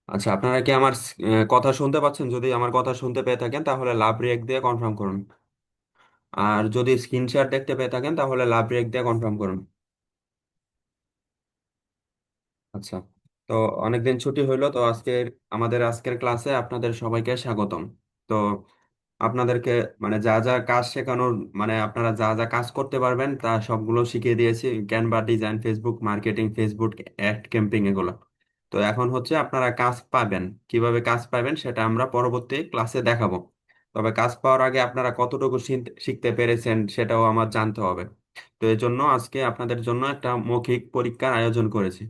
আচ্ছা, আপনারা কি আমার কথা শুনতে পাচ্ছেন? যদি আমার কথা শুনতে পেয়ে থাকেন তাহলে লাভ রিয়েক্ট দিয়ে কনফার্ম করুন। আর যদি স্ক্রিন শেয়ার দেখতে পেয়ে থাকেন তাহলে লাভ রিয়েক্ট দিয়ে কনফার্ম করুন। আচ্ছা। তো অনেকদিন ছুটি হইলো, তো আজকের ক্লাসে আপনাদের সবাইকে স্বাগতম। তো আপনাদেরকে মানে যা যা কাজ শেখানোর, মানে আপনারা যা যা কাজ করতে পারবেন তা সবগুলো শিখিয়ে দিয়েছি। Canva design, Facebook marketing, Facebook ad campaign, এগুলো। তো এখন হচ্ছে আপনারা কাজ পাবেন, কিভাবে কাজ পাবেন সেটা আমরা পরবর্তী ক্লাসে দেখাবো। তবে কাজ পাওয়ার আগে আপনারা কতটুকু শিখতে পেরেছেন সেটাও আমার জানতে হবে। তো এই জন্য আজকে আপনাদের জন্য একটা মৌখিক পরীক্ষার আয়োজন করেছি।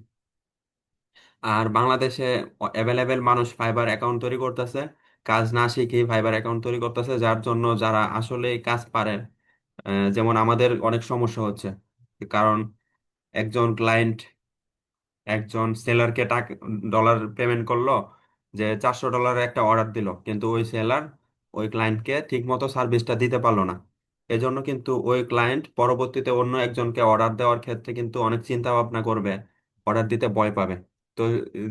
আর বাংলাদেশে অ্যাভেলেবেল মানুষ ফাইবার অ্যাকাউন্ট তৈরি করতেছে, কাজ না শিখেই ফাইবার অ্যাকাউন্ট তৈরি করতেছে, যার জন্য যারা আসলে কাজ পারে, যেমন আমাদের অনেক সমস্যা হচ্ছে। কারণ একজন ক্লায়েন্ট একজন সেলারকে টাকা ডলার পেমেন্ট করলো, যে $400 একটা অর্ডার দিল, কিন্তু ওই সেলার ওই ক্লায়েন্টকে ঠিক মতো সার্ভিসটা দিতে পারলো না। এজন্য কিন্তু ওই ক্লায়েন্ট পরবর্তীতে অন্য একজনকে অর্ডার দেওয়ার ক্ষেত্রে কিন্তু অনেক চিন্তা ভাবনা করবে, অর্ডার দিতে ভয় পাবে। তো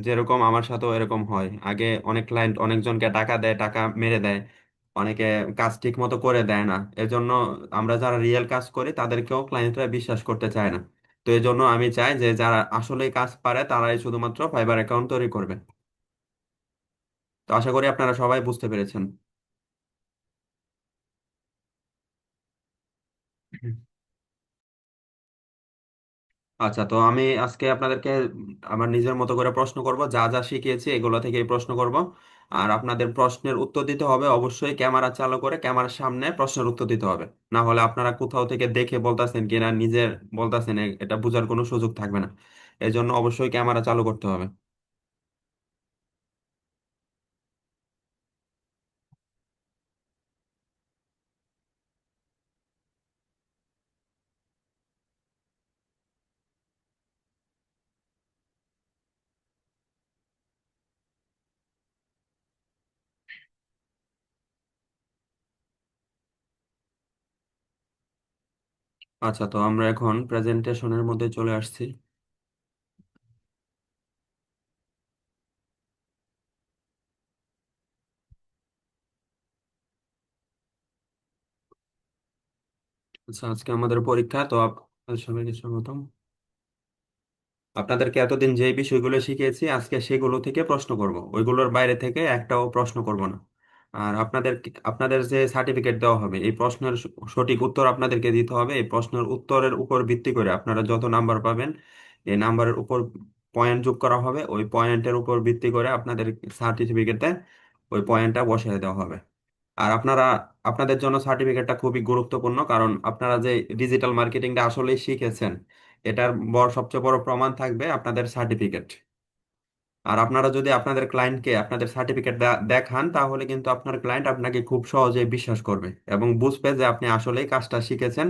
যেরকম আমার সাথেও এরকম হয়, আগে অনেক ক্লায়েন্ট অনেকজনকে টাকা দেয়, টাকা মেরে দেয়, অনেকে কাজ ঠিক মতো করে দেয় না। এজন্য আমরা যারা রিয়েল কাজ করি তাদেরকেও ক্লায়েন্টরা বিশ্বাস করতে চায় না। তো এই জন্য আমি চাই যে যারা আসলেই কাজ পারে তারাই শুধুমাত্র ফাইবার অ্যাকাউন্ট তৈরি করবে। তো আশা করি আপনারা সবাই বুঝতে পেরেছেন। আচ্ছা, তো আমি আজকে আপনাদেরকে আমার নিজের মতো করে প্রশ্ন করব, যা যা শিখিয়েছি এগুলো থেকেই প্রশ্ন করব। আর আপনাদের প্রশ্নের উত্তর দিতে হবে অবশ্যই ক্যামেরা চালু করে, ক্যামেরার সামনে প্রশ্নের উত্তর দিতে হবে। না হলে আপনারা কোথাও থেকে দেখে বলতেছেন কিনা নিজে বলতেছেন, এটা বোঝার কোনো সুযোগ থাকবে না। এই জন্য অবশ্যই ক্যামেরা চালু করতে হবে। আচ্ছা, তো আমরা এখন প্রেজেন্টেশনের মধ্যে চলে আসছি। আচ্ছা, আজকে আমাদের পরীক্ষা, তো আপনাদের সবাইকে স্বাগতম। আপনাদেরকে এতদিন যে বিষয়গুলো শিখিয়েছি আজকে সেগুলো থেকে প্রশ্ন করব, ওইগুলোর বাইরে থেকে একটাও প্রশ্ন করব না। আর আপনাদের যে সার্টিফিকেট দেওয়া হবে, এই প্রশ্নের সঠিক উত্তর আপনাদেরকে দিতে হবে। এই প্রশ্নের উত্তরের উপর ভিত্তি করে আপনারা যত নাম্বার পাবেন, এই নাম্বারের উপর পয়েন্ট যোগ করা হবে। ওই পয়েন্টের উপর ভিত্তি করে আপনাদের সার্টিফিকেটে ওই পয়েন্টটা বসিয়ে দেওয়া হবে। আর আপনাদের জন্য সার্টিফিকেটটা খুবই গুরুত্বপূর্ণ, কারণ আপনারা যে ডিজিটাল মার্কেটিংটা আসলেই শিখেছেন, এটার সবচেয়ে বড় প্রমাণ থাকবে আপনাদের সার্টিফিকেট। আর আপনারা যদি আপনাদের ক্লায়েন্টকে আপনাদের সার্টিফিকেট দেখান, তাহলে কিন্তু আপনার ক্লায়েন্ট আপনাকে খুব সহজেই বিশ্বাস করবে এবং বুঝবে যে আপনি আসলেই কাজটা শিখেছেন,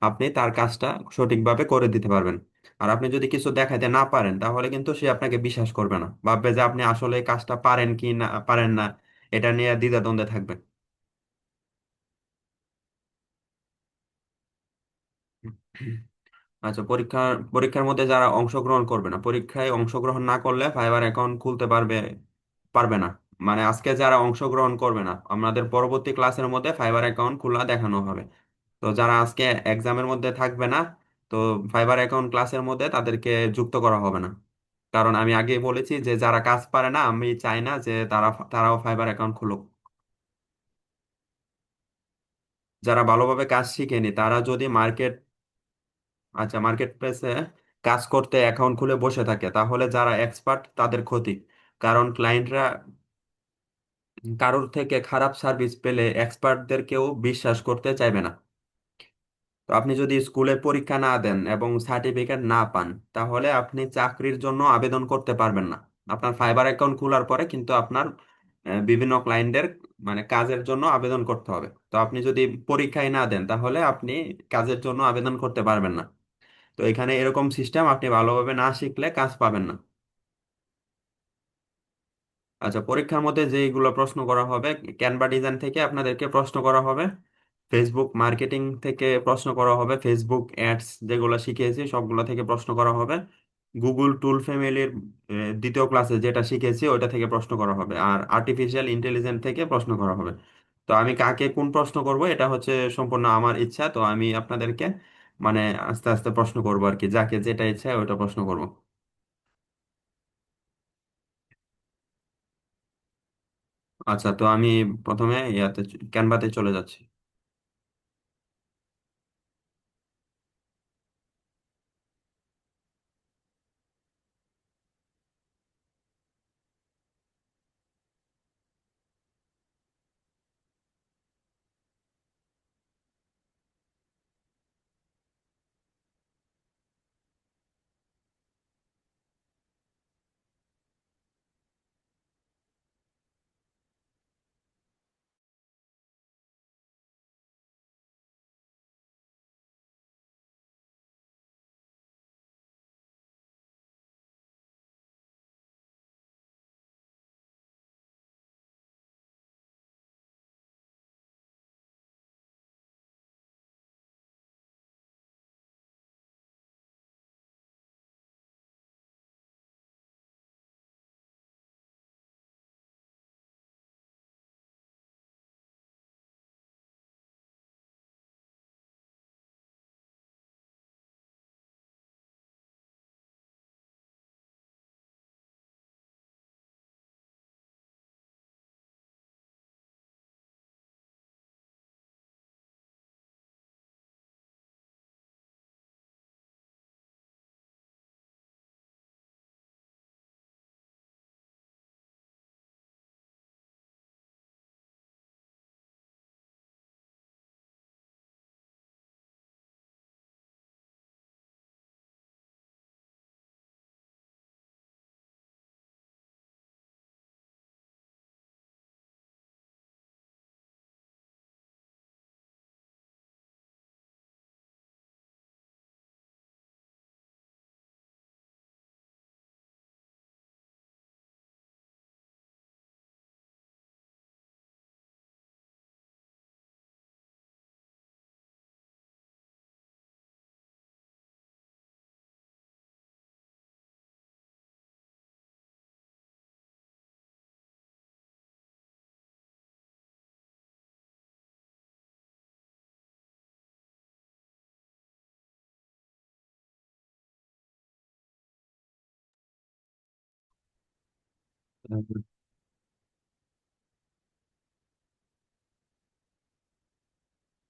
আপনি তার কাজটা সঠিকভাবে করে দিতে পারবেন। আর আপনি যদি কিছু দেখাইতে না পারেন, তাহলে কিন্তু সে আপনাকে বিশ্বাস করবে না, ভাববে যে আপনি আসলে কাজটা পারেন কি না পারেন না, এটা নিয়ে দ্বিধাদ্বন্দ্বে থাকবে। আচ্ছা, পরীক্ষার মধ্যে যারা অংশগ্রহণ করবে না, পরীক্ষায় অংশগ্রহণ না করলে ফাইবার অ্যাকাউন্ট খুলতে পারবে না। মানে আজকে যারা অংশগ্রহণ করবে না, আমাদের পরবর্তী ক্লাসের মধ্যে ফাইবার অ্যাকাউন্ট খোলা দেখানো হবে। তো যারা আজকে এক্সামের মধ্যে থাকবে না, তো ফাইবার অ্যাকাউন্ট ক্লাসের মধ্যে তাদেরকে যুক্ত করা হবে না। কারণ আমি আগেই বলেছি যে যারা কাজ পারে না, আমি চাই না যে তারাও ফাইবার অ্যাকাউন্ট খুলুক। যারা ভালোভাবে কাজ শিখেনি তারা যদি মার্কেট প্লেসে কাজ করতে অ্যাকাউন্ট খুলে বসে থাকে, তাহলে যারা এক্সপার্ট তাদের ক্ষতি। কারণ ক্লায়েন্টরা কারোর থেকে খারাপ সার্ভিস পেলে এক্সপার্টদের কেউ বিশ্বাস করতে চাইবে না। তো আপনি যদি স্কুলে পরীক্ষা না দেন এবং সার্টিফিকেট না পান, তাহলে আপনি চাকরির জন্য আবেদন করতে পারবেন না। আপনার ফাইবার অ্যাকাউন্ট খোলার পরে কিন্তু আপনার বিভিন্ন ক্লায়েন্টের মানে কাজের জন্য আবেদন করতে হবে। তো আপনি যদি পরীক্ষায় না দেন, তাহলে আপনি কাজের জন্য আবেদন করতে পারবেন না। তো এখানে এরকম সিস্টেম, আপনি ভালোভাবে না শিখলে কাজ পাবেন না। আচ্ছা, পরীক্ষার মধ্যে যেগুলো প্রশ্ন করা হবে, ক্যানভা ডিজাইন থেকে আপনাদেরকে প্রশ্ন করা হবে, ফেসবুক মার্কেটিং থেকে প্রশ্ন করা হবে, ফেসবুক অ্যাডস যেগুলো শিখিয়েছি সবগুলো থেকে প্রশ্ন করা হবে। গুগল টুল ফ্যামিলির দ্বিতীয় ক্লাসে যেটা শিখেছি ওইটা থেকে প্রশ্ন করা হবে, আর আর্টিফিশিয়াল ইন্টেলিজেন্স থেকে প্রশ্ন করা হবে। তো আমি কাকে কোন প্রশ্ন করব এটা হচ্ছে সম্পূর্ণ আমার ইচ্ছা। তো আমি আপনাদেরকে মানে আস্তে আস্তে প্রশ্ন করবো আর কি, যাকে যেটা ইচ্ছা ওইটা প্রশ্ন করব। আচ্ছা, তো আমি প্রথমে ক্যানভাতে চলে যাচ্ছি।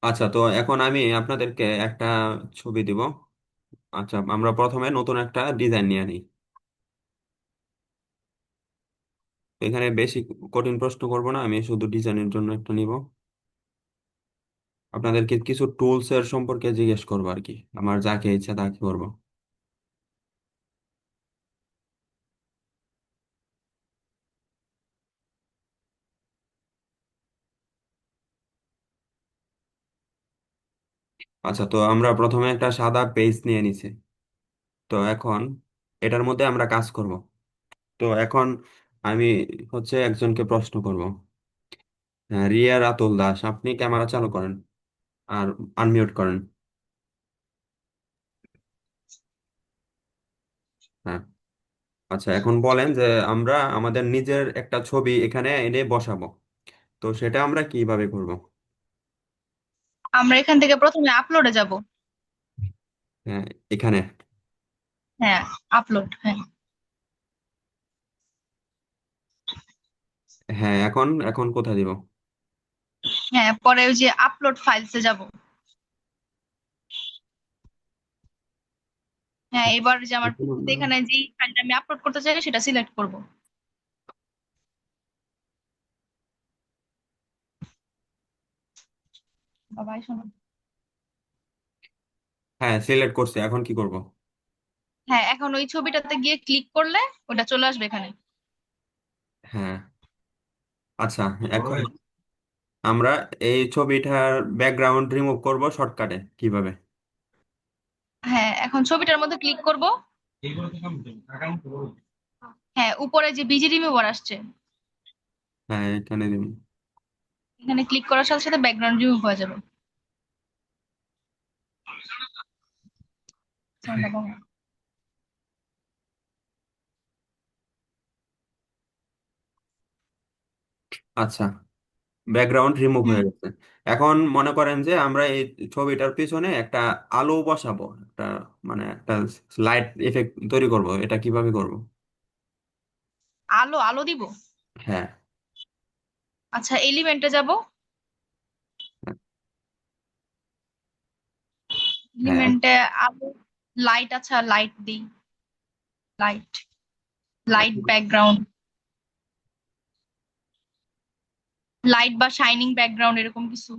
আচ্ছা, তো এখন আমি আপনাদেরকে একটা ছবি দিব। আচ্ছা, আমরা প্রথমে নতুন একটা ডিজাইন নিয়ে নিই। এখানে বেশি কঠিন প্রশ্ন করব না, আমি শুধু ডিজাইনের জন্য একটা নিব। আপনাদেরকে কিছু টুলস এর সম্পর্কে জিজ্ঞেস করবো আর কি, আমার যাকে ইচ্ছা তাকে করবো। আচ্ছা, তো আমরা প্রথমে একটা সাদা পেজ নিয়ে নিছি। তো এখন এটার মধ্যে আমরা কাজ করব। তো এখন আমি হচ্ছে একজনকে প্রশ্ন করব। হ্যাঁ, রিয়া রাতুল দাস, আপনি ক্যামেরা চালু করেন আর আনমিউট করেন। হ্যাঁ। আচ্ছা, এখন বলেন যে আমরা আমাদের নিজের একটা ছবি এখানে এনে বসাবো, তো সেটা আমরা কিভাবে করব? আমরা এখান থেকে প্রথমে আপলোডে যাব। হ্যাঁ, এখানে। হ্যাঁ, আপলোড, হ্যাঁ। হ্যাঁ, এখন এখন কোথায় দিব? হ্যাঁ, পরে ওই যে আপলোড ফাইলসে যাব। হ্যাঁ, এবার যে আমার এখন পিসিতে আমরা- এখানে যে ফাইলটা আমি আপলোড করতে চাই সেটা সিলেক্ট করব। বাবাই শোনো। হ্যাঁ, সিলেক্ট করছি, এখন কি করব? হ্যাঁ, এখন ওই ছবিটাতে গিয়ে ক্লিক করলে ওটা চলে আসবে এখানে। হ্যাঁ। আচ্ছা, এখন আমরা এই ছবিটার ব্যাকগ্রাউন্ড রিমুভ করব শর্টকাটে কিভাবে? হ্যাঁ, এখন ছবিটার মধ্যে ক্লিক করব। হ্যাঁ, উপরে যে বিজি রিমুভার আসছে, হ্যাঁ, এখানে দিন। এখানে ক্লিক করার সাথে সাথে ব্যাকগ্রাউন্ড রিমুভ হয়ে যাবে। সাউন্ডটা কমাও। আচ্ছা, ব্যাকগ্রাউন্ড রিমুভ হুম। হয়ে গেছে। এখন মনে করেন যে আমরা এই ছবিটার পিছনে একটা আলো বসাবো, একটা মানে একটা লাইট এফেক্ট তৈরি করব, এটা কিভাবে করব? আলো আলো দিব? হ্যাঁ। আচ্ছা, এলিমেন্টে যাব। হ্যাঁ। এলিমেন্টে আলো, লাইট, আচ্ছা লাইট দিই। লাইট, লাইট ব্যাকগ্রাউন্ড, লাইট বা শাইনিং ব্যাকগ্রাউন্ড এরকম কিছু।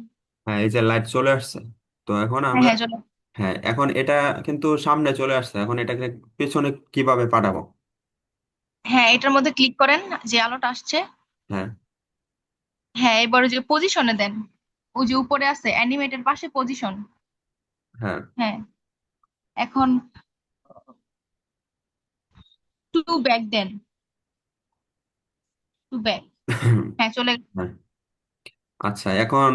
হ্যাঁ, এই যে লাইট চলে আসছে। তো এখন হ্যাঁ আমরা, হ্যাঁ, চলো। হ্যাঁ এখন এটা কিন্তু সামনে চলে আসছে, এখন এটাকে পেছনে কিভাবে পাঠাবো? হ্যাঁ, এটার মধ্যে ক্লিক করেন, যে আলোটা আসছে। হ্যাঁ। হ্যাঁ, এবার ওই যে পজিশনে দেন, ওই যে উপরে আছে অ্যানিমেটের পাশে পজিশন। হ্যাঁ। হ্যাঁ, এখন to back then, to back. হ্যাঁ, চলে গেছে। হ্যাঁ। আচ্ছা, এখন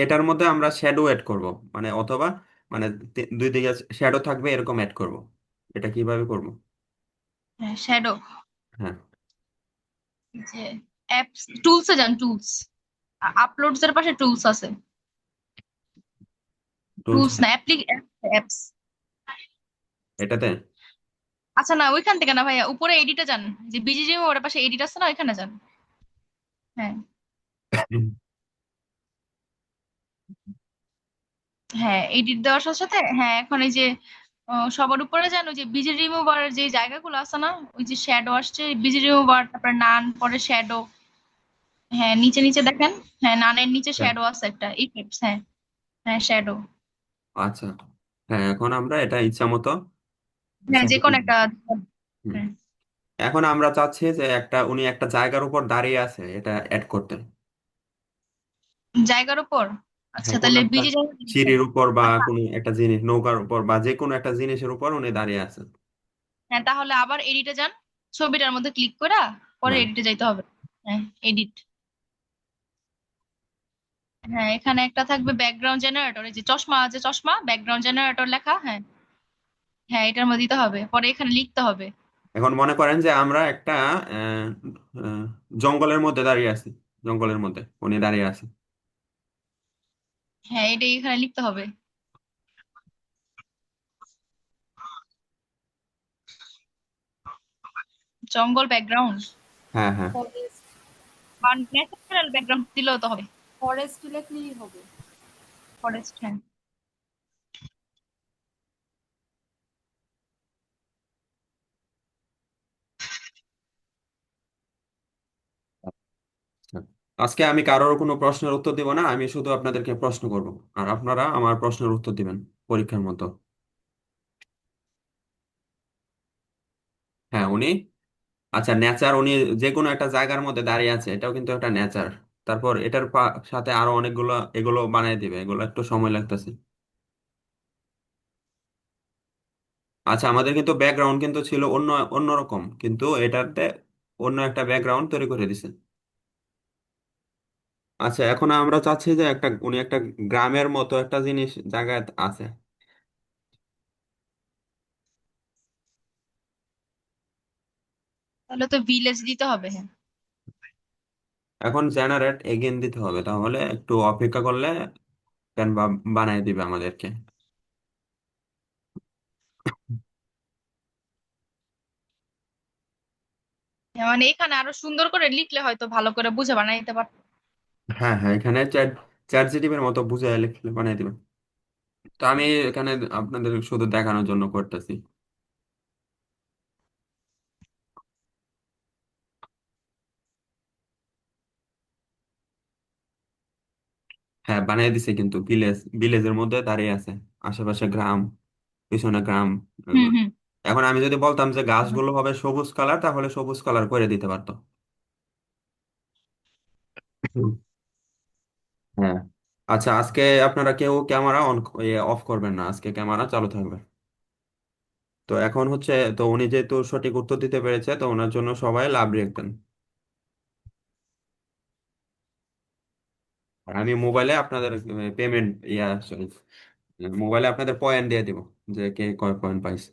এটার মধ্যে আমরা শ্যাডো এড করব, মানে অথবা মানে দুই দিকে শ্যাডো থাকবে এরকম এড করব, এটা কিভাবে করব? হ্যাঁ, শ্যাডো, হ্যাঁ। যে অ্যাপস টুলসে যান, টুলস, আপলোডস এর পাশে টুলস আছে। টুলস, টুলস না, অ্যাপস। এটাতে। আচ্ছা না, ওইখান থেকে না ভাইয়া, উপরে এডিটে যান, যে বিজিজিএম ওর পাশে এডিট আছে না, ওইখানে যান। হ্যাঁ। হ্যাঁ, এডিট দেওয়ার সাথে সাথে, হ্যাঁ এখন এই যে সবার উপরে যান, ওই যে বিজি রিমুভার যে জায়গাগুলো আছে না, ওই যে শ্যাডো আসছে, বিজি রিমুভার, তারপরে নান, পরে শ্যাডো। হ্যাঁ, নিচে নিচে দেখেন। হ্যাঁ, নানের নিচে হ্যাঁ। শ্যাডো আছে একটা, ইফেক্টস। হ্যাঁ, হ্যাঁ শ্যাডো। আচ্ছা, হ্যাঁ এখন আমরা এটা ইচ্ছা মতো হ্যাঁ, যে setting কোনো করব। একটা। হুম। হ্যাঁ, এখন আমরা চাচ্ছি যে উনি একটা জায়গার উপর দাঁড়িয়ে আছে, এটা অ্যাড করতে। জায়গার উপর। আচ্ছা, হ্যাঁ, কোন তাহলে একটা বিজি জায়গা। সিঁড়ির উপর বা আচ্ছা, কোনো একটা জিনিস, নৌকার উপর বা যে কোনো একটা জিনিসের উপর উনি দাঁড়িয়ে আছেন। হ্যাঁ তাহলে আবার এডিটে যান, ছবিটার মধ্যে ক্লিক করে পরে হ্যাঁ। এডিটে যাইতে হবে। হ্যাঁ, এডিট। হ্যাঁ, এখানে একটা থাকবে ব্যাকগ্রাউন্ড জেনারেটর, এই যে চশমা আছে, চশমা ব্যাকগ্রাউন্ড জেনারেটর লেখা। হ্যাঁ, হ্যাঁ এটার মধ্যে দিতে হবে, পরে এখানে লিখতে হবে। এখন মনে করেন যে আমরা একটা আহ, আহ, জঙ্গলের মধ্যে দাঁড়িয়ে আছি, জঙ্গলের মধ্যে উনি দাঁড়িয়ে আছে। হ্যাঁ, এটাই এখানে লিখতে হবে। জঙ্গল ব্যাকগ্রাউন্ড হ্যাঁ। হ্যাঁ। ফরেস্ট। বা ন্যাচারাল ব্যাকগ্রাউন্ড দিলেও তো হবে। ফরেস্ট লিখলেই হবে। ফরেস্ট, হ্যাঁ। আচ্ছা। আজকে আমি কারোর কোনো প্রশ্নের উত্তর দিব না, আমি শুধু আপনাদেরকে প্রশ্ন করব, আর আপনারা আমার প্রশ্নের উত্তর দিবেন পরীক্ষার মতো। হ্যাঁ, উনি, আচ্ছা নেচার, উনি যে কোনো একটা জায়গার মধ্যে দাঁড়িয়ে আছে, এটাও কিন্তু একটা নেচার। তারপর এটার সাথে আরো অনেকগুলো এগুলো বানিয়ে দিবে, এগুলো একটু সময় লাগতেছে। আচ্ছা, আমাদের কিন্তু ব্যাকগ্রাউন্ড কিন্তু ছিল অন্যরকম, কিন্তু এটাতে অন্য একটা ব্যাকগ্রাউন্ড তৈরি করে দিছে। আচ্ছা, এখন আমরা চাচ্ছি যে উনি একটা গ্রামের মতো একটা জিনিস জায়গায় আছে। তাহলে তো ভিলেজ দিতে হবে। হ্যাঁ, এখন জেনারেট এগেইন দিতে হবে, তাহলে একটু অপেক্ষা করলে ক্যানভা বানিয়ে দিবে আমাদেরকে। হ্যাঁ, মানে এখানে আরো সুন্দর করে লিখলে হয়তো ভালো করে বুঝে বানাইতে পারতো। হ্যাঁ। হ্যাঁ, এখানে চ্যাট চ্যাট জিটিপির মতো বুঝে লিখলে বানিয়ে দিবে। তো আমি এখানে আপনাদের শুধু দেখানোর জন্য করতেছি। হ্যাঁ, বানিয়ে দিছে, কিন্তু ভিলেজের মধ্যে দাঁড়িয়ে আছে, আশেপাশে গ্রাম, পিছনে গ্রাম, হুম এগুলো। হুম। এখন আমি যদি বলতাম যে গাছগুলো হবে সবুজ কালার, তাহলে সবুজ কালার করে দিতে পারতো। হুম। হ্যাঁ। আচ্ছা, আজকে আপনারা কেউ ক্যামেরা অন অফ করবেন না, আজকে ক্যামেরা চালু থাকবে। তো এখন হচ্ছে, তো উনি যেহেতু সঠিক উত্তর দিতে পেরেছে, তো ওনার জন্য সবাই লাভ রেখেন। আর আমি মোবাইলে আপনাদের পেমেন্ট, সরি, মোবাইলে আপনাদের পয়েন্ট দিয়ে দিব, যে কে কয় পয়েন্ট পাইছে।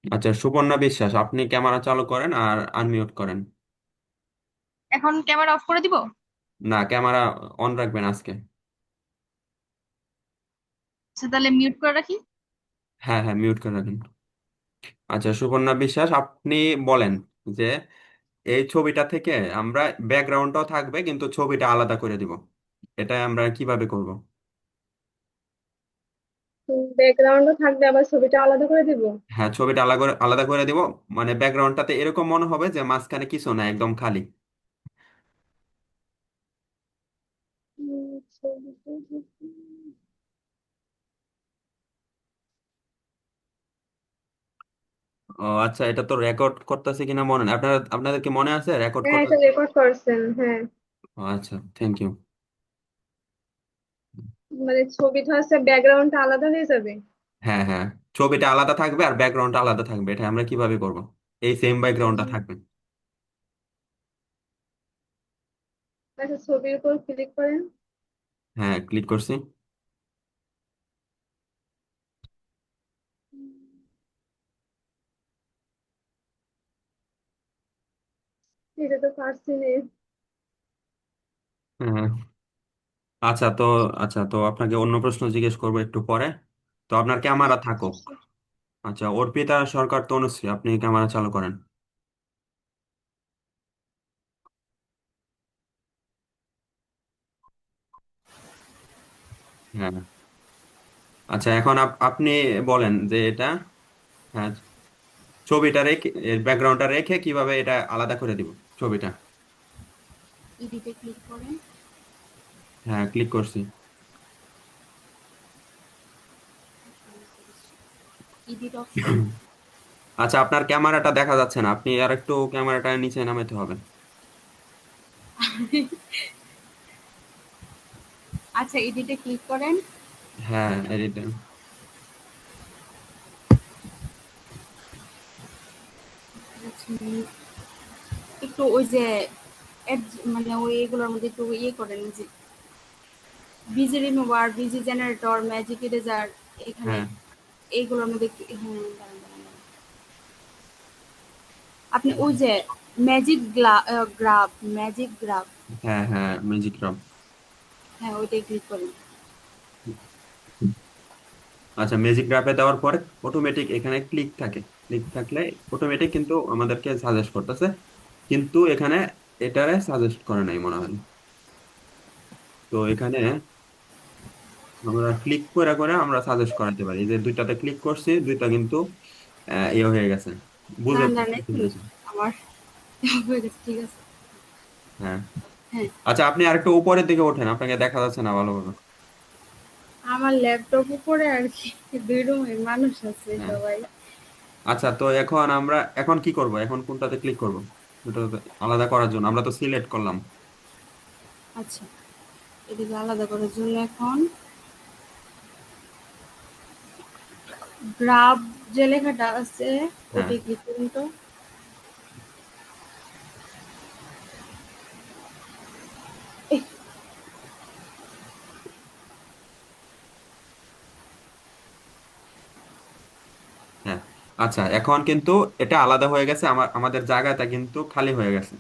আচ্ছা, সুপর্ণা বিশ্বাস, আপনি ক্যামেরা চালু করেন আর আনমিউট করেন। এখন ক্যামেরা অফ করে দিব? না, ক্যামেরা অন রাখবেন আজকে। আচ্ছা, তাহলে মিউট করে রাখি। হ্যাঁ হ্যাঁ, মিউট করে রাখেন। আচ্ছা সুপর্ণা বিশ্বাস, আপনি বলেন যে এই ছবিটা থেকে আমরা, ব্যাকগ্রাউন্ডটাও থাকবে কিন্তু ছবিটা আলাদা করে দিব, এটা আমরা কিভাবে করব? ব্যাকগ্রাউন্ডও থাকবে আবার ছবিটা আলাদা করে দিব। হ্যাঁ, ছবিটা আলাদা করে আলাদা করে দিব। মানে ব্যাকগ্রাউন্ডটাতে এরকম মনে হবে যে মাঝখানে কিছু না, একদম খালি। ও আচ্ছা, এটা তো রেকর্ড করতেছে কিনা মনে নেই। আপনাদের কি মনে আছে রেকর্ড হ্যাঁ, করতে? এটা রেকর্ড করছেন, হ্যাঁ। আচ্ছা, থ্যাংক ইউ। মানে ছবিটা হচ্ছে ব্যাকগ্রাউন্ডটা আলাদা হয়ে যাবে। হ্যাঁ হ্যাঁ, ছবিটা আলাদা থাকবে আর ব্যাকগ্রাউন্ডটা আলাদা থাকবে, এটা আমরা কিভাবে করব? এই সেম ব্যাকগ্রাউন্ডটা উম, থাকবে। আচ্ছা, ছবির উপর ক্লিক করেন। হ্যাঁ, ক্লিক করছি। এটা তো পারছি না। হ্যাঁ। আচ্ছা তো, আচ্ছা তো আপনাকে অন্য প্রশ্ন জিজ্ঞেস করবো একটু পরে। তো আপনার ক্যামেরা থাকুক। আচ্ছা, অর্পিতা সরকার তনুশ্রী, আপনি ক্যামেরা চালু করেন। হ্যাঁ। আচ্ছা এখন আপনি বলেন যে এটা, হ্যাঁ, ছবিটা রেখে, ব্যাকগ্রাউন্ডটা রেখে কিভাবে এটা আলাদা করে দিব ছবিটা। এডিটে ক্লিক করেন। হ্যাঁ, ক্লিক করছি। Edit option. আচ্ছা, আপনার ক্যামেরাটা দেখা যাচ্ছে না, আপনি আর একটু ক্যামেরাটা নিচে নামাতে হবে। আচ্ছা, এডিটে ক্লিক করেন। হ্যাঁ, এডিটে। একটু ওই যে মানে ওই এগুলোর মধ্যে একটু ইয়ে করেন যে busy remover, busy generator, magic eraser, এখানে হ্যাঁ এইগুলোর মধ্যে হ্যাঁ, দাঁড়ান, দাঁড়ান, দাঁড়ান। আপনি ওই যে ম্যাজিক গ্রাফ, ম্যাজিক গ্রাফ, হ্যাঁ হ্যাঁ, ম্যাজিক রব। হ্যাঁ ওইটাই ক্লিক করুন। আচ্ছা, ম্যাজিক গ্রাফে দেওয়ার পরে অটোমেটিক এখানে ক্লিক থাকে, ক্লিক থাকলে অটোমেটিক কিন্তু আমাদেরকে সাজেস্ট করতেছে, কিন্তু এখানে এটারে সাজেস্ট করে নাই মনে হয়। তো এখানে আমরা ক্লিক করে করে আমরা সাজেস্ট করাতে পারি, এই যে দুইটাতে ক্লিক করছি, দুইটা কিন্তু ইয়ে হয়ে গেছে, বুঝে দাঁড়ান, দাঁড়ান একটু, ফেলেছে। আমার হয়ে গেছে, ঠিক আছে। হ্যাঁ। হ্যাঁ, আচ্ছা, আপনি আরেকটু উপরের দিকে ওঠেন, আপনাকে দেখা যাচ্ছে না ভালোভাবে। আমার ল্যাপটপ উপরে আর কি, দুই রুমে মানুষ আছে হ্যাঁ। সবাই। আচ্ছা তো এখন আমরা এখন কি করব, এখন কোনটাতে ক্লিক করব? দুটো আলাদা করার জন্য আমরা তো সিলেক্ট করলাম। আচ্ছা, এটাকে আলাদা করার জন্য এখন গ্রাফ যে লেখাটা আছে হ্যাঁ ওইটাই ক্লিক করুন তো। এই, হ্যাঁ। আচ্ছা, এখন কিন্তু এটা আলাদা হয়ে গেছে, আমাদের জায়গাটা কিন্তু খালি হয়ে গেছে।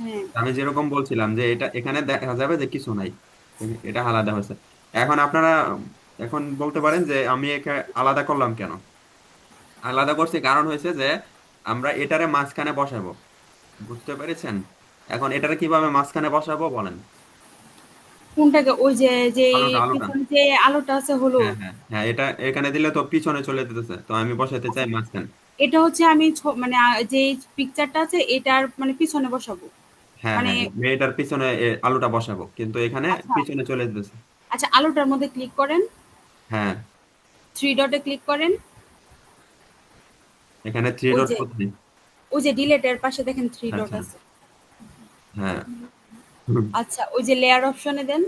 হ্যাঁ, আমি যেরকম বলছিলাম যে এটা এখানে দেখা যাবে যে কিছু নাই, এটা আলাদা হয়েছে। এখন আপনারা এখন বলতে পারেন যে আমি একে আলাদা করলাম কেন? আলাদা করছি কারণ হয়েছে যে আমরা এটারে মাঝখানে বসাবো, বুঝতে পেরেছেন? এখন এটারে কিভাবে মাঝখানে বসাবো বলেন। কোনটাকে? ওই যে যে আলোটা, আলোটা। পিছনে যে আলোটা আছে হ্যাঁ হলুদ। হ্যাঁ হ্যাঁ, এটা এখানে দিলে তো পিছনে চলে যেতেছে, তো আমি বসাতে আচ্ছা, চাই মাঝখানে। এটা হচ্ছে আমি মানে যে পিকচারটা আছে এটার মানে পিছনে বসাবো। হ্যাঁ মানে হ্যাঁ, মেয়েটার পিছনে আলুটা বসাবো, কিন্তু এখানে আচ্ছা, পিছনে চলে যেতেছে। আচ্ছা, আলোটার মধ্যে ক্লিক করেন, হ্যাঁ, থ্রি ডটে ক্লিক করেন। এখানে থ্রি ওই ডট যে কোথায়? ডিলেটের পাশে দেখেন থ্রি ডট আচ্ছা। আছে। হ্যাঁ। হুম। আচ্ছা, ওই যে লেয়ার অপশনে দেন,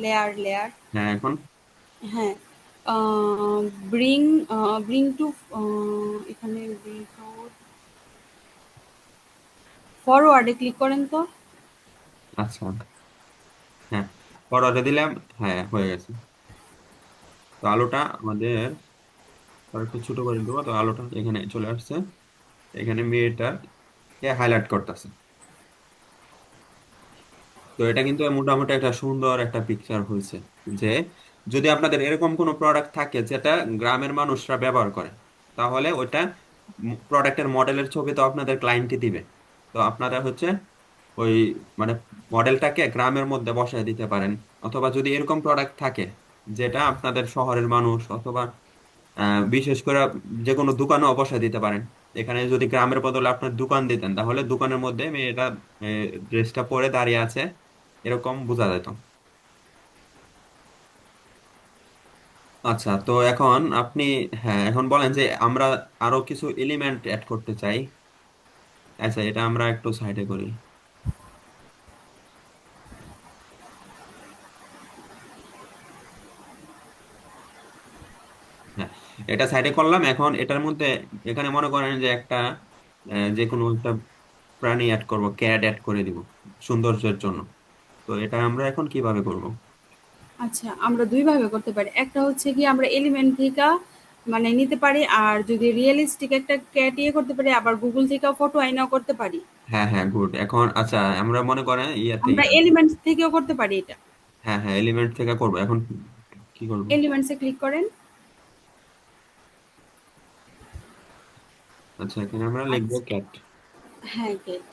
লেয়ার লেয়ার। হ্যাঁ, এখন হ্যাঁ, ব্রিং ব্রিং টু, এখানে ব্রিং ফরওয়ার্ডে ক্লিক করেন তো। আচ্ছা। হ্যাঁ, অর্ডারে দিলাম। হ্যাঁ, হয়ে গেছে। তো আলুটা আমাদের আর একটু ছোট করে দেবো, তো আলুটা এখানে চলে আসছে। এখানে মেয়েটাকে হাইলাইট করতেছে। তো এটা কিন্তু মোটামুটি একটা সুন্দর একটা পিকচার হয়েছে, যে যদি আপনাদের এরকম কোনো প্রোডাক্ট থাকে যেটা গ্রামের মানুষরা ব্যবহার করে, তাহলে ওইটা প্রোডাক্টের মডেলের ছবি তো আপনাদের ক্লায়েন্টই দিবে। তো আপনারা হচ্ছে ওই মানে মডেলটাকে গ্রামের মধ্যে বসায় দিতে পারেন। অথবা যদি এরকম প্রোডাক্ট থাকে যেটা আপনাদের শহরের মানুষ, অথবা বিশেষ করে যে কোনো দোকানে অবশ্যই দিতে পারেন। এখানে যদি গ্রামের বদলে আপনার দোকান দিতেন, তাহলে দোকানের মধ্যে মেয়েটা ড্রেসটা পরে দাঁড়িয়ে আছে এরকম বোঝা যেত। আচ্ছা, তো এখন আপনি, হ্যাঁ এখন বলেন যে আমরা আরো কিছু এলিমেন্ট অ্যাড করতে চাই। আচ্ছা, এটা আমরা একটু সাইডে করি। হ্যাঁ, এটা সাইডে করলাম। এখন এটার মধ্যে এখানে মনে করেন যে একটা যে কোনো একটা প্রাণী অ্যাড করব, ক্যাট অ্যাড করে দিব সৌন্দর্যের জন্য। তো এটা আমরা এখন কিভাবে করব? আচ্ছা, আমরা ২ ভাবে করতে পারি। একটা হচ্ছে গিয়ে আমরা এলিমেন্ট থেকে মানে নিতে পারি, আর যদি রিয়ালিস্টিক একটা ক্যাট ইয়ে করতে পারি, আবার গুগল থেকেও ফটো আইনাও করতে পারি। হ্যাঁ হ্যাঁ, গুড। এখন আচ্ছা, আমরা মনে করেন ইয়াতে আমরা এলিমেন্টস থেকেও করতে পারি এটা। হ্যাঁ হ্যাঁ, এলিমেন্ট থেকে করব। এখন কি করব? এলিমেন্টস এ ক্লিক করেন। আচ্ছা, এখানে আমরা লিখবো আচ্ছা, ক্যাট। হ্যাঁ, ক্যাট।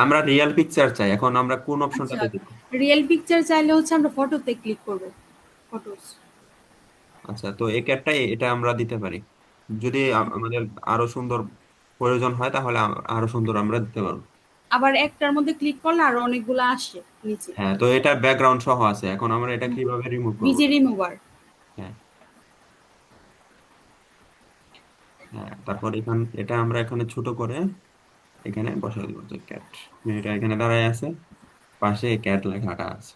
আমরা রিয়েল পিকচার চাই, এখন আমরা কোন আচ্ছা, অপশনটাতে দিব? রিয়েল পিকচার চাইলে হচ্ছে আমরা ফটোতে ক্লিক করব। ফটোস। আচ্ছা, তো এই ক্যাটটাই এটা আমরা দিতে পারি। যদি আমাদের আরো সুন্দর প্রয়োজন হয়, তাহলে আরো সুন্দর আমরা দিতে পারবো। আবার একটার মধ্যে ক্লিক করলে আরো অনেকগুলো আসে নিচে। হ্যাঁ, তো এটা ব্যাকগ্রাউন্ড সহ আছে। এখন আমরা এটা কিভাবে রিমুভ করব? Busy remover. হ্যাঁ হ্যাঁ, তারপর এটা আমরা এখানে ছোট করে এখানে বসাই দিব যে ক্যাট। এটা এখানে দাঁড়ায় আছে, পাশে ক্যাট লেখাটা আছে।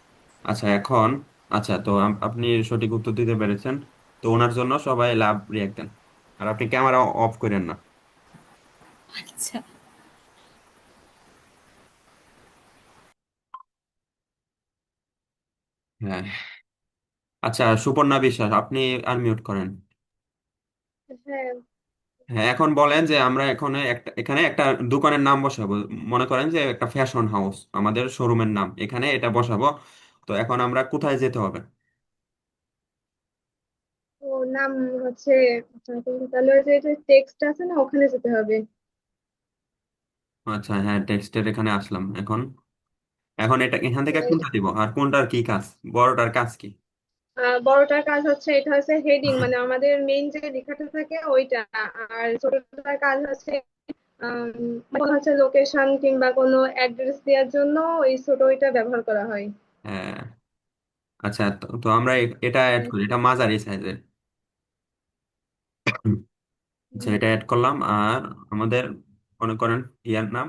আচ্ছা এখন, আচ্ছা তো আপনি সঠিক উত্তর দিতে পেরেছেন। তো ওনার জন্য সবাই লাভ রিয়াক্ট দেন। আর আপনি ক্যামেরা অফ করেন না। আচ্ছা। হ্যাঁ। আচ্ছা, সুপর্ণা বিশ্বাস, আপনি আনমিউট করেন। হ্যাঁ। হ্যাঁ, এখন বলেন যে আমরা এখানে একটা দোকানের নাম বসাবো। মনে করেন যে একটা ফ্যাশন হাউস আমাদের শোরুমের নাম, এখানে এটা বসাবো। তো এখন আমরা কোথায় যেতে হবে? ও নাম হচ্ছে, আচ্ছা, তাহলে ওই যে টেক্সট আছে না, ওখানে যেতে হবে। আচ্ছা হ্যাঁ, টেক্সটের এখানে আসলাম। এখন এখন এটা এখান থেকে এই, কোনটা দিব, আর কোনটার কি কাজ, বড়টার কাজ কি? বড়টার কাজ হচ্ছে, এটা হচ্ছে হেডিং, মানে আমাদের মেইন যে লেখাটা থাকে ওইটা। আর ছোটটার কাজ হচ্ছে কোনো হচ্ছে লোকেশন কিংবা কোনো অ্যাড্রেস দেওয়ার জন্য ওই ছোট ওইটা ব্যবহার করা হয়। হ্যাঁ। আচ্ছা, তো আমরা এটা অ্যাড করি, এটা মাঝারি সাইজের। আচ্ছা, হুম। এটা অ্যাড করলাম। আর আমাদের মনে করেন ইয়ার নাম।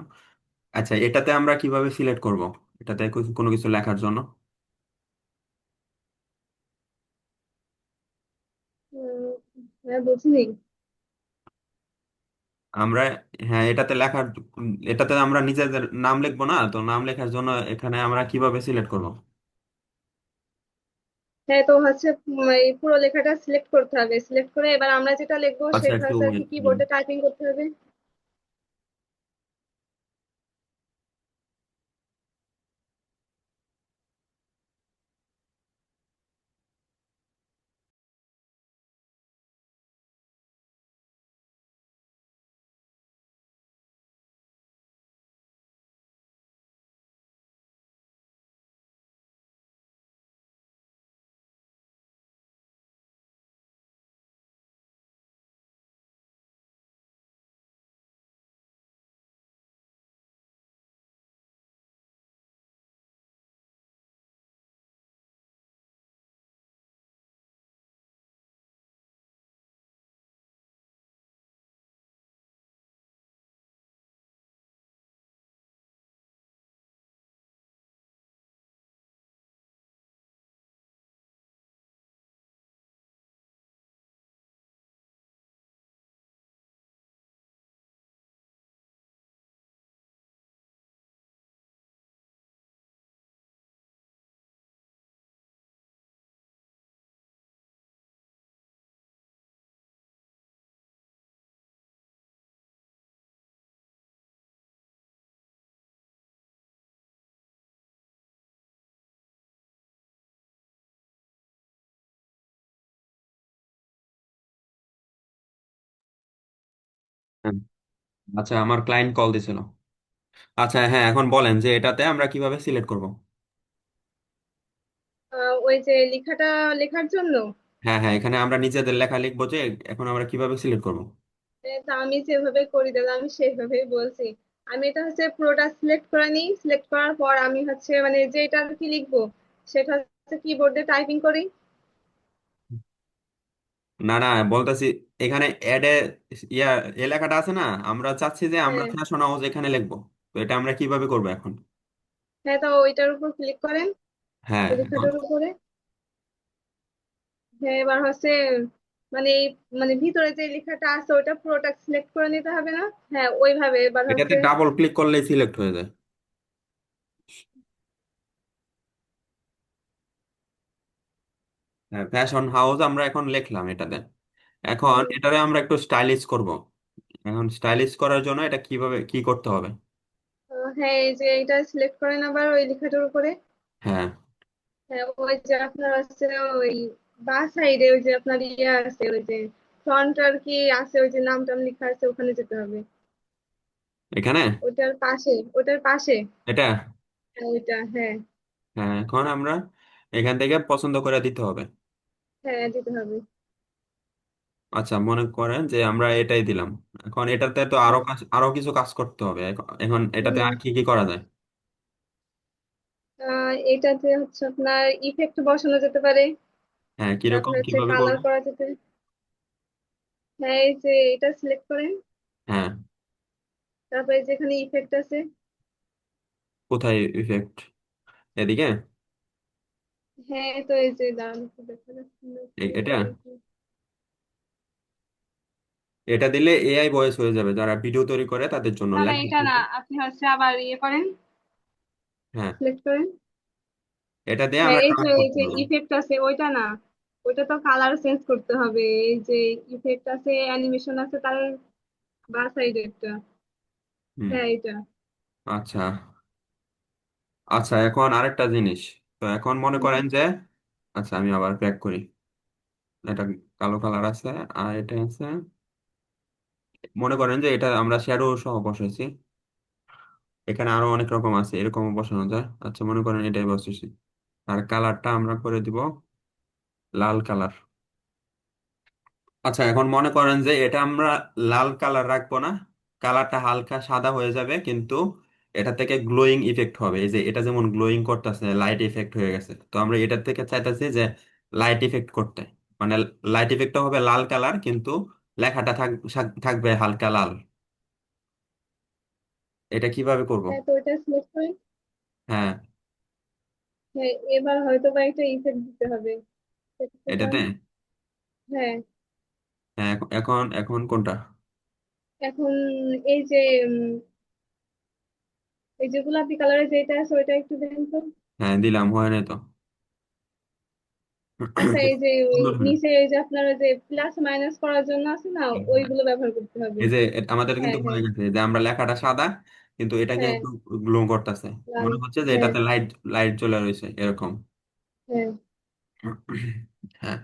আচ্ছা, এটাতে আমরা কিভাবে সিলেক্ট করব, এটাতে কোনো কিছু লেখার জন্য? উম, হ্যাঁ, বুঝিনি। আমরা, হ্যাঁ এটাতে লেখার, এটাতে আমরা নিজেদের নাম লিখবো না, তো নাম লেখার জন্য এখানে আমরা কিভাবে সিলেক্ট করব? হ্যাঁ, তো হচ্ছে এই পুরো লেখাটা সিলেক্ট করতে হবে, সিলেক্ট করে এবার আমরা যেটা লিখবো আচ্ছা, সেটা একটু হচ্ছে আর কি wait করেন। কিবোর্ডে টাইপিং করতে হবে। আচ্ছা, আমার ক্লায়েন্ট কল দিছিল। আচ্ছা হ্যাঁ, এখন বলেন যে এটাতে আমরা কিভাবে সিলেক্ট করব। ওই যে লেখাটা লেখার জন্য হ্যাঁ হ্যাঁ, এখানে আমরা নিজেদের লেখা লিখবো যে, এখন আমরা কিভাবে সিলেক্ট করব। তা আমি যেভাবে করি দাদা আমি সেভাবেই বলছি। আমি এটা হচ্ছে পুরোটা সিলেক্ট করে নিই, সিলেক্ট করার পর আমি হচ্ছে মানে যেটা আর কি লিখবো সেটা হচ্ছে কিবোর্ডে টাইপিং করি। না না, বলতেছি এখানে অ্যাডে ইয়া এ লেখাটা আছে না, আমরা চাচ্ছি যে আমরা হ্যাঁ, ফ্যাশন হাউস এখানে লিখবো। তো এটা আমরা কিভাবে করবো এখন? হ্যাঁ, তো ওইটার উপর ক্লিক করেন, হ্যাঁ ওই এখন। লেখাটার উপরে। হ্যাঁ, এবার হচ্ছে মানে মানে ভিতরে যে লেখাটা আছে ওটা পুরোটা সিলেক্ট করে নিতে হবে না? হ্যাঁ, ওইভাবে এবার এটাতে হচ্ছে ডাবল ক্লিক করলেই সিলেক্ট হয়ে যায়। হ্যাঁ, ফ্যাশন হাউস আমরা এখন লিখলাম এটাতে। এখন উম, এটারে আমরা একটু স্টাইলিশ করব। এখন স্টাইলিশ করার জন্য এটা কিভাবে কি করতে হবে? হ্যাঁ, এই যে এটা সিলেক্ট করেন আবার ওই লেখাটার উপরে। হ্যাঁ, হ্যাঁ, ওই যে আপনার হচ্ছে ওই বা সাইডে ওই যে আপনার ইয়ে আছে ওই যে ফ্রন্ট আর কি আছে ওই যে নাম টাম লেখা আছে ওখানে যেতে হবে। এখানে ওটার পাশে এটা। হ্যাঁ, ওইটা, হ্যাঁ। হ্যাঁ, এখন আমরা এখান থেকে পছন্দ করে দিতে হবে। হ্যাঁ, দিতে হবে। আচ্ছা, মনে করেন যে আমরা এটাই দিলাম। এখন এটাতে তো আরো হুম, কাজ, আরো কিছু কাজ করতে হবে। এখন এটাতে হুম। আর কি কি করা যায়? এটাতে হচ্ছে আপনার ইফেক্ট বসানো যেতে পারে। হ্যাঁ, কিরকম তারপরে হচ্ছে কিভাবে কালার করবো? করা যেতে। হ্যাঁ, এই যে এটা সিলেক্ট করেন, হ্যাঁ। তারপরে যেখানে ইফেক্ট আছে। কোথায় ইফেক্ট? এদিকে? হ্যাঁ, তো এই যে দাঁড়ান একটু দেখা যাচ্ছে না, এটা এই যে- এটা দিলে এআই ভয়েস হয়ে যাবে, যারা ভিডিও তৈরি করে তাদের জন্য না না, লেখা। এটা না, আপনি হচ্ছে আবার ইয়ে করেন, হ্যাঁ, সিলেক্ট করেন। এটা দিয়ে হ্যাঁ, আমরা এই কাজ যে এই করতে যে পারবো। ইফেক্ট আছে ওইটা না, ওইটা তো কালার চেঞ্জ করতে হবে। এই যে ইফেক্ট আছে, অ্যানিমেশন আছে, তার বা সাইড একটা। হুম। হ্যাঁ, এটা। আচ্ছা। আচ্ছা, এখন আরেকটা জিনিস। তো এখন মনে হুম, করেন যে, আচ্ছা আমি আবার ব্যাক করি। এটা কালো কালার আছে, আর এটা আছে। মনে করেন যে এটা আমরা শ্যাডো সহ বসাইছি। এখানে আরো অনেক রকম আছে, এরকম বসানো যায়। আচ্ছা, মনে করেন এটাই বসেছি। আর কালারটা আমরা করে দিব লাল কালার। আচ্ছা, এখন মনে করেন যে এটা আমরা লাল কালার রাখবো না, কালারটা হালকা সাদা হয়ে যাবে, কিন্তু এটা থেকে গ্লোয়িং ইফেক্ট হবে। এই যে এটা যেমন গ্লোয়িং করতেছে, লাইট ইফেক্ট হয়ে গেছে, তো আমরা এটার থেকে চাইতেছি যে লাইট ইফেক্ট করতে। মানে লাইট ইফেক্টটা হবে লাল কালার, কিন্তু লেখাটা থাকবে হালকা লাল। এটা কিভাবে করব? হ্যাঁ, তো ওইটা সিলেক্ট করেন। হ্যাঁ। হ্যাঁ, এবার হয়তো বা একটা ইফেক্ট দিতে হবে। একটা এটাতে। সেকেন্ড। হ্যাঁ, হ্যাঁ, এখন এখন কোনটা? এখন এই যে এই যে গোলাপি কালারের যেটা আছে ওইটা একটু দেন তো। হ্যাঁ, দিলাম, হয় নাই তো। আচ্ছা, এই যে ওই সুন্দর হয় না। নিচে এই যে আপনার ওই যে প্লাস মাইনাস করার জন্য আছে না, ওইগুলো ব্যবহার করতে হবে। এই যে আমাদের হ্যাঁ, কিন্তু হ্যাঁ, হয়ে গেছে যে আমরা লেখাটা সাদা, কিন্তু এটা হ্যাঁ, কিন্তু গ্লো করতেছে। লাল। মনে হচ্ছে যে হ্যাঁ, এটাতে লাইট লাইট জ্বলে রয়েছে এরকম। হ্যাঁ, হ্যাঁ।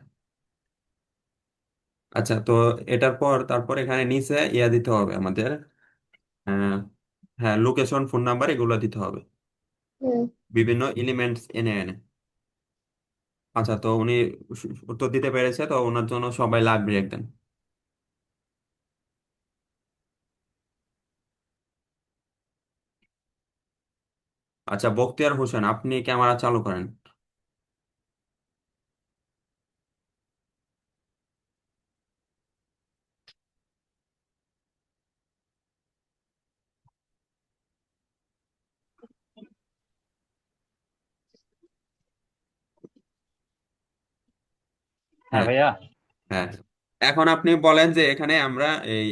আচ্ছা, তো এটার পর তারপর এখানে নিচে ইয়া দিতে হবে আমাদের। আহ, হ্যাঁ, লোকেশন, ফোন নাম্বার এগুলো দিতে হবে, হ্যাঁ। বিভিন্ন এলিমেন্টস এনে এনে। আচ্ছা, তো উনি উত্তর দিতে পেরেছে, তো ওনার জন্য সবাই লাভ ব্রেক দেন। আচ্ছা, বখতিয়ার হোসেন, আপনি ক্যামেরা চালু করেন। হ্যাঁ হ্যাঁ। ভাইয়া। হ্যাঁ, এখন আপনি বলেন যে এখানে আমরা এই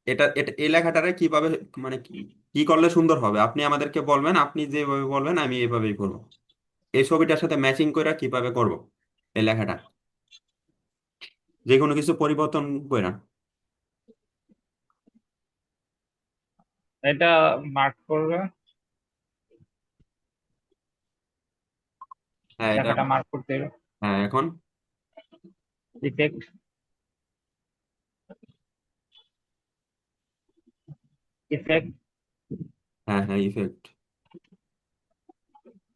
এটা এটা এই লেখাটারে কিভাবে, মানে কি কি করলে সুন্দর হবে, আপনি আমাদেরকে বলবেন। আপনি যেভাবে বলবেন আমি এভাবেই করবো। এই ছবিটার সাথে ম্যাচিং করে কিভাবে করব এই লেখাটা, যে কোনো কিছু পরিবর্তন করে। এটা মার্ক করবে, হ্যাঁ এটা। লেখাটা মার্ক করতে হবে। হ্যাঁ, এখন। Effect, effect. হ্যাঁ হ্যাঁ, ইফেক্ট।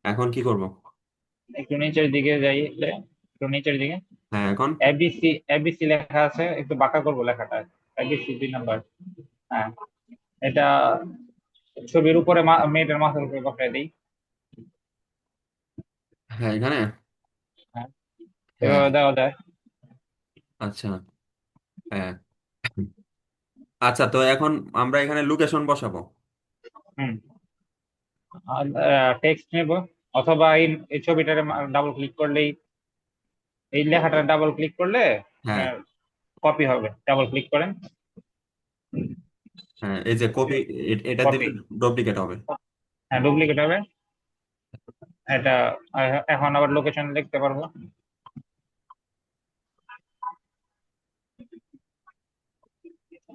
এখন কি করব? একটু নিচের দিকে যাই, একটু নিচের দিকে। হ্যাঁ, এখন। এবিসি, এবিসি লেখা আছে, একটু বাঁকা করবো লেখাটা। ABC 2 number. হ্যাঁ, এটা ছবির উপরে মেয়েটার মাথার উপরে বসায় দিই। হ্যাঁ, এখানে। হ্যাঁ, হ্যাঁ। এভাবে দেওয়া যায়। আচ্ছা। হ্যাঁ। আচ্ছা, তো এখন আমরা এখানে লোকেশন বসাবো। হুম। টেক্সট নেব, অথবা এই ছবিটারে ডাবল ক্লিক করলেই, এই লেখাটা ডাবল ক্লিক করলে হ্যাঁ কপি হবে। ডাবল ক্লিক করেন। হ্যাঁ, এই যে কপি, এটা দিলে কপি। ডুপ্লিকেট হবে। হ্যাঁ, ডুপ্লিকেট হবে এটা। এখন আবার লোকেশন লিখতে পারবো।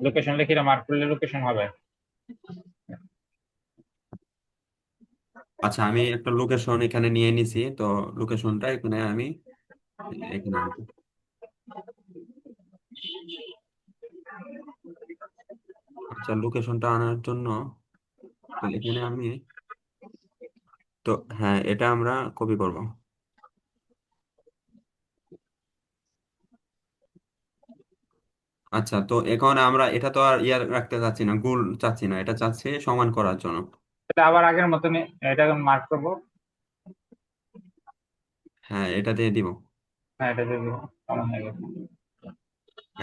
লোকেশন লিখে মার্ক করলে লোকেশন হবে। আচ্ছা, আমি একটা লোকেশন এখানে নিয়ে নিছি, তো লোকেশনটা এখানে আমি এখানে আনবো। আচ্ছা, লোকেশনটা আনার জন্য তো এখানে আমি, তো হ্যাঁ, এটা আমরা কপি করব। আচ্ছা, তো এখন আমরা এটা তো আর ইয়ার রাখতে চাচ্ছি না, গোল চাচ্ছি না, এটা চাচ্ছি সমান করার জন্য। এটা আবার আগের মতনই, এটা মার্ক করবো। হ্যাঁ, এটা দিয়ে দিব। হ্যাঁ, এটা দিয়ে দিব। সমান হয়ে গেছে।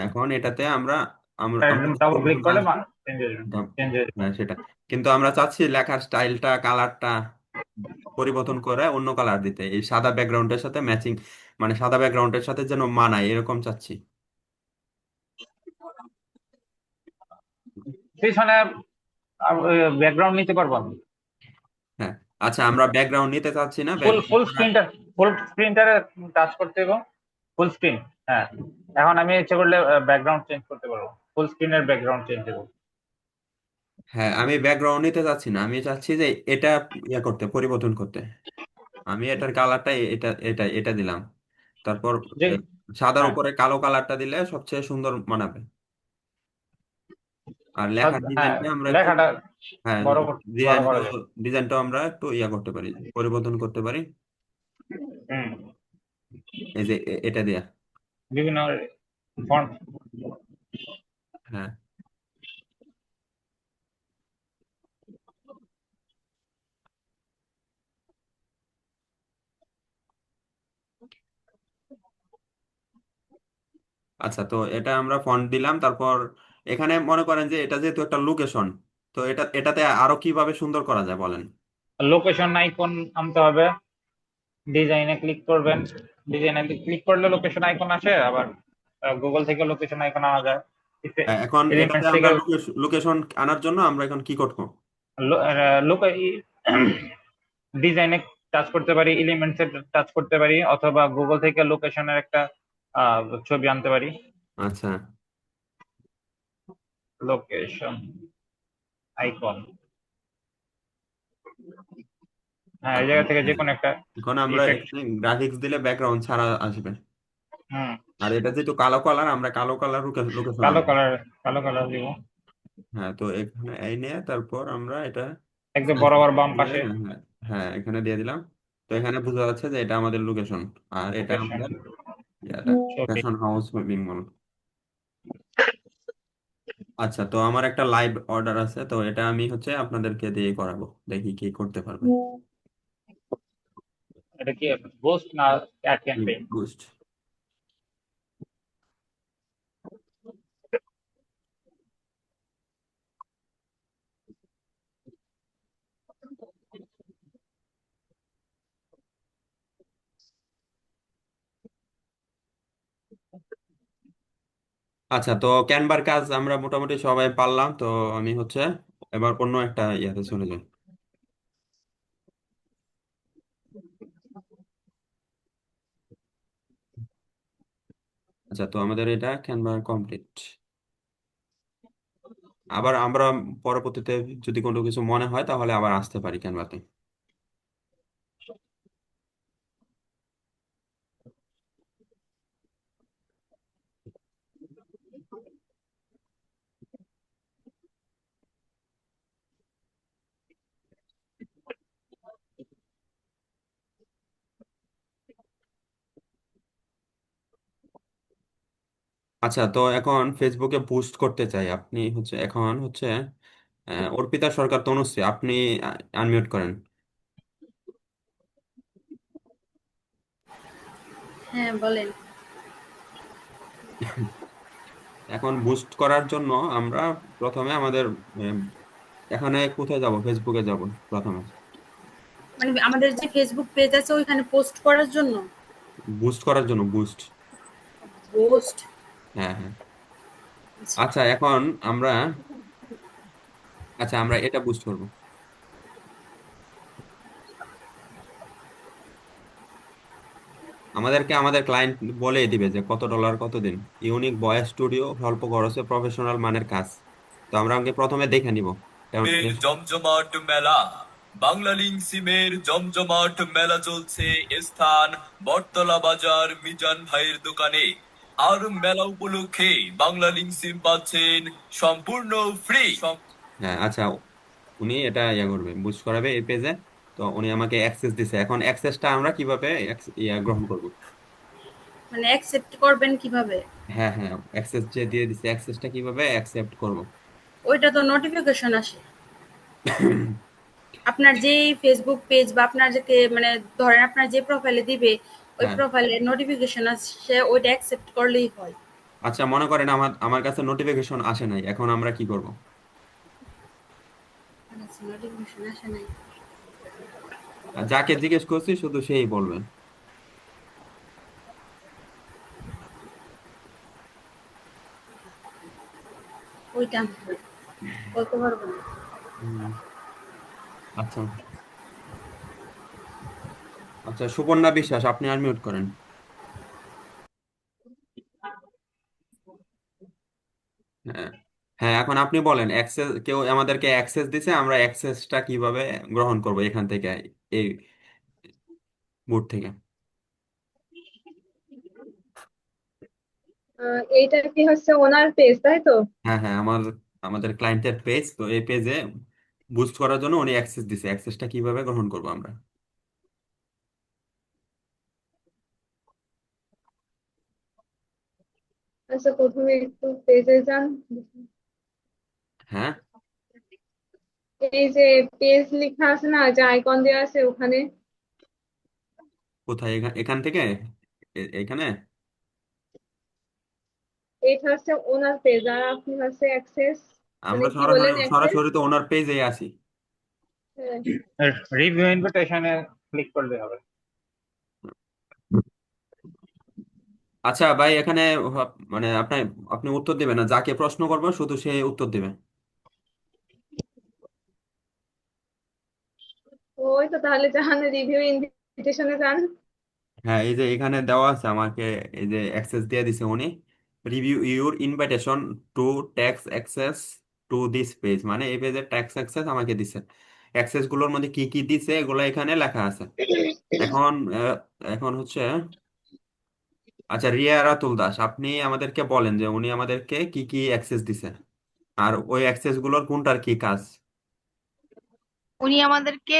এখন এটাতে আমরা আমরা আমরা যে ডাবল ক্লিক পরিবর্তন করলে চেঞ্জ হয়ে যাবে। চেঞ্জ হয়ে যাবে। হ্যাঁ, সেটা। কিন্তু আমরা চাচ্ছি লেখার স্টাইলটা, কালারটা পরিবর্তন করে অন্য কালার দিতে, এই সাদা ব্যাকগ্রাউন্ডের সাথে ম্যাচিং, মানে সাদা ব্যাকগ্রাউন্ডের সাথে যেন মানায় এরকম চাচ্ছি। পিছনে ব্যাকগ্রাউন্ড নিতে পারবো আমি। হ্যাঁ। আচ্ছা, আমরা ব্যাকগ্রাউন্ড নিতে চাচ্ছি না, ফুল ফুল আমরা। স্ক্রিনটা, ফুল স্ক্রিনটারে টাচ করতে হবে। Full screen. হ্যাঁ, এখন আমি ইচ্ছে করলে ব্যাকগ্রাউন্ড চেঞ্জ করতে পারবো। ফুল স্ক্রিনের ব্যাকগ্রাউন্ড চেঞ্জ দেবো। হ্যাঁ, আমি ব্যাকগ্রাউন্ড নিতে চাচ্ছি না, আমি চাচ্ছি যে এটা ইয়া করতে, পরিবর্তন করতে। আমি এটার কালারটা এটা এটা এটা দিলাম। তারপর যে সাদার হ্যাঁ, উপরে কালো কালারটা দিলে সবচেয়ে সুন্দর মানাবে। আর লেখার হ্যাঁ, ডিজাইনটা আমরা একটু, লেখাটা হ্যাঁ, বড় ডিজাইনটা করা যায়। ডিজাইনটা আমরা একটু ইয়া করতে পারি, পরিবর্তন করতে পারি। হুম। এই যে এটা দিয়া। বিভিন্ন ফন্ট। হ্যাঁ। আচ্ছা, তো এটা আমরা ফন্ট দিলাম, তারপর এখানে মনে করেন যে এটা যেহেতু একটা লোকেশন, তো এটাতে আরো কিভাবে সুন্দর করা যায় বলেন। লোকেশন আইকন আনতে হবে। ডিজাইনে ক্লিক করবেন। ডিজাইনে ক্লিক করলে লোকেশন আইকন আসে। আবার গুগল থেকে লোকেশন আইকন আনা যায়। এখন এটাতে এলিমেন্টস থেকে আমরা লোকেশন আনার জন্য আমরা এখন কি করবো? লোক ডিজাইনে টাচ করতে পারি, এলিমেন্টসে টাচ করতে পারি, অথবা গুগল থেকে লোকেশনের একটা ছবি আনতে পারি। আচ্ছা। Location icon. হ্যাঁ, এই আচ্ছা, জায়গা থেকে যে হ্যাঁ। কোনো একটা এখন আমরা ইফেক্ট। এখানে গ্রাফিক্স দিলে ব্যাকগ্রাউন্ড ছাড়া আসবে। হুম। আর এটা যেহেতু কালো কালার, আমরা কালো কালার লোকেশন কালো আনবো। কালার, কালো কালার দিব। হ্যাঁ, তো এখানে এই নিয়ে তারপর আমরা এটা একদম বরাবর বাম দিয়ে, পাশে। হ্যাঁ হ্যাঁ হ্যাঁ, এখানে দিয়ে দিলাম। তো এখানে বোঝা যাচ্ছে যে এটা আমাদের লোকেশন, আর এটা লোকেশন আমাদের ইয়াটা ছবি। Fashion house shopping mall. আচ্ছা, তো আমার একটা লাইভ অর্ডার আছে, তো এটা আমি হচ্ছে আপনাদেরকে দিয়ে করাবো, দেখি কি করতে পারবে। এটা কি পোস্ট না অ্যাড ক্যাম্পেইন? বুস্ট। আচ্ছা, তো ক্যানভার কাজ আমরা মোটামুটি সবাই পারলাম, তো আমি হচ্ছে এবার অন্য একটা ইয়াতে চলে যাই। আচ্ছা, তো আমাদের এটা ক্যানভা কমপ্লিট। আবার আমরা পরবর্তীতে যদি কোনো কিছু মনে হয় তাহলে আবার আসতে পারি ক্যানভাতে। আচ্ছা, তো এখন ফেসবুকে বুস্ট করতে চাই, আপনি হচ্ছে এখন হচ্ছে অর্পিতা সরকার তনুশ্রী, আপনি আনমিউট করেন। হ্যাঁ বলেন। এখন বুস্ট করার জন্য আমরা প্রথমে আমাদের উম, এখানে কোথায় যাব, ফেসবুকে যাব প্রথমে। মানে আমাদের যে ফেসবুক পেজ আছে ওইখানে পোস্ট করার জন্য। বুস্ট করার জন্য, বুস্ট। পোস্ট। হ্যাঁ, হ্যাঁ। আচ্ছা, এখন আমরা, আচ্ছা আমরা এটা বুস্ট করব। আমাদেরকে আমাদের ক্লায়েন্ট বলেই দিবে যে কত ডলার কতদিন, ইউনিক ভয়েস স্টুডিও, স্বল্প খরচে প্রফেশনাল মানের কাজ। তো আমরা আগে প্রথমে দেখে নিব কেমন সিমের জমজমাট মেলা, বাংলালিংক সিমের জমজমাট মেলা চলছে। স্থান বটতলা বাজার মিজান ভাইয়ের দোকানে। আর মেলা উপলক্ষে বাংলালিংক সিম পাচ্ছেন সম্পূর্ণ ফ্রি। হ্যাঁ, আচ্ছা, উনি এটা ইয়া করবে, বুস্ট করাবে এই পেজে। তো উনি আমাকে অ্যাক্সেস দিছে, এখন অ্যাক্সেসটা আমরা কিভাবে গ্রহণ করব? মানে অ্যাকসেপ্ট করবেন কিভাবে? হ্যাঁ, হ্যাঁ, অ্যাক্সেস যে দিয়ে দিছে, অ্যাক্সেসটা কিভাবে অ্যাকসেপ্ট করব? ওইটা তো নোটিফিকেশন আসে। আপনার যে ফেসবুক পেজ বা আপনার যে মানে ধরেন আপনার যে প্রোফাইলে দিবে ওই হ্যাঁ, প্রোফাইলে নোটিফিকেশন আসে, ওইটা অ্যাকসেপ্ট করলেই হয়। আচ্ছা, মনে করেন আমার আমার কাছে নোটিফিকেশন আসে নাই, এখন আমরা কি করব? আচ্ছা, নোটিফিকেশন আসে নাই। আর যাকে জিজ্ঞেস করছি শুধু সেই বলবে। ওইটা আমি বলতে পারবো না। হুম, আচ্ছা, আচ্ছা, সুপর্ণা বিশ্বাস, আপনি আর মিউট করেন। হ্যাঁ, হ্যাঁ, এখন আপনি বলেন, অ্যাক্সেস কেউ আমাদেরকে অ্যাক্সেস দিছে, আমরা অ্যাক্সেসটা কিভাবে গ্রহণ করব এখান থেকে, এই বুট থেকে। এইটা কি হচ্ছে ওনার পেজ, তাই তো? হ্যাঁ, হ্যাঁ, আমাদের ক্লায়েন্টের পেজ, তো এই পেজে বুস্ট করার জন্য উনি অ্যাক্সেস দিছে, অ্যাক্সেসটা কিভাবে গ্রহণ করব আমরা? আচ্ছা, প্রথমে একটু পেজে যান। হ্যাঁ, এই যে পেজ লেখা আছে না, যে আইকন দেওয়া আছে ওখানে, কোথায়, এখান থেকে এখানে? এইটা হচ্ছে ওনার পেজ আর আপনি হচ্ছে অ্যাক্সেস, মানে আমরা কি সরাসরি বলেন, অ্যাক্সেস। সরাসরি তো ওনার পেজেই আছি। রিভিউ ইনভিটেশনে ক্লিক করলে হবে। আচ্ছা ভাই, এখানে মানে আপনি আপনি উত্তর দিবেন না, যাকে প্রশ্ন করবো শুধু সে উত্তর দিবে। ওই তো, তাহলে যান রিভিউ ইনভিটেশনে যান। হ্যাঁ, এই যে এখানে দেওয়া আছে আমাকে, এই যে অ্যাক্সেস দিয়ে দিছে উনি, review your invitation to tax access to this page, মানে এই পেজের ট্যাক্স অ্যাক্সেস আমাকে দিছে। অ্যাক্সেস গুলোর মধ্যে কি কি দিছে এগুলো এখানে লেখা আছে। এখন এখন হচ্ছে, আচ্ছা, রিয়া রাতুল দাস, আপনি আমাদেরকে বলেন যে উনি আমাদেরকে কি কি অ্যাক্সেস দিছে, আর ওই অ্যাক্সেস গুলোর কোনটার কি কাজ। উনি আমাদেরকে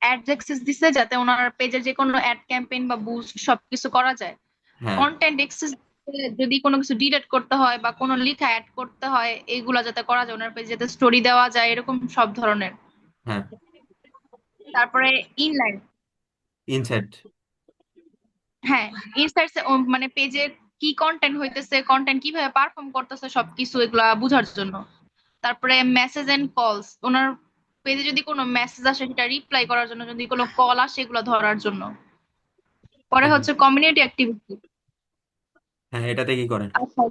অ্যাড অ্যাক্সেস দিছে যাতে ওনার পেজে যে কোনো অ্যাড ক্যাম্পেইন বা বুস্ট সবকিছু করা যায়। হ্যাঁ, কন্টেন্ট এক্সেস, যদি কোনো কিছু ডিলিট করতে হয় বা কোনো লেখা অ্যাড করতে হয় এইগুলা যাতে করা যায়, ওনার পেজে যাতে স্টোরি দেওয়া যায়, এরকম সব ধরনের। হ্যাঁ, তারপরে ইনলাইন, ইনসাইট। হ্যাঁ, ইনসাইটস, মানে পেজে কি কন্টেন্ট হইতেছে, কন্টেন্ট কিভাবে পারফর্ম করতেছে সবকিছু এগুলা বোঝার জন্য। তারপরে মেসেজ এন্ড কলস, ওনার পেজে যদি কোনো মেসেজ আসে সেটা রিপ্লাই করার জন্য, যদি কোনো কল আসে এগুলো ধরার জন্য। পরে হ্যাঁ, হচ্ছে কমিউনিটি অ্যাক্টিভিটি। হ্যাঁ, এটাতে কি করেন? আচ্ছা,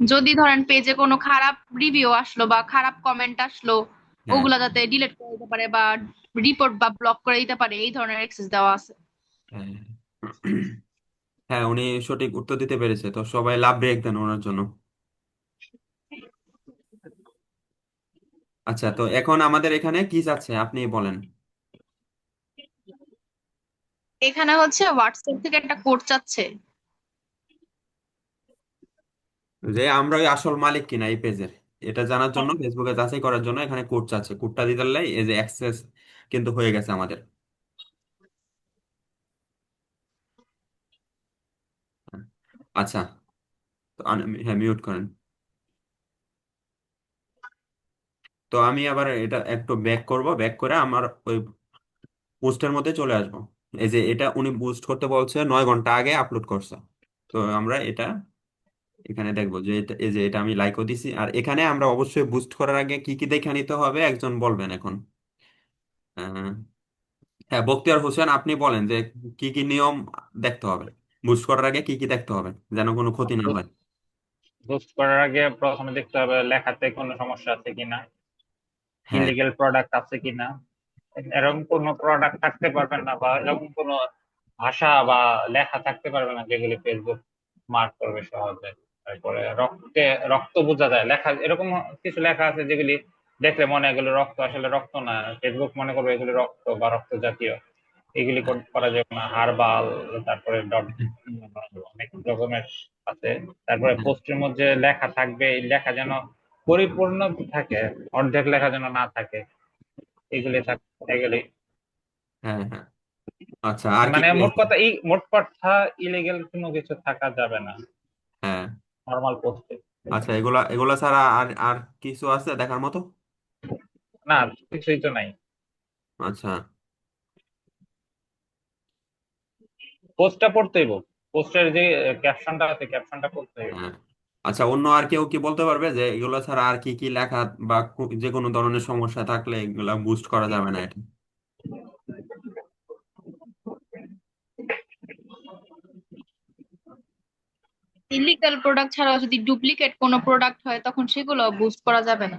যদি ধরেন পেজে কোনো খারাপ রিভিউ আসলো বা খারাপ কমেন্ট আসলো, হ্যাঁ, ওগুলা যাতে ডিলিট করে দিতে পারে বা রিপোর্ট বা ব্লক করে দিতে পারে, এই ধরনের অ্যাক্সেস দেওয়া আছে। হ্যাঁ, হ্যাঁ, উনি সঠিক উত্তর দিতে পেরেছে, তো সবাই লাভ ব্রেক দেন ওনার জন্য। আচ্ছা, তো এখন আমাদের এখানে কি যাচ্ছে আপনি বলেন। এখানে হচ্ছে হোয়াটসঅ্যাপ থেকে একটা কোড চাচ্ছে। যে আমরা ওই আসল মালিক কিনা এই পেজের, এটা জানার জন্য, ফেসবুকে যাচাই করার জন্য এখানে কোড চাচ্ছে, কোডটা দিতে পারলে এই যে অ্যাক্সেস কিন্তু হয়ে গেছে আমাদের। আচ্ছা, হ্যাঁ, মিউট করেন। তো আমি আবার এটা একটু ব্যাক করব, ব্যাক করে আমার ওই পোস্টের মধ্যে চলে আসবো। এই যে এটা উনি বুস্ট করতে বলছে 9 ঘন্টা আগে আপলোড করছে। তো আমরা এটা এখানে দেখবো যে এই যে এটা আমি লাইকও দিছি। আর এখানে আমরা অবশ্যই বুস্ট করার আগে কি কি দেখে নিতে হবে একজন বলবেন এখন। আহ, হ্যাঁ, বখতিয়ার হোসেন, আপনি বলেন যে কি কি নিয়ম দেখতে হবে, বুস্ট করার আগে কি কি দেখতে হবে যেন কোনো ক্ষতি না হয়। বুস্ট করার আগে প্রথমে দেখতে হবে লেখাতে কোনো সমস্যা আছে কিনা, হ্যাঁ, ইলিগেল প্রোডাক্ট আছে কিনা। এরকম কোনো প্রোডাক্ট থাকতে পারবে না, বা এরকম কোনো ভাষা বা লেখা থাকতে পারবে না যেগুলি ফেসবুক মার্ক করবে সহজে। তারপরে রক্ত বোঝা যায় লেখা, এরকম কিছু লেখা আছে যেগুলি দেখলে মনে হয় এগুলো রক্ত, আসলে রক্ত না। ফেসবুক মনে করবে এগুলি রক্ত বা রক্ত জাতীয়। এগুলি হ্যাঁ, করা যাবে না। হার্বাল, তারপরে ডট, অনেক রকমের আছে। তারপরে হ্যাঁ, পোস্টের মধ্যে লেখা থাকবে, এই লেখা যেন পরিপূর্ণ থাকে, অর্ধেক লেখা যেন না থাকে। এগুলি এগুলি হ্যাঁ, হ্যাঁ। আচ্ছা, আর কি মানে কি মোট আছে? কথা, ইলিগেল কোনো কিছু থাকা যাবে না হ্যাঁ। নর্মাল পোস্টে। আচ্ছা, এগুলা এগুলা ছাড়া আর আর কিছু আছে দেখার মতো? না, কিছুই তো নাই। আচ্ছা। পোস্টটা পড়তেইব, পোস্টের যে ক্যাপশনটা আছে ক্যাপশনটা পড়তে হইব। হ্যাঁ। আচ্ছা, অন্য আর কেউ কি বলতে পারবে যে এগুলো ছাড়া আর কি কি লেখা বা যে কোনো ধরনের সমস্যা থাকলে এগুলা বুস্ট করা যাবে না এটা? ইলিগাল প্রোডাক্ট ছাড়াও যদি ডুপ্লিকেট কোনো প্রোডাক্ট হয় তখন সেগুলো বুস্ট করা যাবে না।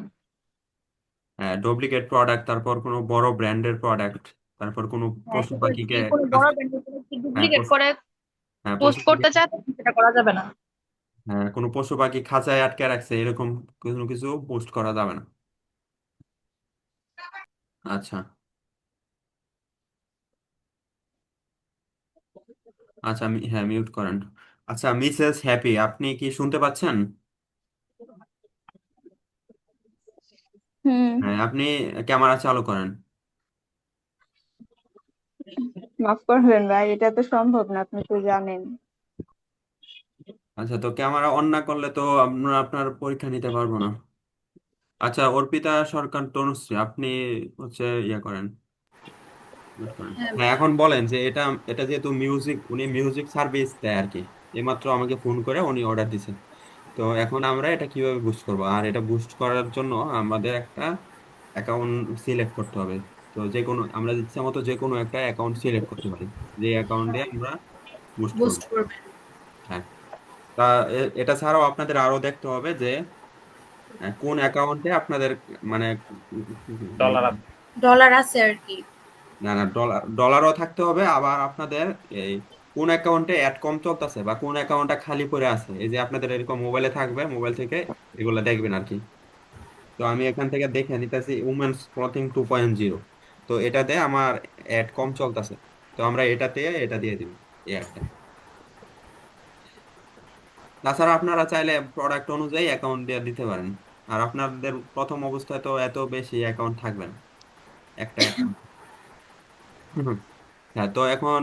হ্যাঁ, ডুপ্লিকেট প্রোডাক্ট, তারপর কোনো বড় ব্র্যান্ডের প্রোডাক্ট, তারপর কোনো হ্যাঁ, পশু সেটা পাখিকে যদি কোনো বড় ব্র্যান্ডের প্রোডাক্ট হ্যাঁ, ডুপ্লিকেট করে হ্যাঁ, পশু পোস্ট পাখি, করতে চায় তখন সেটা করা যাবে না। হ্যাঁ, কোনো পশু পাখি খাঁচায় আটকে রাখছে এরকম কোনো কিছু পোস্ট করা যাবে না। আচ্ছা। আচ্ছা, হ্যাঁ, মিউট করেন। আচ্ছা, মিসেস হ্যাপি, আপনি কি শুনতে পাচ্ছেন? হুম। হ্যাঁ, আপনি ক্যামেরা চালু করেন। মাফ করবেন ভাই, এটা তো সম্ভব না, আপনি তো জানেন। আচ্ছা, তো ক্যামেরা অন না করলে তো আমরা আপনার পরীক্ষা নিতে পারবো না। আচ্ছা, অর্পিতা সরকার তনুশ্রী, আপনি হচ্ছে ইয়ে করেন, mute করেন। হ্যাঁ হ্যাঁ, ভাই। এখন বলেন যে এটা এটা যেহেতু মিউজিক, উনি মিউজিক সার্ভিস দেয় আর কি। এইমাত্র আমাকে ফোন করে উনি অর্ডার দিছেন। তো এখন আমরা এটা কিভাবে বুস্ট করব? আর এটা বুস্ট করার জন্য আমাদের একটা অ্যাকাউন্ট সিলেক্ট করতে হবে। তো যে কোনো আমরা ইচ্ছা মতো যে কোনো একটা অ্যাকাউন্ট সিলেক্ট করতে পারি, যে অ্যাকাউন্ট দিয়ে আমরা বুস্ট করব। বুস্ট করবেন। হ্যাঁ। তা এটা ছাড়াও আপনাদের আরো দেখতে হবে যে কোন অ্যাকাউন্টে আপনাদের মানে ডলার আছে। ডলার আছে আর কি। না, না, ডলারও থাকতে হবে। আবার আপনাদের এই কোন অ্যাকাউন্টে অ্যাড কম চলতেছে বা কোন অ্যাকাউন্টটা খালি পড়ে আছে, এই যে আপনাদের এরকম মোবাইলে থাকবে, মোবাইল থেকে এগুলো দেখবেন আর কি। তো আমি এখান থেকে দেখে নিতেছি উমেন্স ক্লথিং 2.0। তো এটাতে আমার অ্যাড কম চলতেছে। তো আমরা এটাতে এটা দিয়ে দিব, এই অ্যাডটা। তাছাড়া আপনারা চাইলে প্রোডাক্ট অনুযায়ী অ্যাকাউন্ট দিয়ে দিতে পারেন। আর আপনাদের প্রথম অবস্থায় তো এত বেশি অ্যাকাউন্ট থাকবে না, একটা অ্যাকাউন্ট। হ্যাঁ, তো এখন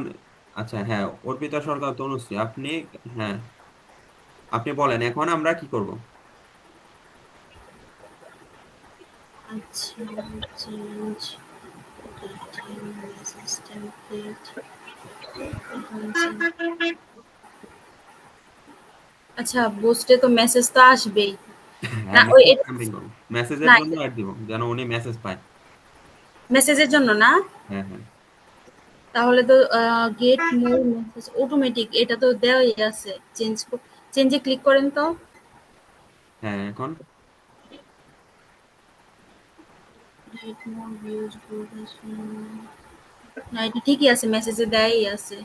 আচ্ছা, হ্যাঁ, অর্পিতা সরকার তনুশ্রী, আপনি, হ্যাঁ, আপনি বলেন এখন আমরা কি করব? আচ্ছা, চেঞ্জ মেসেজ টেমপ্লেট। আচ্ছা, বুস্টে তো মেসেজ তো আসবেই না? হ্যাঁ, ওই মেসেজ এটা সামথিং করব, মেসেজের না, জন্য অ্যাড দিব যেন উনি মেসেজ পায়। মেসেজের জন্য না? হ্যাঁ, হ্যাঁ, তাহলে তো গেট মোর মেসেজ অটোমেটিক এটা তো দেওয়াই আছে। চেঞ্জে ক্লিক করেন তো। হ্যাঁ, এখন গেট মোর ভিউজ না, এটা ঠিকই আছে, মেসেজে দেয়াই আছে।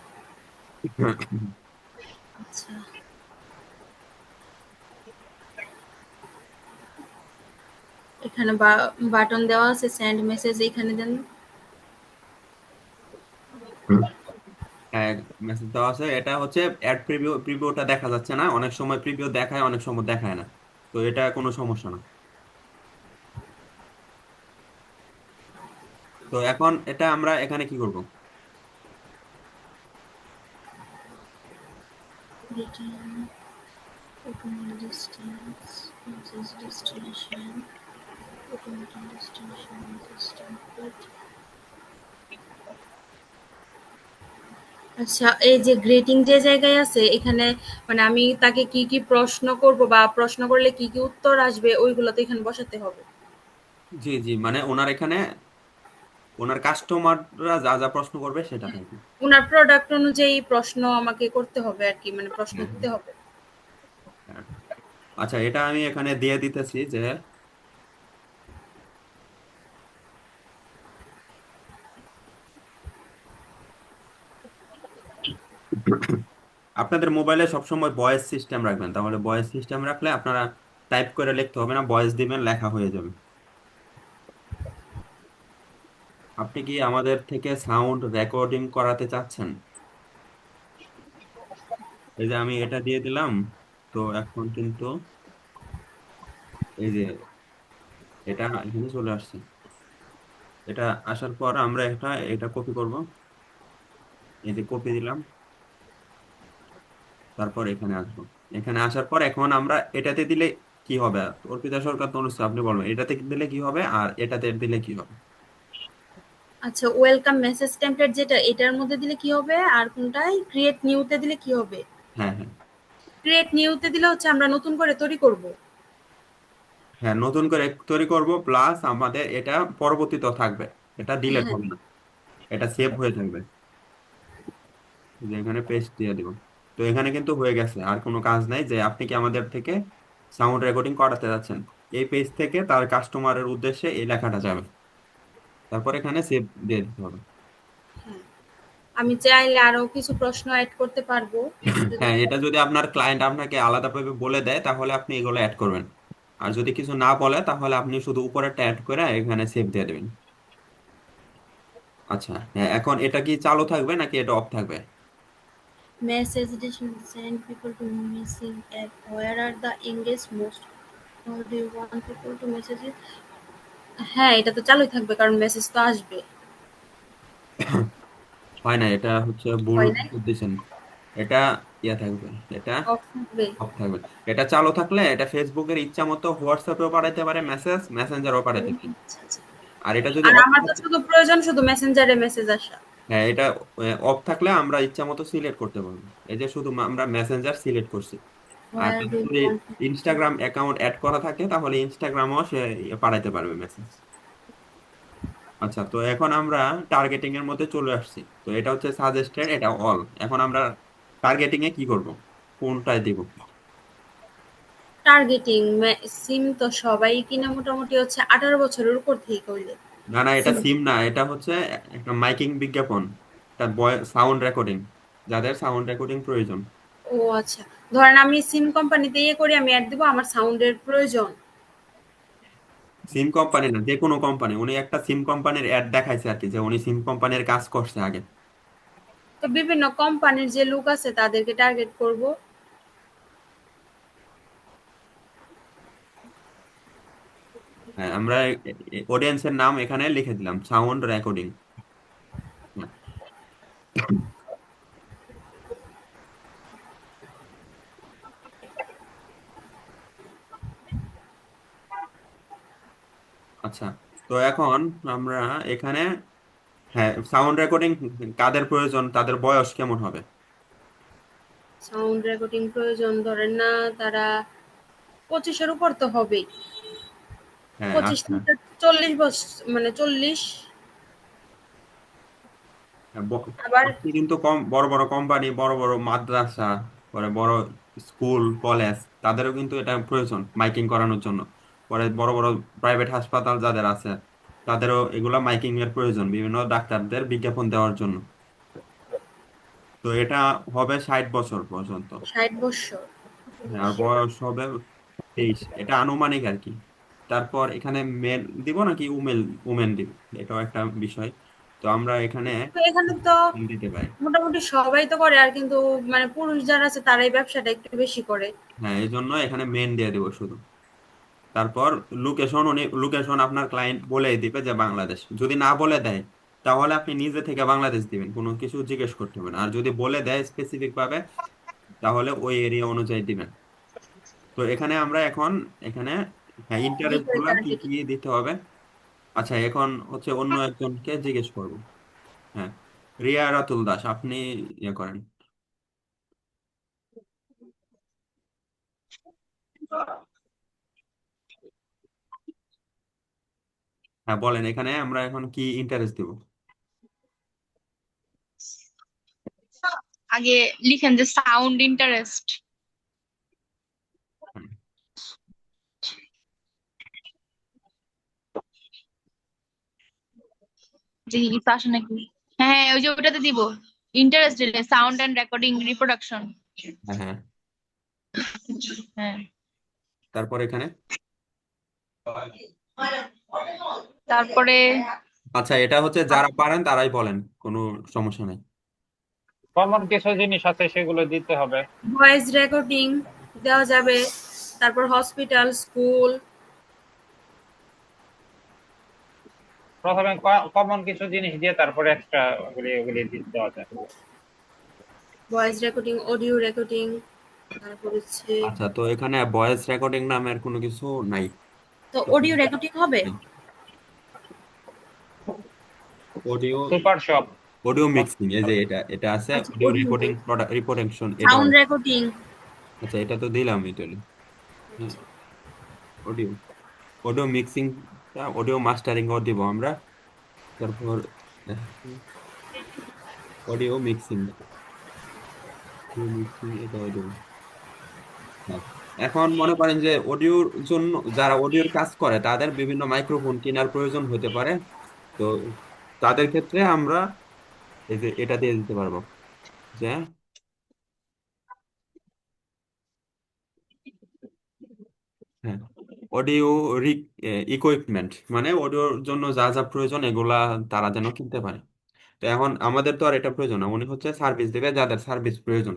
আচ্ছা, এখানে বাটন দেওয়া আছে সেন্ড মেসেজ, এখানে দেন। হ্যাঁ, মেসেজ দেওয়া আছে। এটা হচ্ছে অ্যাড প্রিভিউ, প্রিভিউটা দেখা যাচ্ছে না, অনেক সময় প্রিভিউ দেখায়, অনেক সময় দেখায় না। তো এটা কোনো সমস্যা না। তো এখন এটা আমরা এখানে কি করব? Recommend distance, message destination, automated destination, message template. আচ্ছা, এই যে গ্রেটিং যে জায়গায় আছে এখানে মানে আমি তাকে কি কি প্রশ্ন করব বা প্রশ্ন করলে কি কি উত্তর আসবে ওইগুলো তো এখানে বসাতে হবে। জি জি, মানে ওনার এখানে ওনার কাস্টমাররা যা যা প্রশ্ন করবে সেটা থাকবে। উনার প্রোডাক্ট অনুযায়ী প্রশ্ন আমাকে করতে হবে আর কি, মানে প্রশ্ন হ্যাঁ হ্যাঁ দিতে হবে। হ্যাঁ। আচ্ছা, এটা আমি এখানে দিয়ে দিতেছি যে আপনাদের মোবাইলে সবসময় ভয়েস সিস্টেম রাখবেন, তাহলে ভয়েস সিস্টেম রাখলে আপনারা টাইপ করে লিখতে হবে না, ভয়েস দিবেন লেখা হয়ে যাবে। আপনি কি আমাদের থেকে সাউন্ড রেকর্ডিং করাতে চাচ্ছেন? এই যে আমি এটা দিয়ে দিলাম, তো এখন কিন্তু এই যে এটা এখানে চলে আসছে। এটা আসার পর আমরা এটা কপি করব, এই যে কপি দিলাম, তারপর এখানে আসবো। এখানে আসার পর এখন আমরা এটাতে দিলে কি হবে? অর্পিতা সরকার তনুশ্রী, আপনি বলবেন এটাতে দিলে কি হবে আর এটাতে দিলে কি হবে? আচ্ছা, ওয়েলকাম মেসেজ টেমপ্লেট যেটা এটার মধ্যে দিলে কি হবে, আর কোনটায় ক্রিয়েট নিউতে দিলে কি হবে? হ্যাঁ হ্যাঁ ক্রিয়েট নিউতে দিলে হচ্ছে আমরা নতুন করে তৈরি করব। হ্যাঁ, নতুন করে তৈরি করব, প্লাস আমাদের এটা পরবর্তীতে থাকবে, এটা ডিলেট হ্যাঁ। হবে না, এটা সেভ হয়ে থাকবে। যে এখানে পেস্ট দিয়ে দিব। তো এখানে কিন্তু হয়ে গেছে, আর কোনো কাজ নাই যে আপনি কি আমাদের থেকে সাউন্ড রেকর্ডিং করাতে যাচ্ছেন। এই পেজ থেকে তার কাস্টমারের উদ্দেশ্যে এই লেখাটা যাবে, তারপর এখানে সেভ দিয়ে দিতে হবে। হ্যাঁ, আমি চাইলে আরো কিছু প্রশ্ন অ্যাড করতে পারবো যদি। হ্যাঁ, এটা যদি আপনার ক্লায়েন্ট আপনাকে আলাদাভাবে বলে দেয় তাহলে আপনি এগুলো অ্যাড করবেন, আর যদি কিছু না বলে তাহলে আপনি শুধু উপরেরটা অ্যাড করে এখানে সেভ দিয়ে দেবেন। আচ্ছা, হ্যাঁ, এখন এটা কি চালু থাকবে নাকি এটা অফ থাকবে? Message send people to missing app, where are the engaged most, how do you want people to message it? হ্যাঁ, এটা তো চালুই থাকবে কারণ মেসেজ তো আসবে। হয় না, এটা হচ্ছে ভুল হয় নাই? দিচ্ছেন। এটা ইয়া থাকবে, এটা অফ থাকবে। অফ থাকবে। এটা চালু থাকলে এটা ফেসবুকের ইচ্ছা মতো হোয়াটসঅ্যাপেও পাঠাইতে পারে মেসেজ, মেসেঞ্জারও ও, পাঠাইতে পারে। আচ্ছা আচ্ছা। আর এটা যদি আর অফ আমার তো থাকে, শুধু প্রয়োজন শুধু মেসেঞ্জারে মেসেজ আসা। হ্যাঁ এটা অফ থাকলে আমরা ইচ্ছা মতো সিলেক্ট করতে পারবো। এই যে শুধু আমরা মেসেঞ্জার সিলেক্ট করছি। আর where do you যদি want people to Instagram account add করা থাকে তাহলে ইনস্টাগ্রামও সে পাঠাইতে পারবে মেসেজ। আচ্ছা, তো এখন আমরা টার্গেটিং এর মধ্যে চলে আসছি। তো এটা হচ্ছে সাজেস্টেড, এটা অল। এখন আমরা টার্গেটিং এ কি করব, কোনটায় দিব? টার্গেটিং? সিম তো সবাই কিনা মোটামুটি হচ্ছে 18 বছরের উপর থেকে করলে না না, এটা সিম। সিম না, এটা হচ্ছে একটা মাইকিং বিজ্ঞাপন, এটা সাউন্ড রেকর্ডিং, যাদের সাউন্ড রেকর্ডিং প্রয়োজন। ও আচ্ছা, ধরেন আমি সিম কোম্পানিতে ইয়ে করি, আমি অ্যাড দিব, আমার সাউন্ডের প্রয়োজন। সিম কোম্পানি না, যে কোনো কোম্পানি, উনি একটা সিম কোম্পানির অ্যাড দেখাইছে আর কি, যে উনি সিম কোম্পানির কাজ করছে আগে। তো বিভিন্ন কোম্পানির যে লোক আছে তাদেরকে টার্গেট করব। হ্যাঁ, আমরা অডিয়েন্সের নাম এখানে লিখে দিলাম সাউন্ড রেকর্ডিং। আচ্ছা, তো এখন আমরা এখানে, হ্যাঁ, সাউন্ড রেকর্ডিং কাদের প্রয়োজন, তাদের বয়স কেমন হবে? সাউন্ড রেকর্ডিং প্রয়োজন ধরেন না, তারা 25-এর উপর তো হবেই। হ্যাঁ 25 আচ্ছা। থেকে 40 বছর, মানে 40। হ্যাঁ, আবার আপনি কিন্তু কম বড় বড় কোম্পানি, বড় বড় মাদ্রাসা, পরে বড় স্কুল কলেজ, তাদেরও কিন্তু এটা প্রয়োজন মাইকিং করানোর জন্য। পরে বড় বড় প্রাইভেট হাসপাতাল যাদের আছে তাদেরও এগুলা মাইকিং এর প্রয়োজন, বিভিন্ন ডাক্তারদের বিজ্ঞাপন দেওয়ার জন্য। তো এটা হবে 60 বছর পর্যন্ত। 60 বছর। হ্যাঁ, আর বয়স হবে 23, এটা আনুমানিক আর কি। তারপর এখানে মেল দিব নাকি উমেল, উমেন দিব, এটাও একটা বিষয়। তো আমরা এখানে তো এখানে তো দিতে পারি। মোটামুটি সবাই তো করে, আর কিন্তু মানে পুরুষ যারা আছে তারাই ব্যবসাটা একটু বেশি করে। হ্যাঁ, এই জন্য এখানে মেন দিয়ে দিব শুধু। তারপর লোকেশন, উনি লোকেশন আপনার ক্লায়েন্ট বলেই দিবে যে বাংলাদেশ। যদি না বলে দেয় তাহলে আপনি নিজে থেকে বাংলাদেশ দিবেন, কোনো কিছু জিজ্ঞেস করতে হবে না। আর যদি বলে দেয় স্পেসিফিক ভাবে তাহলে ওই এরিয়া অনুযায়ী দিবেন। তো এখানে আমরা এখন এখানে হ্যাঁ ইন্টারেস্ট লিখে গুলা কি টার্গেট। কি দিতে হবে। আচ্ছা এখন হচ্ছে অন্য একজনকে জিজ্ঞেস করব। হ্যাঁ, রিয়া রাতুল দাস, আপনি ইয়ে করেন। হ্যাঁ বলেন, এখানে আমরা এখন কি ইন্টারেস্ট দিব। আগে লিখেন যে সাউন্ড ইন্টারেস্ট। হুম, যে কি কিছু আসে নাকি? হ্যাঁ ওই যে ওটাতে দিব। ইন্টারেস্ট দিলে সাউন্ড এন্ড রেকর্ডিং রিপ্রোডাকশন। হ্যাঁ হ্যাঁ। হ্যাঁ, তারপর এখানে তারপরে আচ্ছা এটা হচ্ছে যারা পারেন তারাই বলেন, কোনো সমস্যা নেই। কমন কিছু জিনিস আছে সেগুলো দিতে হবে। ভয়েস রেকর্ডিং দেওয়া যাবে, তারপর হসপিটাল, স্কুল। প্রথমে কমন কিছু জিনিস দিয়ে তারপরে এক্সট্রা ওগুলি ওগুলি দিতে হবে। ভয়েস রেকর্ডিং, অডিও রেকর্ডিং, তারপর হচ্ছে আচ্ছা তো এখানে ভয়েস রেকর্ডিং নামের কোনো কিছু নাই। তো তো অডিও রেকর্ডিং হবে। Audio, super shop. Audio mixing, এই যে এটা এটা আছে আচ্ছা অডিও অডিও, রেকর্ডিং রিপ্রোডাকশন এটাও সাউন্ড আছে। রেকর্ডিং। আচ্ছা এটা তো দিলাম এটা। হ্যাঁ, audio, audio mixing, audio mastering ও দিব আমরা। তারপর অডিও মিক্সিং, অডিও মিক্সিং এটাও দিব। হ্যাঁ। এখন মনে করেন যে অডিওর জন্য যারা অডিওর কাজ করে তাদের বিভিন্ন মাইক্রোফোন কেনার প্রয়োজন হতে পারে। তো তাদের ক্ষেত্রে আমরা এই যে এটা দিয়ে দিতে পারবো যে হ্যাঁ অডিও ইকুইপমেন্ট, মানে অডিওর জন্য যা যা প্রয়োজন এগুলা তারা যেন কিনতে পারে। তো এখন আমাদের তো আর এটা প্রয়োজন না, উনি হচ্ছে সার্ভিস দেবে যাদের সার্ভিস প্রয়োজন।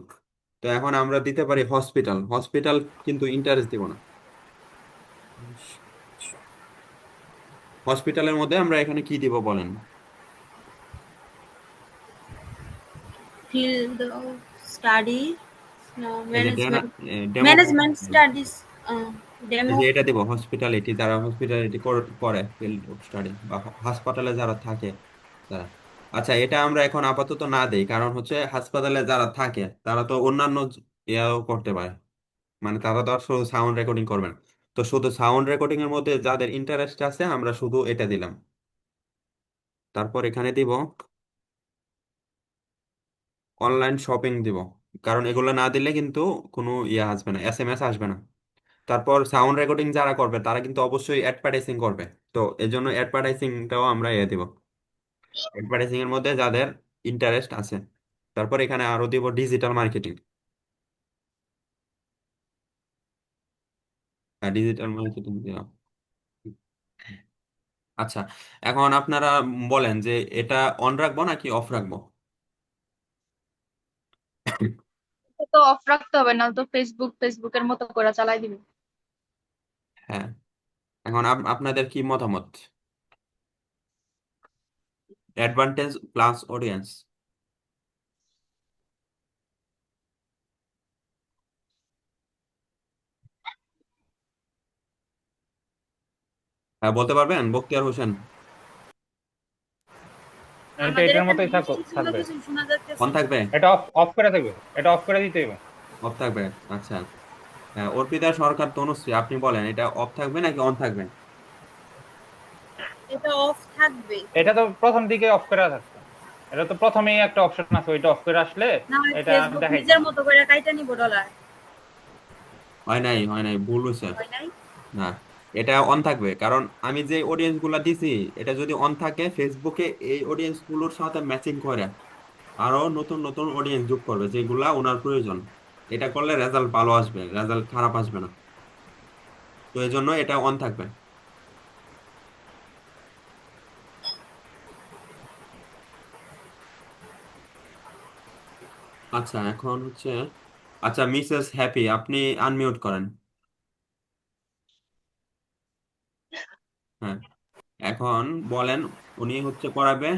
তো এখন আমরা দিতে পারি হসপিটাল, হসপিটাল কিন্তু ইন্টারেস্ট দিব না। হসপিটালের মধ্যে আমরা এখানে কি দিব বলেন। ফিল্ড স্টাডি, এই যে ম্যানেজমেন্ট, ডেমো, ম্যানেজমেন্ট স্টাডিজ, এই ডেমো। যে এটা দিব হসপিটালিটি, যারা হসপিটালিটি করে ফিল্ড স্টাডি বা হাসপাতালে যারা থাকে তারা। আচ্ছা এটা আমরা এখন আপাতত না দেই, কারণ হচ্ছে হাসপাতালে যারা থাকে তারা তো অন্যান্য ইয়াও করতে পারে, মানে তারা তো আর শুধু সাউন্ড রেকর্ডিং করবেন। তো শুধু সাউন্ড রেকর্ডিং এর মধ্যে যাদের ইন্টারেস্ট আছে আমরা শুধু এটা দিলাম। তারপর এখানে দিব অনলাইন শপিং দিব, কারণ এগুলো না দিলে কিন্তু কোনো ইয়ে আসবে না, এসএমএস আসবে না। তারপর সাউন্ড রেকর্ডিং যারা করবে তারা কিন্তু অবশ্যই অ্যাডভার্টাইজিং করবে। তো এই জন্য অ্যাডভার্টাইজিংটাও আমরা ইয়ে দিব, অ্যাডভার্টাইজিং এর মধ্যে যাদের ইন্টারেস্ট আছে। তারপর এখানে আরো দিব ডিজিটাল মার্কেটিং। ডিজিটাল মার্কেটিং দিলাম। আচ্ছা এখন আপনারা বলেন যে এটা অন রাখবো নাকি অফ রাখবো। এটা তো অফ রাখতে হবে, না তো ফেসবুকের মতো করে চালাই দিবে। হ্যাঁ, এখন আপনাদের কি মতামত। অ্যাডভান্টেজ প্লাস অডিয়েন্স, হ্যাঁ বলতে পারবেন বখতিয়ার হোসেন। এটা আমাদের এটার এখানে মতোই বৃষ্টি ছিল, থাকবে। কিছু শোনা অন যাচ্ছে না। থাকবে, এটা অফ অফ করে থাকবে, এটা অফ করে দিতে হবে। অফ থাকবে। আচ্ছা, হ্যাঁ অর্পিতা সরকার তনুশ্রী, আপনি বলেন এটা অফ থাকবে নাকি অন থাকবে। এটা অফ থাকবে। এটা তো প্রথম দিকে অফ করে থাকতো। এটা তো প্রথমেই একটা অপশন আছে, ওইটা অফ করে আসলে না হয় এটা আমি ফেসবুক দেখাইতাম। নিজের মতো করে কাইটা নিব ডলার। হয় নাই, হয় নাই, ভুল হয়েছে। হয় নাই। না, এটা অন থাকবে, কারণ আমি যে অডিয়েন্স গুলা দিছি এটা যদি অন থাকে ফেসবুকে এই অডিয়েন্স গুলোর সাথে ম্যাচিং করে আরো নতুন নতুন অডিয়েন্স যোগ করবে যেগুলা ওনার প্রয়োজন। এটা করলে রেজাল্ট ভালো আসবে, রেজাল্ট খারাপ আসবে না। তো এই জন্য এটা অন থাকবে। আচ্ছা এখন হচ্ছে, আচ্ছা মিসেস হ্যাপি আপনি আনমিউট করেন। হ্যাঁ, এখন বলেন, উনি হচ্ছে পড়াবে।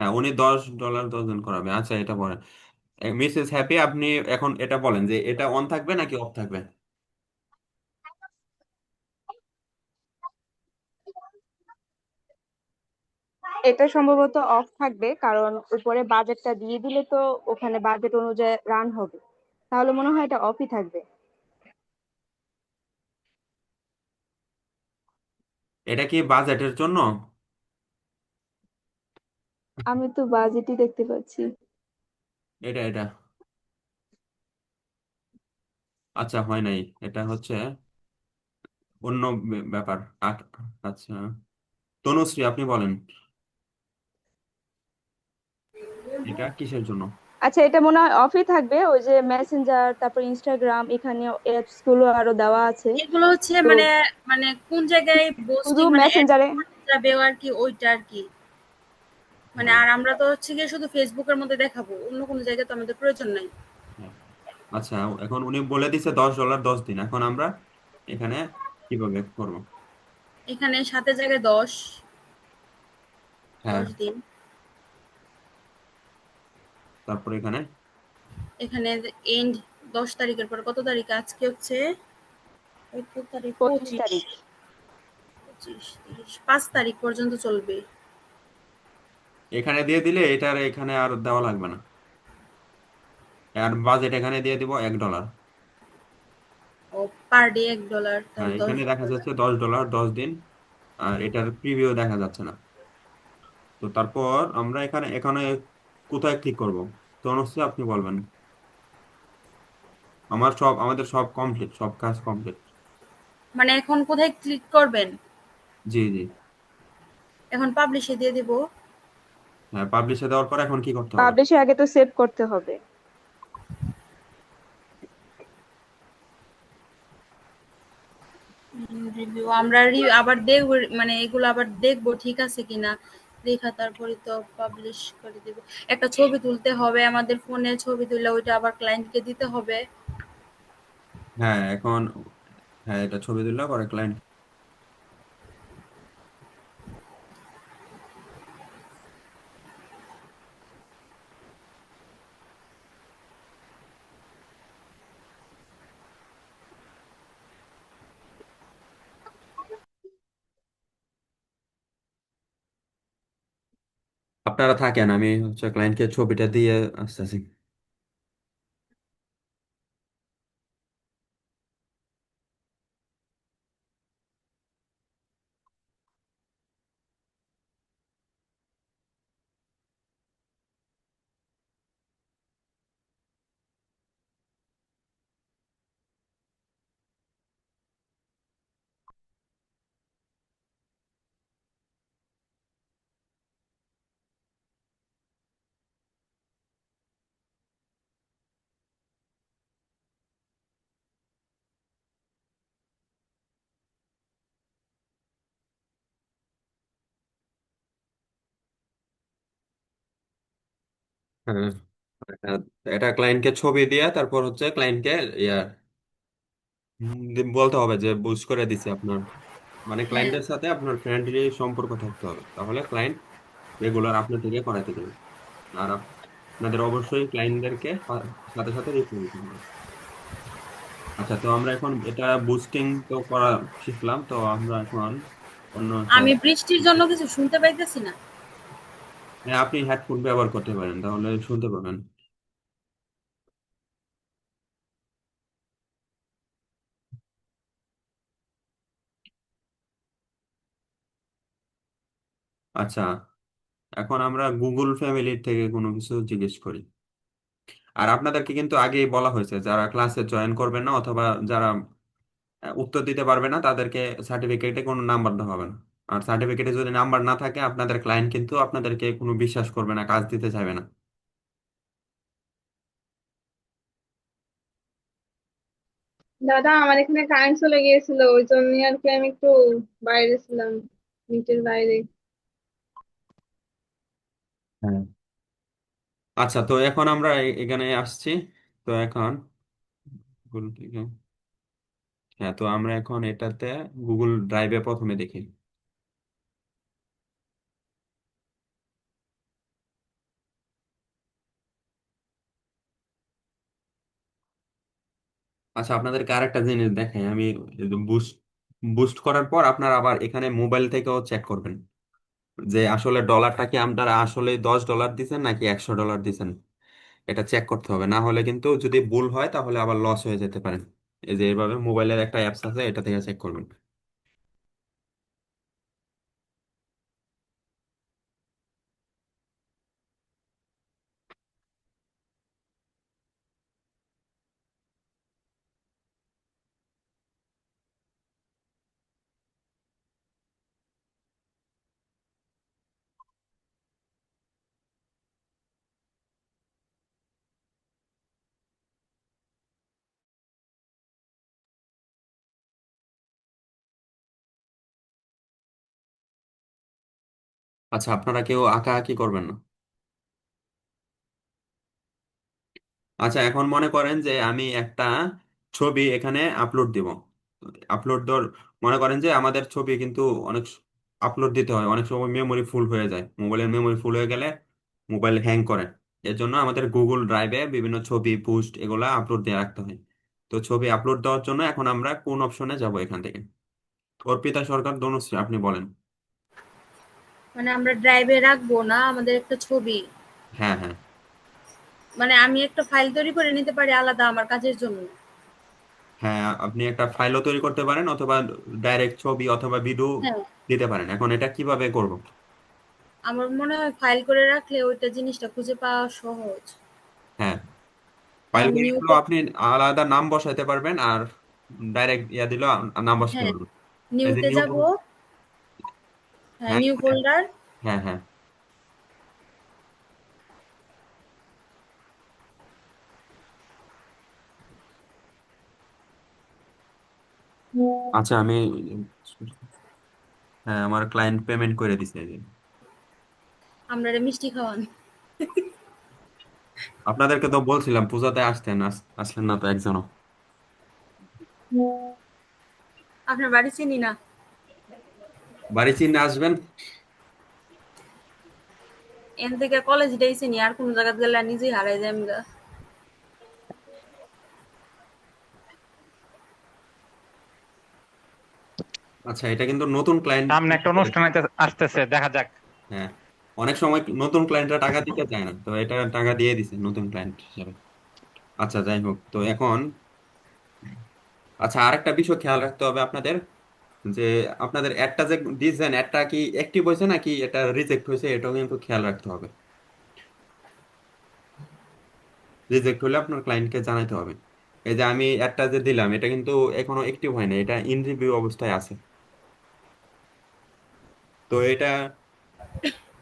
হ্যাঁ, উনি $10 ডজন করাবে। আচ্ছা, এটা বলেন মিসেস হ্যাপি, আপনি এখন এটা বলেন যে এটা অন থাকবে নাকি অফ থাকবে। এটা সম্ভবত অফ থাকবে, কারণ উপরে বাজেটটা দিয়ে দিলে তো ওখানে বাজেট অনুযায়ী রান হবে। তাহলে মনে হয় এটা অফই থাকবে। এটা কি বাজেটের জন্য? আমি তো বাজেটই দেখতে পাচ্ছি। এটা আচ্ছা, হয় নাই, এটা হচ্ছে অন্য ব্যাপার। আচ্ছা, তনুশ্রী আপনি বলেন এটা কিসের জন্য। আচ্ছা, এটা মনে হয় অফই থাকবে। ওই যে মেসেঞ্জার, তারপর ইনস্টাগ্রাম, এখানে অ্যাপস গুলো আরো দেওয়া আছে। এগুলো হচ্ছে তো মানে মানে কোন জায়গায় শুধু পোস্টিং মানে অ্যাড মেসেঞ্জারে। যাবে আর কি, ওইটা আর কি। মানে হ্যাঁ, আর আমরা তো হচ্ছে গিয়ে শুধু ফেসবুকের মধ্যে দেখাবো, অন্য কোনো জায়গায় তো আমাদের প্রয়োজন নাই। হ্যাঁ। আচ্ছা, এখন উনি বলে দিছে $10 10 দিন, এখন আমরা এখানে কিভাবে করবো। এখানে 7 জায়গায় 10, হ্যাঁ, 10 দিন। তারপর এখানে এখানে এন্ড 10 তারিখের পর কত তারিখ আজকে হচ্ছে, কত তারিখ, 25, তারিখ। 25, 30, 5 তারিখ পর্যন্ত চলবে। এখানে দিয়ে দিলে এটার এখানে আর দেওয়া লাগবে না। আর বাজেট এখানে দিয়ে দিব $1। ও, পার ডে $1, হ্যাঁ, তাহলে দশ এখানে দেখা যাচ্ছে $10 10 দিন, আর এটার প্রিভিউ দেখা যাচ্ছে না। তো তারপর আমরা এখানে এখানে কোথায় ক্লিক করব, তো অবশ্যই আপনি বলবেন। আমাদের সব কমপ্লিট, সব কাজ কমপ্লিট। মানে এখন কোথায় ক্লিক করবেন? জি জি। এখন পাবলিশে দিয়ে দিব। হ্যাঁ, পাবলিশে দেওয়ার পর এখন কি করতে হবে। পাবলিশে আগে তো সেভ করতে হবে। রিভিউ আমরা আবার দেখবো, মানে এগুলো আবার দেখবো ঠিক আছে কিনা, দেখা তারপরে তো পাবলিশ করে দিব। একটা ছবি তুলতে হবে আমাদের ফোনে, ছবি তুলে ওইটা আবার ক্লায়েন্টকে দিতে হবে। হ্যাঁ, এখন হ্যাঁ, এটা ছবি তুললে পরে ক্লায়েন্ট। আপনারা থাকেন, আমি হচ্ছে ক্লায়েন্টকে ছবিটা দিয়ে আসতেছি। হ্যাঁ, হ্যাঁ, এটা ক্লায়েন্টকে ছবি দিয়ে তারপর হচ্ছে ক্লায়েন্টকে ইয়া বলতে হবে যে বুঝ করে দিছি আপনার, মানে হ্যাঁ, ক্লায়েন্টের সাথে আপনার ফ্রেন্ডলি সম্পর্ক থাকতে হবে, তাহলে ক্লায়েন্ট রেগুলার আপনার থেকে করাতে দেবে। আর আপনাদের অবশ্যই ক্লায়েন্টদেরকে সাথে সাথে রিপ্লাই দিতে হবে। আচ্ছা, তো আমরা এখন এটা বুস্টিং তো করা শিখলাম, তো আমরা এখন অন্য আমি বৃষ্টির জন্য কিছু শুনতে পাইতেছি না। হ্যাঁ, আপনি হেডফোন ব্যবহার করতে পারেন, তাহলে শুনতে পাবেন। আচ্ছা, এখন আমরা গুগল ফ্যামিলির থেকে কোনো কিছু জিজ্ঞেস করি। আর আপনাদেরকে কিন্তু আগেই বলা হয়েছে, যারা ক্লাসে জয়েন করবে না অথবা যারা উত্তর দিতে পারবে না তাদেরকে সার্টিফিকেটে কোনো নাম্বার দেওয়া হবে না। আর সার্টিফিকেটে যদি নাম্বার না থাকে আপনাদের ক্লায়েন্ট কিন্তু আপনাদেরকে কোনো বিশ্বাস করবে না, কাজ দিতে চাইবে না। দাদা, আমার এখানে কারেন্ট চলে গিয়েছিল, ওই জন্য আর কি আমি একটু বাইরে ছিলাম, মিটের বাইরে। হ্যাঁ। আচ্ছা, তো এখন আমরা এখানে আসছি। তো এখন গুগল থেকে, হ্যাঁ, তো আমরা এখন এটাতে গুগল ড্রাইভে প্রথমে দেখি। আচ্ছা, আপনাদেরকে আরেকটা জিনিস দেখাই আমি। বুস্ট বুস্ট করার পর আপনারা আবার এখানে মোবাইল থেকেও চেক করবেন যে আসলে ডলারটা কি আপনারা আসলে $10 দিচ্ছেন নাকি $100 দিচ্ছেন। এটা চেক করতে হবে, না হলে কিন্তু যদি ভুল হয় তাহলে আবার লস হয়ে যেতে পারে। এই যে এইভাবে মোবাইলের একটা অ্যাপস আছে, এটা থেকে চেক করবেন। আচ্ছা, আপনারা কেউ আঁকাআঁকি করবেন না। আচ্ছা, এখন মনে করেন যে আমি একটা ছবি এখানে আপলোড দিব। আপলোড দেওয়ার মনে করেন যে আমাদের ছবি কিন্তু অনেক আপলোড দিতে হয়, অনেক সময় মেমোরি ফুল হয়ে যায়। মোবাইলের মেমোরি ফুল হয়ে গেলে মোবাইল হ্যাং করে। এর জন্য আমাদের গুগল ড্রাইভে বিভিন্ন ছবি পোস্ট এগুলা আপলোড দিয়ে রাখতে হয়। তো ছবি আপলোড দেওয়ার জন্য এখন আমরা কোন অপশনে যাব এখান থেকে? অর্পিতা সরকার দনুশ্রী, আপনি বলেন। মানে আমরা ড্রাইভে রাখবো না আমাদের একটা ছবি, হ্যাঁ, হ্যাঁ, মানে আমি একটা ফাইল তৈরি করে নিতে পারি আলাদা আমার কাজের জন্য। হ্যাঁ, আপনি একটা ফাইলও তৈরি করতে পারেন অথবা ডাইরেক্ট ছবি অথবা ভিডিও হ্যাঁ, দিতে পারেন। এখন এটা কিভাবে করব? আমার মনে হয় ফাইল করে রাখলে ওইটা জিনিসটা খুঁজে পাওয়া সহজ। হ্যাঁ, ফাইল কারণ করে নিউ, রাখলেও আপনি আলাদা নাম বসাইতে পারবেন, আর ডাইরেক্ট ইয়া দিলেও নাম বসাতে হ্যাঁ, পারবেন। এই যে নিউতে নিউ। যাব, হ্যাঁ হ্যাঁ, নিউ ফোল্ডার। হ্যাঁ, হ্যাঁ। আচ্ছা, আমি হ্যাঁ, আমার ক্লায়েন্ট পেমেন্ট করে দিছে এই যে। আমরা মিষ্টি খাওয়ান। আপনাদেরকে তো বলছিলাম পূজাতে আসতেন, আসলেন না তো একজনও। আপনার বাড়ি চিনি না। বাড়ি চিনে আসবেন। এন থেকে কলেজটাই চিনি, আর কোন জায়গায় গেলে নিজেই হারাই যাই আমরা। আচ্ছা, এটা কিন্তু নতুন ক্লায়েন্ট। সামনে একটা অনুষ্ঠান আসতেছে, দেখা যাক। হ্যাঁ, অনেক সময় নতুন ক্লায়েন্টরা টাকা দিতে চায় না, তো এটা টাকা দিয়ে দিছে নতুন ক্লায়েন্ট হিসেবে। আচ্ছা, যাই হোক, তো এখন আচ্ছা, আরেকটা বিষয় খেয়াল রাখতে হবে আপনাদের, যে আপনাদের অ্যাডটা যে দিয়েছেন অ্যাডটা কি অ্যাক্টিভ হয়েছে নাকি এটা রিজেক্ট হয়েছে, এটাও কিন্তু খেয়াল রাখতে হবে। রিজেক্ট হলে আপনার ক্লায়েন্টকে জানাতে হবে। এই যে আমি অ্যাডটা যে দিলাম এটা কিন্তু এখনো অ্যাক্টিভ হয় না, এটা ইন রিভিউ অবস্থায় আছে। তো এটা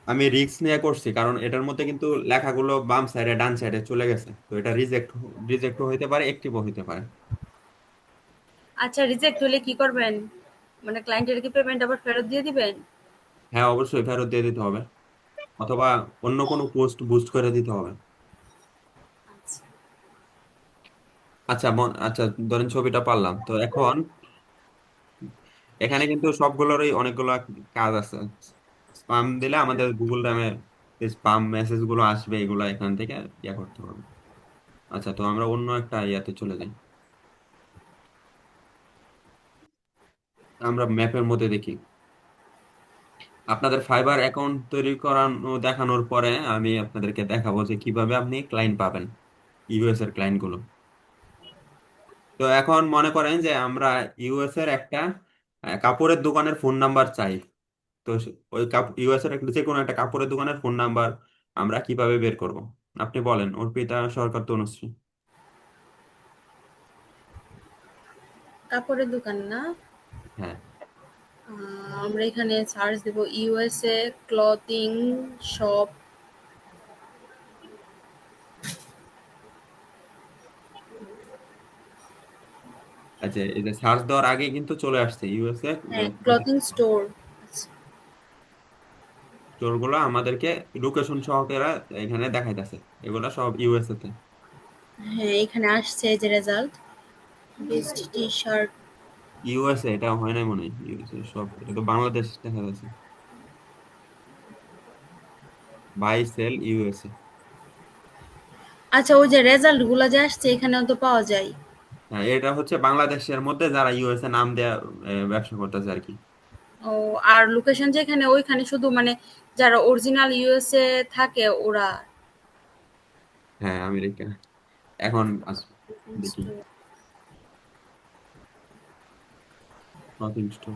আমি রিস্ক নিয়ে করছি, কারণ এটার মধ্যে কিন্তু লেখাগুলো বাম সাইডে ডান সাইডে চলে গেছে। তো এটা রিজেক্ট রিজেক্ট হইতে পারে, অ্যাক্টিভও হইতে পারে। আচ্ছা, রিজেক্ট হলে কি করবেন? মানে ক্লায়েন্টের কি পেমেন্ট আবার ফেরত দিয়ে দিবেন? হ্যাঁ, অবশ্যই ফেরত দিয়ে দিতে হবে, অথবা অন্য কোনো পোস্ট বুস্ট করে দিতে হবে। আচ্ছা, আচ্ছা, আচ্ছা, ধরেন ছবিটা পারলাম, তো এখন এখানে কিন্তু সবগুলোরই অনেকগুলো কাজ আছে। স্পাম দিলে আমাদের গুগল ড্রামে স্পাম মেসেজ গুলো আসবে, এগুলো এখান থেকে ইয়া করতে হবে। আচ্ছা, তো আমরা অন্য একটা ইয়াতে চলে যাই। আমরা ম্যাপের মধ্যে দেখি। আপনাদের ফাইবার অ্যাকাউন্ট তৈরি করানো দেখানোর পরে আমি আপনাদেরকে দেখাবো যে কিভাবে আপনি ক্লায়েন্ট পাবেন, ইউএস এর ক্লায়েন্ট গুলো। তো এখন মনে করেন যে আমরা ইউএস এর একটা কাপড়ের দোকানের ফোন নাম্বার চাই। তো ওই ইউএস এর যে কোনো একটা কাপড়ের দোকানের ফোন নাম্বার আমরা কিভাবে বের করব? আপনি বলেন, অর্পিতা সরকার তনুশ্রী। কাপড়ের দোকান না? হ্যাঁ, আমরা এখানে সার্চ দেব ইউএসএ ক্লথিং শপ। আচ্ছা, এই যে সার্চ দেওয়ার আগে কিন্তু চলে আসছে ইউএসএ। হ্যাঁ, ক্লথিং স্টোর। আচ্ছা, স্টোর গুলো আমাদেরকে লোকেশন সহকারে এখানে দেখাইতেছে, এগুলা সব ইউএসএ তে। হ্যাঁ এখানে আসছে এই যে result, best T shirt. USA এটা হয় না মনে হয়, ইউএসএ সব, এটা তো বাংলাদেশ দেখা যাচ্ছে। By sale USA. আচ্ছা, ওই যে রেজাল্ট গুলা যে আসছে এখানেও তো পাওয়া যায়। হ্যাঁ, এটা হচ্ছে বাংলাদেশের মধ্যে যারা ইউএসএ নাম দেয়া ব্যবসা করতেছে আর কি। ও, আর লোকেশন যেখানে ওইখানে শুধু মানে যারা অরিজিনাল ইউএসএ থাকে ওরা। হ্যাঁ, আমেরিকা। এখন দেখি ক্লথিং স্টোর।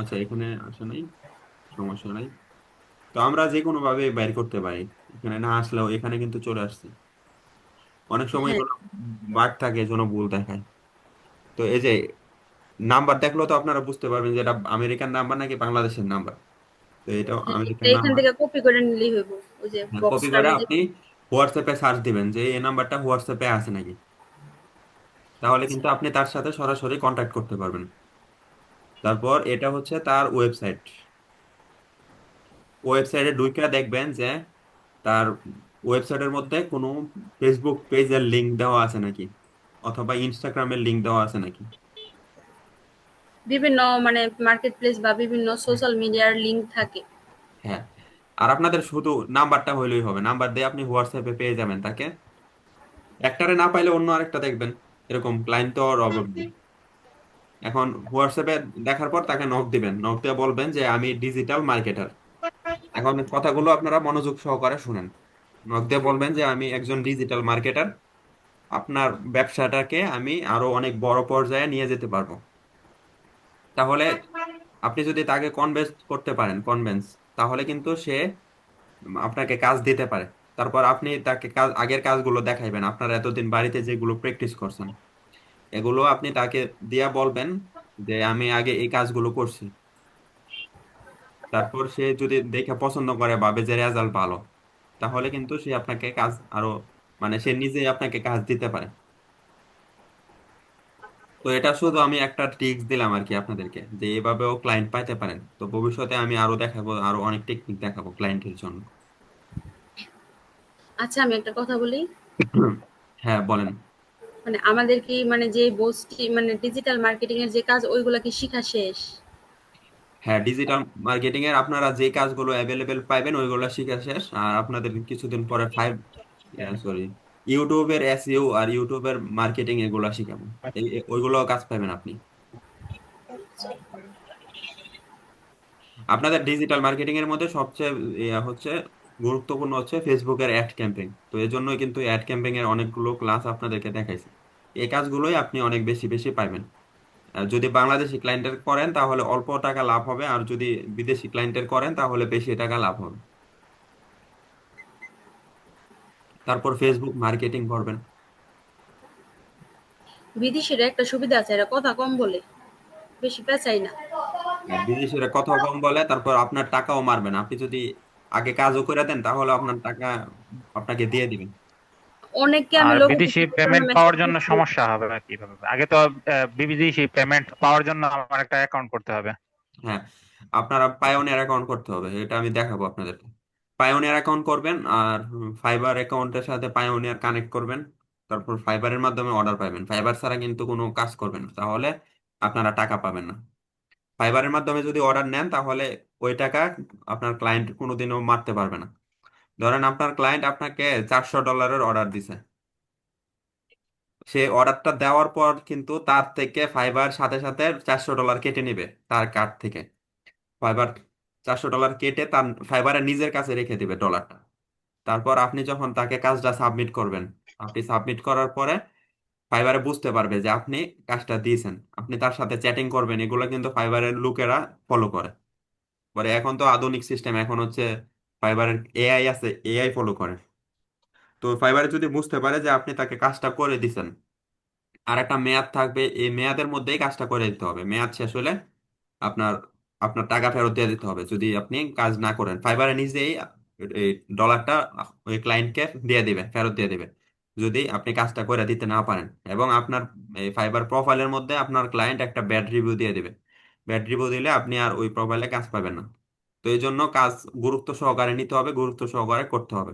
আচ্ছা, এখানে আসে নাই, সমস্যা নাই। তো আমরা যে কোনো ভাবে বাইর করতে পারি, এখানে না আসলেও এখানে কিন্তু চলে আসছে। অনেক সময় হ্যাঁ, কোনো বাগ থাকে, এজন্য ভুল দেখায়। তো এই যে নাম্বার দেখলো তো আপনারা বুঝতে পারবেন যে এটা আমেরিকান নাম্বার নাকি বাংলাদেশের নাম্বার। তো এটা হ্যাঁ, এটা আমেরিকান এখান নাম্বার। থেকে কপি করে নিলেই হইব, ওই যে হ্যাঁ, কপি বক্সটার করে মধ্যে। আপনি হোয়াটসঅ্যাপে সার্চ দিবেন যে এই নাম্বারটা হোয়াটসঅ্যাপে আছে নাকি। তাহলে আচ্ছা, কিন্তু আপনি তার সাথে সরাসরি কন্ট্যাক্ট করতে পারবেন। তারপর এটা হচ্ছে তার ওয়েবসাইট। ওয়েবসাইটে ঢুকে দেখবেন যে তার ওয়েবসাইটের মধ্যে কোনো ফেসবুক পেজের লিংক দেওয়া আছে নাকি, অথবা ইনস্টাগ্রামের লিংক দেওয়া আছে নাকি। বিভিন্ন মানে মার্কেট প্লেস বা বিভিন্ন সোশ্যাল মিডিয়ার লিংক থাকে। হ্যাঁ, আর আপনাদের শুধু নাম্বারটা হইলেই হবে, নাম্বার দিয়ে আপনি হোয়াটসঅ্যাপে পেয়ে যাবেন তাকে। একটারে না পাইলে অন্য আরেকটা দেখবেন, এরকম ক্লায়েন্ট তো আর অভাব নেই। এখন হোয়াটসঅ্যাপে দেখার পর তাকে নক দিবেন, নক দিয়ে বলবেন যে আমি ডিজিটাল মার্কেটার। এখন কথাগুলো আপনারা মনোযোগ সহকারে শুনেন। নক দিয়ে বলবেন যে আমি একজন ডিজিটাল মার্কেটার, আপনার ব্যবসাটাকে আমি আরো অনেক বড় পর্যায়ে নিয়ে যেতে পারবো। তাহলে আপনি যদি তাকে কনভিন্স করতে পারেন, তাহলে কিন্তু সে আপনাকে কাজ দিতে পারে। তারপর আপনি তাকে কাজ, আগের কাজগুলো দেখাইবেন, আপনার এতদিন বাড়িতে যেগুলো প্র্যাকটিস করছেন এগুলো আপনি তাকে দিয়া বলবেন যে আমি আগে এই কাজগুলো করছি। তারপর সে যদি দেখে পছন্দ করে, ভাবে যে রেজাল্ট ভালো, তাহলে কিন্তু সে আপনাকে কাজ আরো, মানে সে নিজেই আপনাকে কাজ দিতে পারে। তো এটা শুধু আমি একটা ট্রিক্স দিলাম আর কি আপনাদেরকে, যে এভাবেও ক্লায়েন্ট পাইতে পারেন। তো ভবিষ্যতে আমি আরো দেখাবো, আরো অনেক টেকনিক দেখাবো ক্লায়েন্টের জন্য। আচ্ছা, আমি একটা কথা বলি। হ্যাঁ, বলেন। মানে আমাদের কি মানে যে বসটি মানে ডিজিটাল মার্কেটিং এর যে কাজ ওইগুলা কি শিখা শেষ? হ্যাঁ, ডিজিটাল মার্কেটিং এর আপনারা যে কাজগুলো অ্যাভেলেবেল পাইবেন ওইগুলো শিখা শেষ। আর আপনাদের কিছুদিন পরে সরি, ইউটিউবের এসইও আর ইউটিউবের মার্কেটিং এগুলো শিখাবো। ওইগুলো কাজ পাবেন আপনি। আপনাদের ডিজিটাল মার্কেটিং এর মধ্যে সবচেয়ে হচ্ছে গুরুত্বপূর্ণ হচ্ছে ফেসবুকের অ্যাড ক্যাম্পেইন। তো এই জন্যই কিন্তু অ্যাড ক্যাম্পেইন এর অনেকগুলো ক্লাস আপনাদেরকে দেখাইছি। এই কাজগুলোই আপনি অনেক বেশি বেশি পাইবেন। যদি বাংলাদেশি ক্লায়েন্টের করেন তাহলে অল্প টাকা লাভ হবে, আর যদি বিদেশি ক্লায়েন্টের করেন তাহলে বেশি টাকা লাভ হবে। তারপর ফেসবুক মার্কেটিং করবেন। বিদেশির একটা সুবিধা আছে, এরা কথা কম বলে, বেশি পেঁচাই না। আর বিদেশিরা কথা কম বলে, তারপর আপনার টাকাও মারবেন। আপনি যদি আগে কাজও করে দেন তাহলে আপনার টাকা আপনাকে দিয়ে দিবেন। অনেককে আমি আর লোগো বিদেশি কিছু জন্য পেমেন্ট পাওয়ার মেসেজ জন্য দিচ্ছি। সমস্যা হবে না কিভাবে? আগে তো বিদেশি পেমেন্ট পাওয়ার জন্য আমার একটা অ্যাকাউন্ট করতে হবে। হ্যাঁ, আপনারা পায়োনিয়ার অ্যাকাউন্ট করতে হবে, এটা আমি দেখাবো আপনাদেরকে। পায়োনিয়ার অ্যাকাউন্ট করবেন, আর ফাইবার অ্যাকাউন্টের সাথে পায়োনিয়ার কানেক্ট করবেন। তারপর ফাইবারের মাধ্যমে অর্ডার পাবেন। ফাইবার ছাড়া কিন্তু কোনো কাজ করবেন না, তাহলে আপনারা টাকা পাবেন না। ফাইবারের মাধ্যমে যদি অর্ডার নেন তাহলে ওই টাকা আপনার ক্লায়েন্ট কোনোদিনও মারতে পারবে না। ধরেন আপনার ক্লায়েন্ট আপনাকে $400 অর্ডার দিছে, সে অর্ডারটা দেওয়ার পর কিন্তু তার থেকে ফাইবার সাথে সাথে $400 কেটে নিবে তার কার্ড থেকে। ফাইবার $400 কেটে তার ফাইবারে নিজের কাছে রেখে দিবে ডলারটা। তারপর আপনি যখন তাকে কাজটা সাবমিট করবেন, আপনি সাবমিট করার পরে ফাইবারে বুঝতে পারবে যে আপনি কাজটা দিয়েছেন। আপনি তার সাথে চ্যাটিং করবেন, এগুলো কিন্তু ফাইবারের লোকেরা ফলো করে। পরে এখন তো আধুনিক সিস্টেম, এখন হচ্ছে ফাইবারের এআই আছে, এআই ফলো করে। তো ফাইবারে যদি বুঝতে পারে যে আপনি তাকে কাজটা করে দিছেন, আর একটা মেয়াদ থাকবে, এই মেয়াদের মধ্যেই কাজটা করে দিতে হবে। মেয়াদ শেষ হলে আপনার আপনার টাকা ফেরত দিয়ে দিতে হবে যদি আপনি কাজ না করেন। ফাইবারে নিজেই এই ডলারটা ওই ক্লায়েন্টকে দিয়ে দিবে, ফেরত দিয়ে দিবে, যদি আপনি কাজটা করে দিতে না পারেন। এবং আপনার এই ফাইবার প্রোফাইলের মধ্যে আপনার ক্লায়েন্ট একটা ব্যাড রিভিউ দিয়ে দিবে। ব্যাড রিভিউ দিলে আপনি আর ওই প্রোফাইলে কাজ পাবেন না। তো এই জন্য কাজ গুরুত্ব সহকারে নিতে হবে, গুরুত্ব সহকারে করতে হবে।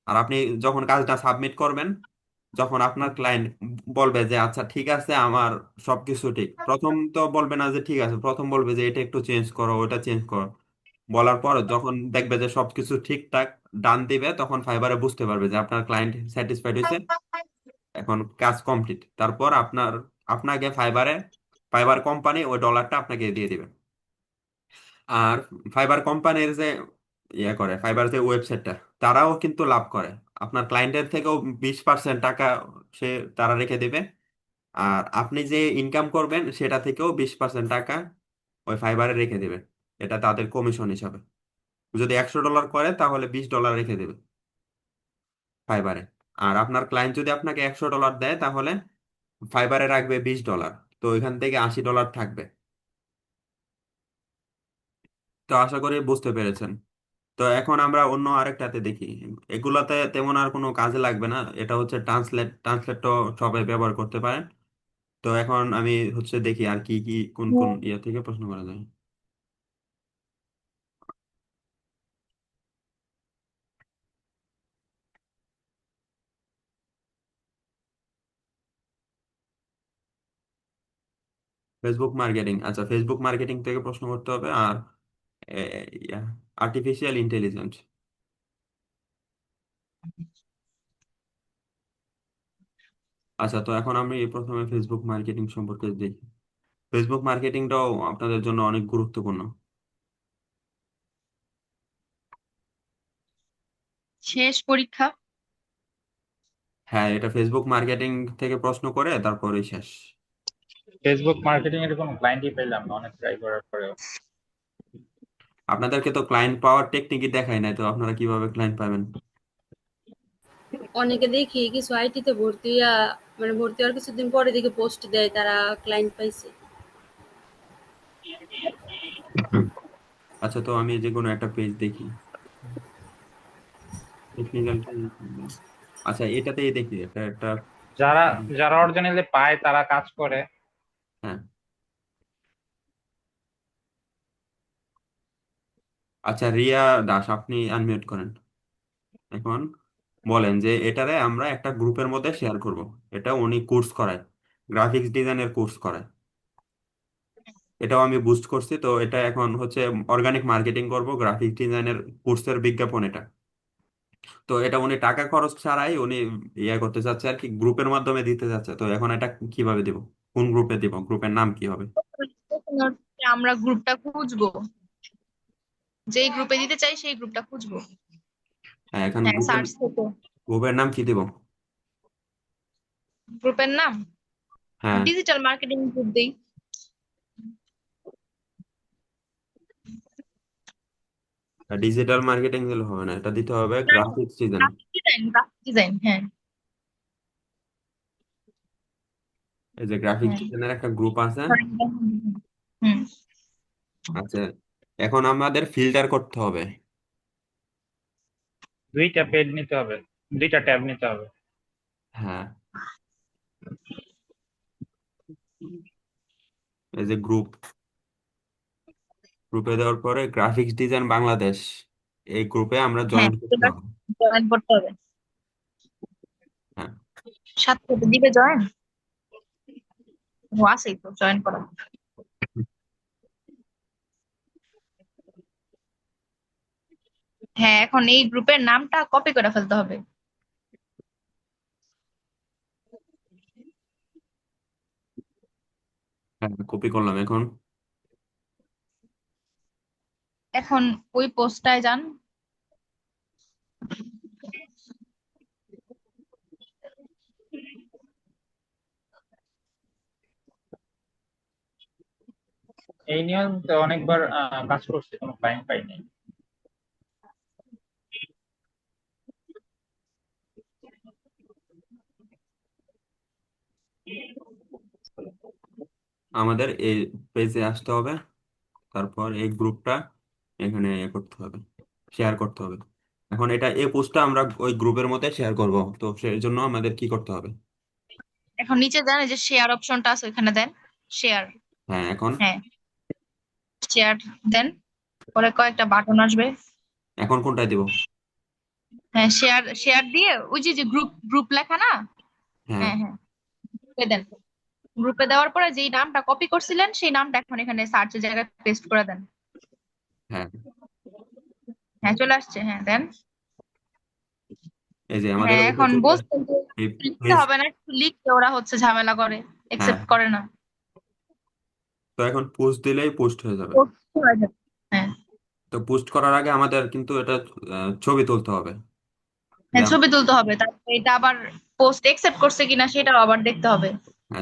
আর আপনি যখন কাজটা সাবমিট করবেন, যখন আপনার ক্লায়েন্ট বলবে যে আচ্ছা ঠিক আছে আমার সবকিছু ঠিক, প্রথম তো বলবে না যে ঠিক আছে, প্রথম বলবে যে এটা একটু চেঞ্জ করো, ওটা চেঞ্জ করো। বলার পর যখন দেখবে যে সবকিছু ঠিকঠাক ডান দিবে, তখন ফাইবারে বুঝতে পারবে যে আপনার ক্লায়েন্ট স্যাটিসফাইড হয়েছে। এখন কাজ কমপ্লিট, তারপর আপনাকে ফাইবার কোম্পানি ওই ডলারটা আপনাকে দিয়ে দিবে। আর ফাইবার কোম্পানির যে ফাইবার যে ওয়েবসাইটটা, তারাও কিন্তু লাভ করে। আপনার ক্লায়েন্টের থেকেও 20% টাকা সে তারা রেখে দেবে। আর আপনি যে ইনকাম করবেন সেটা থেকেও 20% টাকা ওই ফাইবারে রেখে দেবে। এটা তাদের কমিশন হিসাবে। যদি $100 করে তাহলে $20 রেখে দেবে ফাইবারে। আর আপনার ক্লায়েন্ট যদি আপনাকে $100 দেয় তাহলে ফাইবারে রাখবে $20। তো এখান থেকে $80 থাকবে। তো আশা করি বুঝতে পেরেছেন। তো এখন আমরা অন্য আরেকটাতে দেখি। এগুলাতে তেমন আর কোনো কাজে লাগবে না, এটা হচ্ছে ট্রান্সলেট তো সবাই ব্যবহার করতে পারেন। তো এখন আমি হচ্ছে দেখি আর কি কি কোন কোন ইয়ে থেকে প্রশ্ন করা যায়। ফেসবুক মার্কেটিং, আচ্ছা ফেসবুক মার্কেটিং থেকে প্রশ্ন করতে হবে। আর আর্টিফিশিয়াল ইন্টেলিজেন্স। আচ্ছা, তো এখন আমি প্রথমে ফেসবুক মার্কেটিং সম্পর্কে দেখি। ফেসবুক মার্কেটিংটাও আপনাদের জন্য অনেক গুরুত্বপূর্ণ। শেষ পরীক্ষা। হ্যাঁ, এটা ফেসবুক মার্কেটিং থেকে প্রশ্ন করে তারপরেই শেষ। ফেসবুক মার্কেটিং এর কোনো ক্লায়েন্টই পেলাম না অনেক ট্রাই করার পরেও। আপনাদেরকে তো ক্লায়েন্ট পাওয়ার টেকনিকই দেখাই নাই, তো আপনারা কিভাবে ক্লায়েন্ট পাবেন? অনেকে দেখি কিছু আইটিতে ভর্তি হওয়ার কিছুদিন পরে দেখি পোস্ট দেয় তারা ক্লায়েন্ট পাইছে। আচ্ছা, তো আমি যে কোনো একটা পেজ দেখি, টেকনিক্যাল। আচ্ছা, এটাতেই দেখি এটা একটা। যারা যারা অরিজিনালি পায় তারা কাজ করে। হ্যাঁ, আচ্ছা রিয়া দাস, আপনি আনমিউট করেন। এখন বলেন যে এটারে আমরা একটা গ্রুপের মধ্যে শেয়ার করব। এটা উনি কোর্স করায়, গ্রাফিক্স ডিজাইনের কোর্স করায়। এটাও আমি বুস্ট করছি। তো এটা এখন হচ্ছে অর্গানিক মার্কেটিং করব, গ্রাফিক্স ডিজাইনের কোর্সের বিজ্ঞাপন এটা। তো এটা উনি টাকা খরচ ছাড়াই উনি ইয়ে করতে চাচ্ছে আর কি, গ্রুপের মাধ্যমে দিতে চাচ্ছে। তো এখন এটা কিভাবে দিব, কোন গ্রুপে দিব, গ্রুপের নাম কি হবে? আমরা গ্রুপটা খুঁজবো, যেই গ্রুপে দিতে চাই সেই গ্রুপটা খুঁজবো। হ্যাঁ, এখন হ্যাঁ, গ্রুপের সার্চ থেকে গ্রুপের নাম কি দিব? গ্রুপের নাম হ্যাঁ, ডিজিটাল মার্কেটিং গ্রুপ দেই। ডিজিটাল মার্কেটিং দিলে হবে না, এটা দিতে হবে গ্রাফিক্স ডিজাইন। গ্রাফিক ডিজাইন, হ্যাঁ। এই যে গ্রাফিক্স হ্যাঁ, ডিজাইনের একটা গ্রুপ আছে। হুম। আচ্ছা, এখন আমাদের ফিল্টার করতে হবে। দুইটা পেজ নিতে হবে, দুইটা ট্যাব নিতে হবে। হ্যাঁ, এই যে গ্রুপে দেওয়ার পরে গ্রাফিক্স ডিজাইন বাংলাদেশ, এই গ্রুপে আমরা হ্যাঁ, জয়েন করতে হবে। জয়েন করতে হবে। হ্যাঁ, সাথে দিবে জয়েন। ও আছেই তো জয়েন করা। হ্যাঁ, এখন এই গ্রুপের নামটা কপি করে ফেলতে হবে। হ্যাঁ, কপি করলাম। এখন এখন ওই পোস্টটায় যান। এই নিয়ে তো অনেকবার কাজ করছে, কোনো ক্লায়েন্ট পাই নাই। আমাদের এই পেজে আসতে হবে, তারপর এই গ্রুপটা এখানে করতে হবে, শেয়ার করতে হবে। এখন এই পোস্টটা আমরা ওই গ্রুপের মধ্যে শেয়ার করব। তো সেই জন্য আমাদের কি করতে হবে? এখন নিচে যান, এই যে শেয়ার অপশনটা আছে ওখানে দেন শেয়ার। হ্যাঁ, এখন হ্যাঁ, শেয়ার দেন, পরে কয়েকটা বাটন আসবে। এখন কোনটায় দিব? হ্যাঁ, শেয়ার শেয়ার দিয়ে ওই যে যে গ্রুপ গ্রুপ লেখা না। হ্যাঁ, হ্যাঁ, হ্যাঁ, গ্রুপে দেন। গ্রুপে দেওয়ার পরে যেই নামটা কপি করছিলেন সেই নামটা এখন এখানে সার্চের জায়গায় পেস্ট করে দেন। হ্যাঁ, হ্যাঁ, চলে আসছে, হ্যাঁ দেন। এই যে আমাদের হ্যাঁ, ওইটা এখন চলে আসছে। বলছেন যে এই লিখতে পেজ। হবে না, একটু লিখতে ওরা হচ্ছে ঝামেলা করে, হ্যাঁ, একসেপ্ট করে না। তো এখন পোস্ট দিলেই পোস্ট হয়ে যাবে। পোস্ট হয়ে যাবে। হ্যাঁ। তো পোস্ট করার আগে আমাদের কিন্তু এটা ছবি তুলতে হবে। যে হ্যাঁ, ছবি তুলতে হবে, তারপরে এটা আবার পোস্ট একসেপ্ট করছে কিনা সেটাও আবার দেখতে হবে।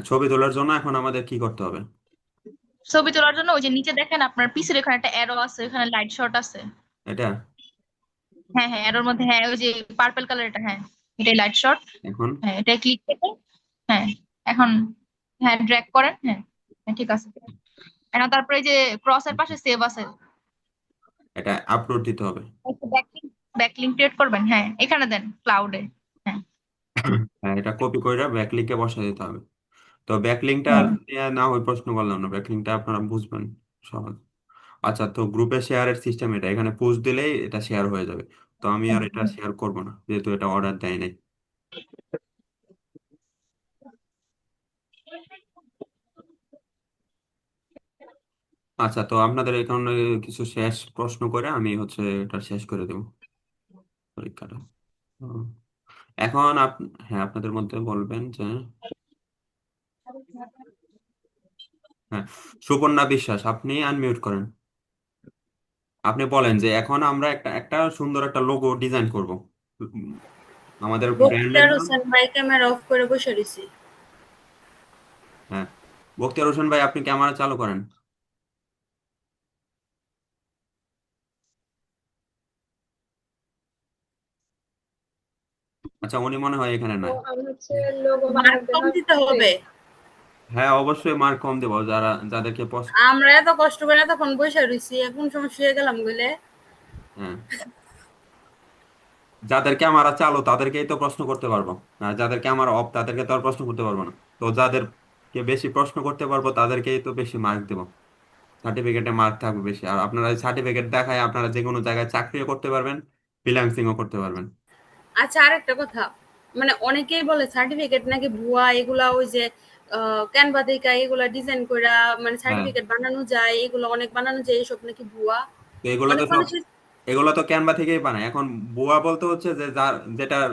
ছবি তোলার জন্য এখন আমাদের কি করতে হবে? ছবি তোলার জন্য ওই যে নিচে দেখেন আপনার পিছের এখানে একটা অ্যারো আছে, ওখানে লাইট শট আছে। এটা হ্যাঁ হ্যাঁ, অ্যারোর মধ্যে, হ্যাঁ ওই যে পার্পল কালার, এটা হ্যাঁ, এটাই লাইট শট। এখন হ্যাঁ, এটা ক্লিক করে, হ্যাঁ এখন, হ্যাঁ ড্র্যাগ করেন, হ্যাঁ হ্যাঁ, ঠিক আছে। এখন তারপরে এই যে ক্রসের পাশে সেভ আছে, এটা আপলোড দিতে হবে। ব্যাকলিংক, ব্যাকলিংক ক্রিয়েট করবেন, হ্যাঁ এখানে দেন ক্লাউডে। হ্যাঁ হ্যাঁ, এটা কপি করে ব্যাকলিংকে বসাই দিতে হবে। তো ব্যাকলিংটা হ্যাঁ নিয়ে না হয় প্রশ্ন করলাম না, ব্যাকলিংটা আপনারা বুঝবেন সহজ। আচ্ছা, তো গ্রুপে শেয়ারের সিস্টেম এটা, এখানে পোস্ট দিলেই এটা শেয়ার হয়ে যাবে। তো আমি আর এটা শেয়ার করব না, যেহেতু এটা অর্ডার দেয় নাই। আচ্ছা, তো আপনাদের এখানে কিছু শেষ প্রশ্ন করে আমি হচ্ছে এটা শেষ করে দেবো পরীক্ষাটা। তো এখন হ্যাঁ, আপনাদের মধ্যে বলবেন যে, হ্যাঁ, সুপর্ণা বিশ্বাস, আপনি আনমিউট করেন। আপনি বলেন যে এখন আমরা একটা একটা সুন্দর একটা লোগো ডিজাইন করব, উম, আমাদের ব্র্যান্ডের বক্তিয়ার নাম। হোসেন ভাই ক্যামেরা অফ করে বসে রয়েছে। হ্যাঁ, বখতিয়ার হোসেন ভাই, আপনি ক্যামেরা চালু করেন। আচ্ছা, উনি মনে হয় এখানে তো নাই। আমি হচ্ছে লোগো মার্ক বানাতে কম দিতে হবে। হবে। হ্যাঁ, অবশ্যই মার্ক কম দেবো, যাদেরকে আমরা এত কষ্ট করে তখন বসে রয়েছি, এখন সময় শুয়ে গেলাম বলে। হ্যাঁ, যাদেরকে আমার চালু তাদেরকেই তো প্রশ্ন করতে পারবো। আর যাদেরকে আমার অফ তাদেরকে তো আর প্রশ্ন করতে পারবো না। তো যাদেরকে বেশি প্রশ্ন করতে পারবো তাদেরকেই তো বেশি মার্ক দেবো, সার্টিফিকেটে মার্ক থাকবে বেশি। আর আপনারা সার্টিফিকেট দেখায় আপনারা যে কোনো জায়গায় চাকরিও করতে পারবেন, ফ্রিল্যান্সিংও করতে পারবেন। আচ্ছা, আরেকটা কথা, মানে অনেকেই বলে সার্টিফিকেট নাকি ভুয়া, এগুলা ওই যে ক্যানভা থেকে এগুলা ডিজাইন কইরা মানে হ্যাঁ, সার্টিফিকেট বানানো যায়, এগুলো অনেক বানানো যায়, এসব নাকি ভুয়া। তো এগুলো তো অনেক সব, মানুষের এগুলো তো ক্যানভা থেকেই বানায়। এখন বুয়া বলতে হচ্ছে যে যেটার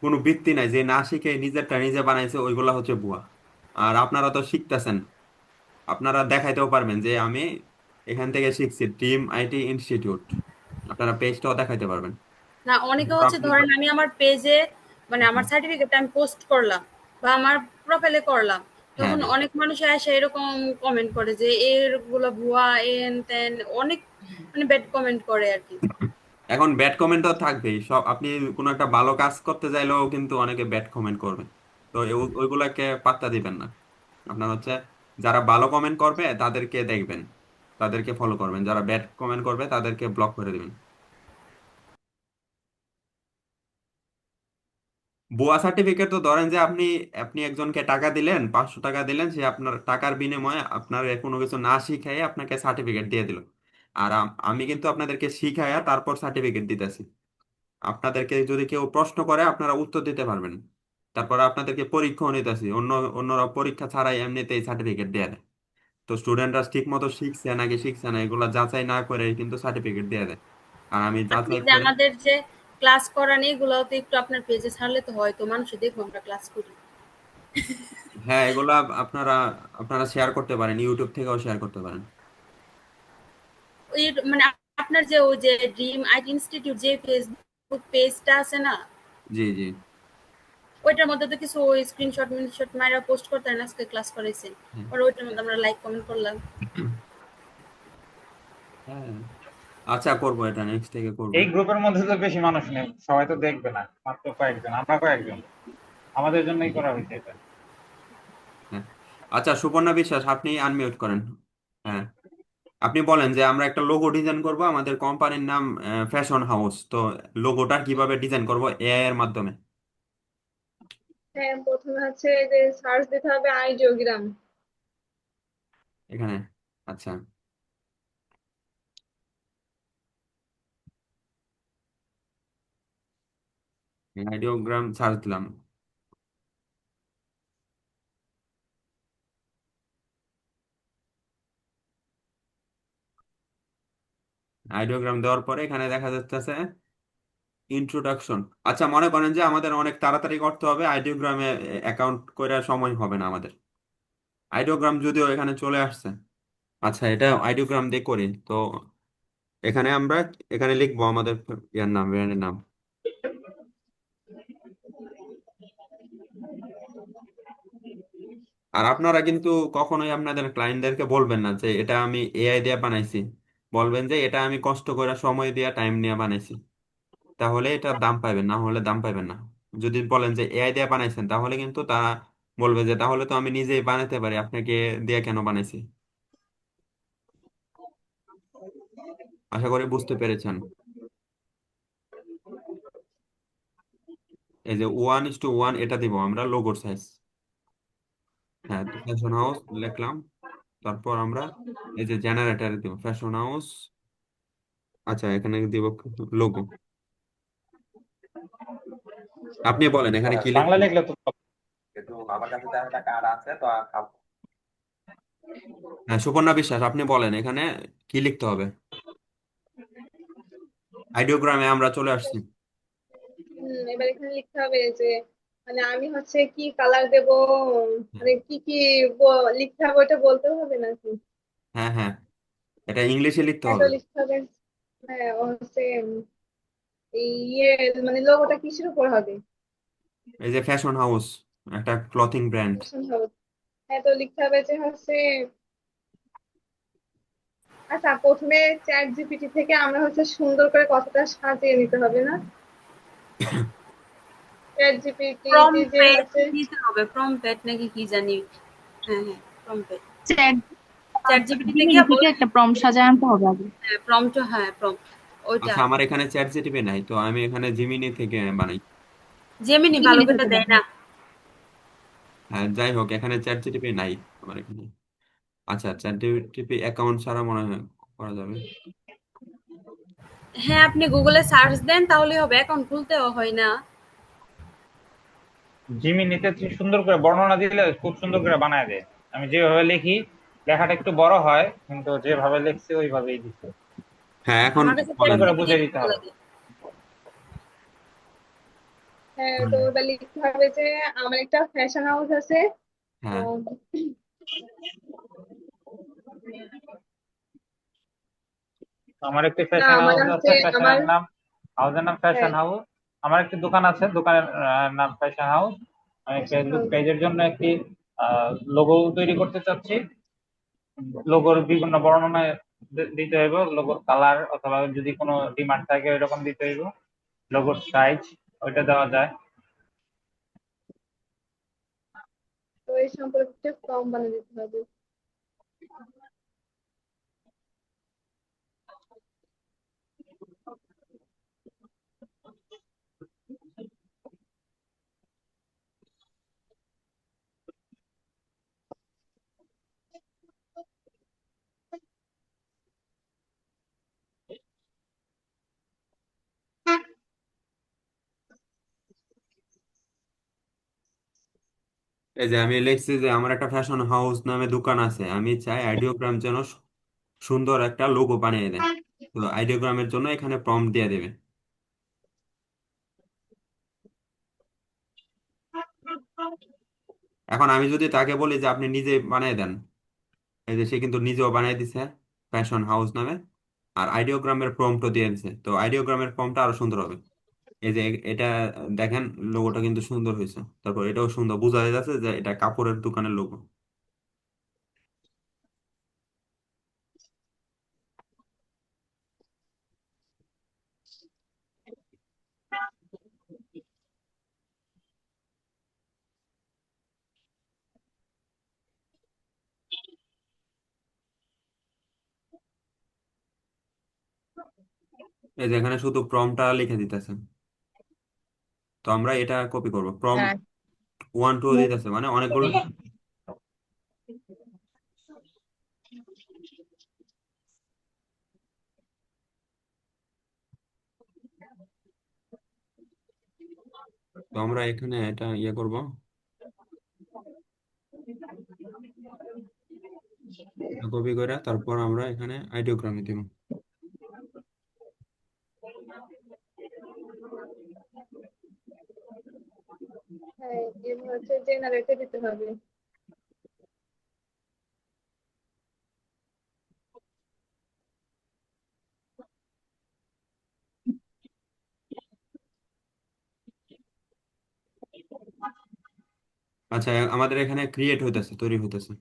কোনো ভিত্তি নাই, যে না শিখে নিজেরটা নিজে বানাইছে, ওইগুলা হচ্ছে বুয়া। আর আপনারা তো শিখতেছেন, আপনারা দেখাইতেও পারবেন যে আমি এখান থেকে শিখছি, ড্রিম আইটি ইনস্টিটিউট, আপনারা পেজটাও দেখাইতে পারবেন। না, অনেকে তো হচ্ছে আপনি ধরেন আমি আমার পেজে মানে আমার সার্টিফিকেট আমি পোস্ট করলাম বা আমার প্রোফাইলে করলাম, হ্যাঁ, তখন হ্যাঁ, অনেক মানুষ এসে এরকম কমেন্ট করে যে এর গুলো ভুয়া, এন তেন অনেক মানে ব্যাড কমেন্ট করে আর কি। এখন ব্যাড কমেন্ট তো থাকবেই সব। আপনি কোনো একটা ভালো কাজ করতে চাইলেও কিন্তু অনেকে ব্যাড কমেন্ট করবে। তো ওইগুলাকে পাত্তা দিবেন না। আপনার হচ্ছে যারা ভালো কমেন্ট করবে তাদেরকে দেখবেন, তাদেরকে ফলো করবেন, যারা ব্যাড কমেন্ট করবে তাদেরকে ব্লক করে দিবেন। ভুয়া সার্টিফিকেট তো ধরেন যে আপনি আপনি একজনকে টাকা দিলেন, 500 টাকা দিলেন, সে আপনার টাকার বিনিময়ে আপনার কোনো কিছু না শিখাই আপনাকে সার্টিফিকেট দিয়ে দিল। আর আমি কিন্তু আপনাদেরকে শিখাইয়া তারপর সার্টিফিকেট দিতেছি। আপনাদেরকে যদি কেউ প্রশ্ন করে আপনারা উত্তর দিতে পারবেন। তারপর আপনাদেরকে পরীক্ষাও নিতেছি, অন্যরা পরীক্ষা ছাড়াই এমনিতেই সার্টিফিকেট দিয়ে দেয়। তো স্টুডেন্টরা ঠিক মতো শিখছে নাকি শিখছে না এগুলা যাচাই না করে কিন্তু সার্টিফিকেট দিয়ে দেয়। আর আমি আপনি যাচাই যে করে। আমাদের যে ক্লাস করান এগুলো তো একটু আপনার পেজে ছাড়লে তো হয়, তো মানুষ দেখবো আমরা ক্লাস করি। হ্যাঁ, এগুলা আপনারা আপনারা শেয়ার করতে পারেন, ইউটিউব থেকেও শেয়ার করতে পারেন। ওই মানে আপনার যে ওই যে ড্রিম আইটি ইনস্টিটিউট যে ফেসবুক পেজটা আছে না, জি, জি। ওইটার মধ্যে তো কিছু স্ক্রিনশট মিনশট মাইরা পোস্ট করতেন আজকে ক্লাস করাইছেন, হ্যাঁ, পরে ওইটার মধ্যে আমরা লাইক কমেন্ট করলাম। হ্যাঁ, আচ্ছা, করবো, এটা নেক্সট থেকে করবো। এই গ্রুপের মধ্যে তো বেশি মানুষ নেই, সবাই তো দেখবে না, মাত্র কয়েকজন, আমরা কয়েকজন, আমাদের জন্যই করা হয়েছে এটা। হ্যাঁ, আচ্ছা, সুপর্ণা বিশ্বাস, আপনি আনমিউট করেন। হ্যাঁ, আপনি বলেন যে আমরা একটা লোগো ডিজাইন করব, আমাদের কোম্পানির নাম ফ্যাশন হাউস। তো লোগোটা কিভাবে ডিজাইন করব এআই এর মাধ্যমে? হ্যাঁ, প্রথমে হচ্ছে যে সার্চ দিতে হবে আইডিওগ্রাম। এখানে, আচ্ছা, আইডিওগ্রাম সার্চ দিলাম। আইডিওগ্রাম দেওয়ার পরে এখানে দেখা যাচ্ছে ইন্ট্রোডাকশন। আচ্ছা, মনে করেন যে আমাদের অনেক তাড়াতাড়ি করতে হবে, আইডিওগ্রামে অ্যাকাউন্ট করে সময় হবে না আমাদের। আইডিওগ্রাম যদিও এখানে চলে আসছে। আচ্ছা, এটা আইডিওগ্রাম দিয়ে করি তো। এখানে আমরা এখানে লিখবো আমাদের ইয়ার নাম, ব্র্যান্ডের নাম। আর আপনারা কিন্তু কখনোই আপনাদের ক্লায়েন্টদেরকে বলবেন না যে এটা আমি এআই দিয়ে বানাইছি। বলবেন যে এটা আমি কষ্ট করে সময় দিয়ে টাইম নিয়ে বানাইছি। তাহলে এটা দাম পাইবেন, না হলে দাম পাইবেন না। যদি বলেন যে এআই দিয়ে বানাইছেন, তাহলে কিন্তু তারা বলবে যে তাহলে তো আমি নিজেই বানাতে পারি, আপনাকে দিয়ে কেন বানাইছি। আশা করি বুঝতে পেরেছেন। এই যে 1:1 এটা দিব আমরা লোগোর সাইজ। হ্যাঁ, তো ফ্যাশন হাউস লিখলাম। তারপর আমরা এই যে জেনারেটর দিব ফ্যাশন হাউস। আচ্ছা, এখানে দিব লোগো। আপনি বলেন এখানে কি বাংলা লিখতে হবে। লিখলে তো কিন্তু আমার কাছে তো একটা কার্ড আছে তো হ্যাঁ, সুপর্ণা বিশ্বাস, আপনি বলেন এখানে কি লিখতে হবে। আইডিওগ্রামে আমরা চলে আসছি। এবার এখানে লিখতে হবে যে মানে আমি হচ্ছে কি কালার দেব, মানে কি কি লিখতে হবে ওটা বলতে হবে নাকি? হ্যাঁ হ্যাঁ, এটা ইংলিশে লিখতে হ্যাঁ, তো হবে। লিখতে হবে। হ্যাঁ, ও হচ্ছে ইয়ে মানে লোগোটা কিসের উপর হবে? এই যে ফ্যাশন হাউস, একটা ক্লথিং ব্র্যান্ড। Fashion house. হ্যাঁ, তো লিখতে হবে যে হচ্ছে আচ্ছা, প্রথমে চ্যাট জিপিটি থেকে আমরা হচ্ছে সুন্দর করে কথাটা সাজিয়ে নিতে হবে না? চ্যাট জিপিটি যে প্রম্পেট হচ্ছে দিতে হবে, প্রম্পেট নাকি কি জানি। হ্যাঁ হ্যাঁ, প্রম্পেট। চ্যাট চ্যাট জিপিটি থেকে জিমিনি থেকে বলে একটা প্রম্পট সাজায় আনতে হবে আগে। হ্যাঁ প্রম্পট, হ্যাঁ প্রম্পট ওইটা। আচ্ছা, আমার এখানে চ্যাট জিটিপি নাই, তো আমি এখানে জিমিনি থেকে বানাই। জেমিনি ভালো জিমিনি করে থেকে দেয় দেখো। না। হ্যাঁ, যাই হোক, এখানে চ্যাট জিটিপি নাই আমার এখানে। আচ্ছা, চ্যাট জিটিপি অ্যাকাউন্ট ছাড়া মনে হয় করা যাবে। হ্যাঁ, আপনি গুগলে সার্চ দেন তাহলে হবে, অ্যাকাউন্ট খুলতেও হয় না। জিমিনিতে সুন্দর করে বর্ণনা দিলে খুব সুন্দর করে বানায় দেয়। আমি যেভাবে লিখি লেখাটা একটু বড় হয়, কিন্তু যেভাবে লিখছি ওইভাবেই দিচ্ছে। হ্যাঁ, এখন আমার কাছে চ্যাট বলেন। সুন্দর করে জিপিটি বুঝিয়ে দিতে ভালো হবে। লাগে। হ্যাঁ, তো হুম, এবার লিখতে হবে যে আমার একটা ফ্যাশন হাউস আছে। হ্যাঁ আহ, আমার একটি না ফ্যাশন মানে হাউস হচ্ছে আছে, আমার হাউসের নাম হ্যাঁ ফ্যাশন হাউস। আমার একটি দোকান আছে, দোকানের নাম ফ্যাশন হাউস। আমি ফ্যাশন ফেসবুক হাউস। পেজের জন্য একটি লোগো তৈরি করতে চাচ্ছি। লোগোর বিভিন্ন বর্ণনা দিতে হইব, লোগোর কালার অথবা যদি কোনো ডিমান্ড থাকে এরকম দিতে হইব। লোগোর সাইজ ওইটা দেওয়া যায়। তো এই সম্পর্কে ফর্ম বানিয়ে দিতে হবে। এই যে আমি লিখছি যে আমার একটা ফ্যাশন হাউস নামে দোকান আছে, আমি চাই আইডিওগ্রাম যেন সুন্দর একটা লোগো বানিয়ে দেয়। তো আইডিওগ্রামের জন্য এখানে প্রম্পট দিয়ে দেবে। এখন আমি যদি তাকে বলি যে আপনি নিজে বানিয়ে দেন, এই যে সে কিন্তু নিজেও বানিয়ে দিছে ফ্যাশন হাউস নামে। আর আইডিওগ্রামের প্রম্পটও দিয়ে দিছে, তো আইডিওগ্রামের প্রম্পটটা আরো সুন্দর হবে। এই যে এটা দেখেন, লোগোটা কিন্তু সুন্দর হয়েছে। তারপর এটাও সুন্দর, বোঝা যাচ্ছে যে এটা কাপড়ের দোকানের লোগো। এই যে এখানে শুধু প্রম্পটটা লিখে দিতেছে। তো আমরা এটা কপি করবো, প্রম্পট হ্যাঁ 1 2 দিতেছে মানে অনেকগুলো। তো আমরা এখানে এটা ইয়ে করব, কপি করে তারপর আমরা এখানে আইডিওগ্রামে দিব। হ্যাঁ, এবার হচ্ছে জেনারেটে দিতে হবে। আচ্ছা, আমাদের এখানে ক্রিয়েট হইতেছে, তৈরি হইতেছে।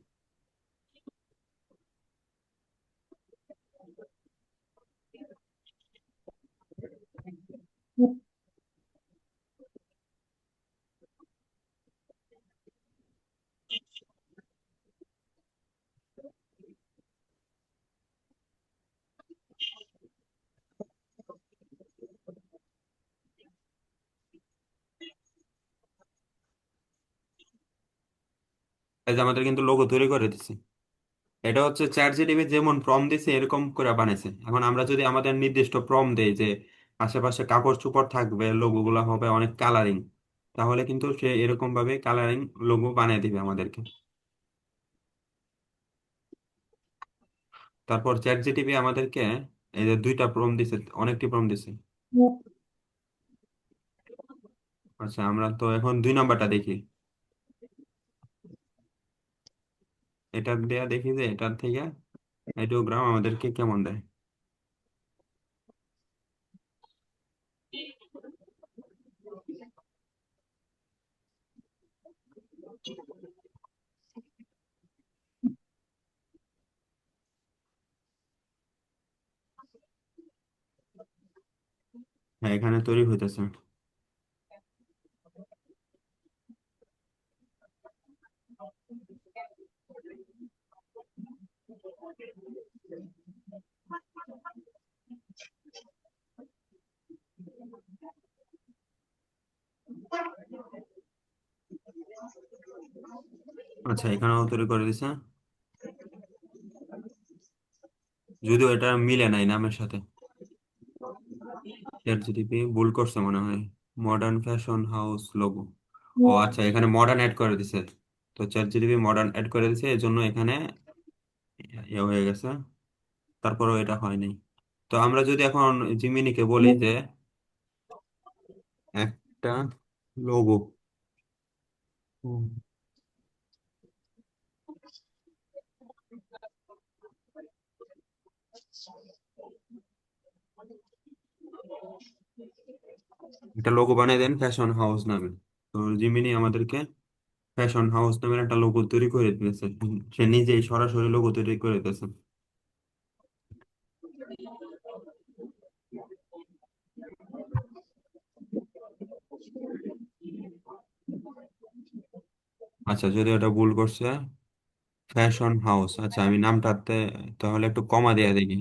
এই যে আমাদের কিন্তু লোগো তৈরি করে দিচ্ছে। এটা হচ্ছে চ্যাট জিটিপি যেমন প্রম দিছে এরকম করে বানাইছে। এখন আমরা যদি আমাদের নির্দিষ্ট প্রম দেই যে আশেপাশে কাপড় চোপড় থাকবে, লোগো গুলা হবে অনেক কালারিং, তাহলে কিন্তু সে এরকম ভাবে কালারিং লোগো বানিয়ে দিবে আমাদেরকে। তারপর চ্যাট জিটিপি আমাদেরকে এই যে দুইটা প্রম দিছে, অনেকটি প্রম দিছে। আচ্ছা, আমরা তো এখন 2 নাম্বারটা দেখি। এটা দেয়া দেখি যে এটার থেকে আইডিওগ্রাম আমাদেরকে কেমন দেয়। হ্যাঁ, এখানে তৈরি হইতেছে। আচ্ছা, এখানেও তৈরি করে দিছে, যদিও এটা মিলে নাই নামের সাথে। চ্যাট জিটিপি ভুল করছে মনে হয়। Modern fashion house logo. ও আচ্ছা, এখানে মডার্ন অ্যাড করে দিছে। তো চ্যাট জিটিপি মডার্ন অ্যাড করে দিছে, এই জন্য এখানে ইয়ে হয়ে গেছে। তারপরেও এটা হয়নি। তো আমরা যদি এখন জিমিনিকে বলি যে একটা লোগো, একটা লোগো বানিয়ে দেন ফ্যাশন হাউস নামে। তো জিমিনি আমাদেরকে ফ্যাশন হাউস নামের একটা লোগো তৈরি করে দিয়েছে। সে নিজেই সরাসরি লোগো তৈরি করে দিয়েছে। আচ্ছা, যদি ওটা ভুল করছে, ফ্যাশন হাউস। আচ্ছা, আমি নামটাতে তাহলে একটু কমা দিয়ে দেখি।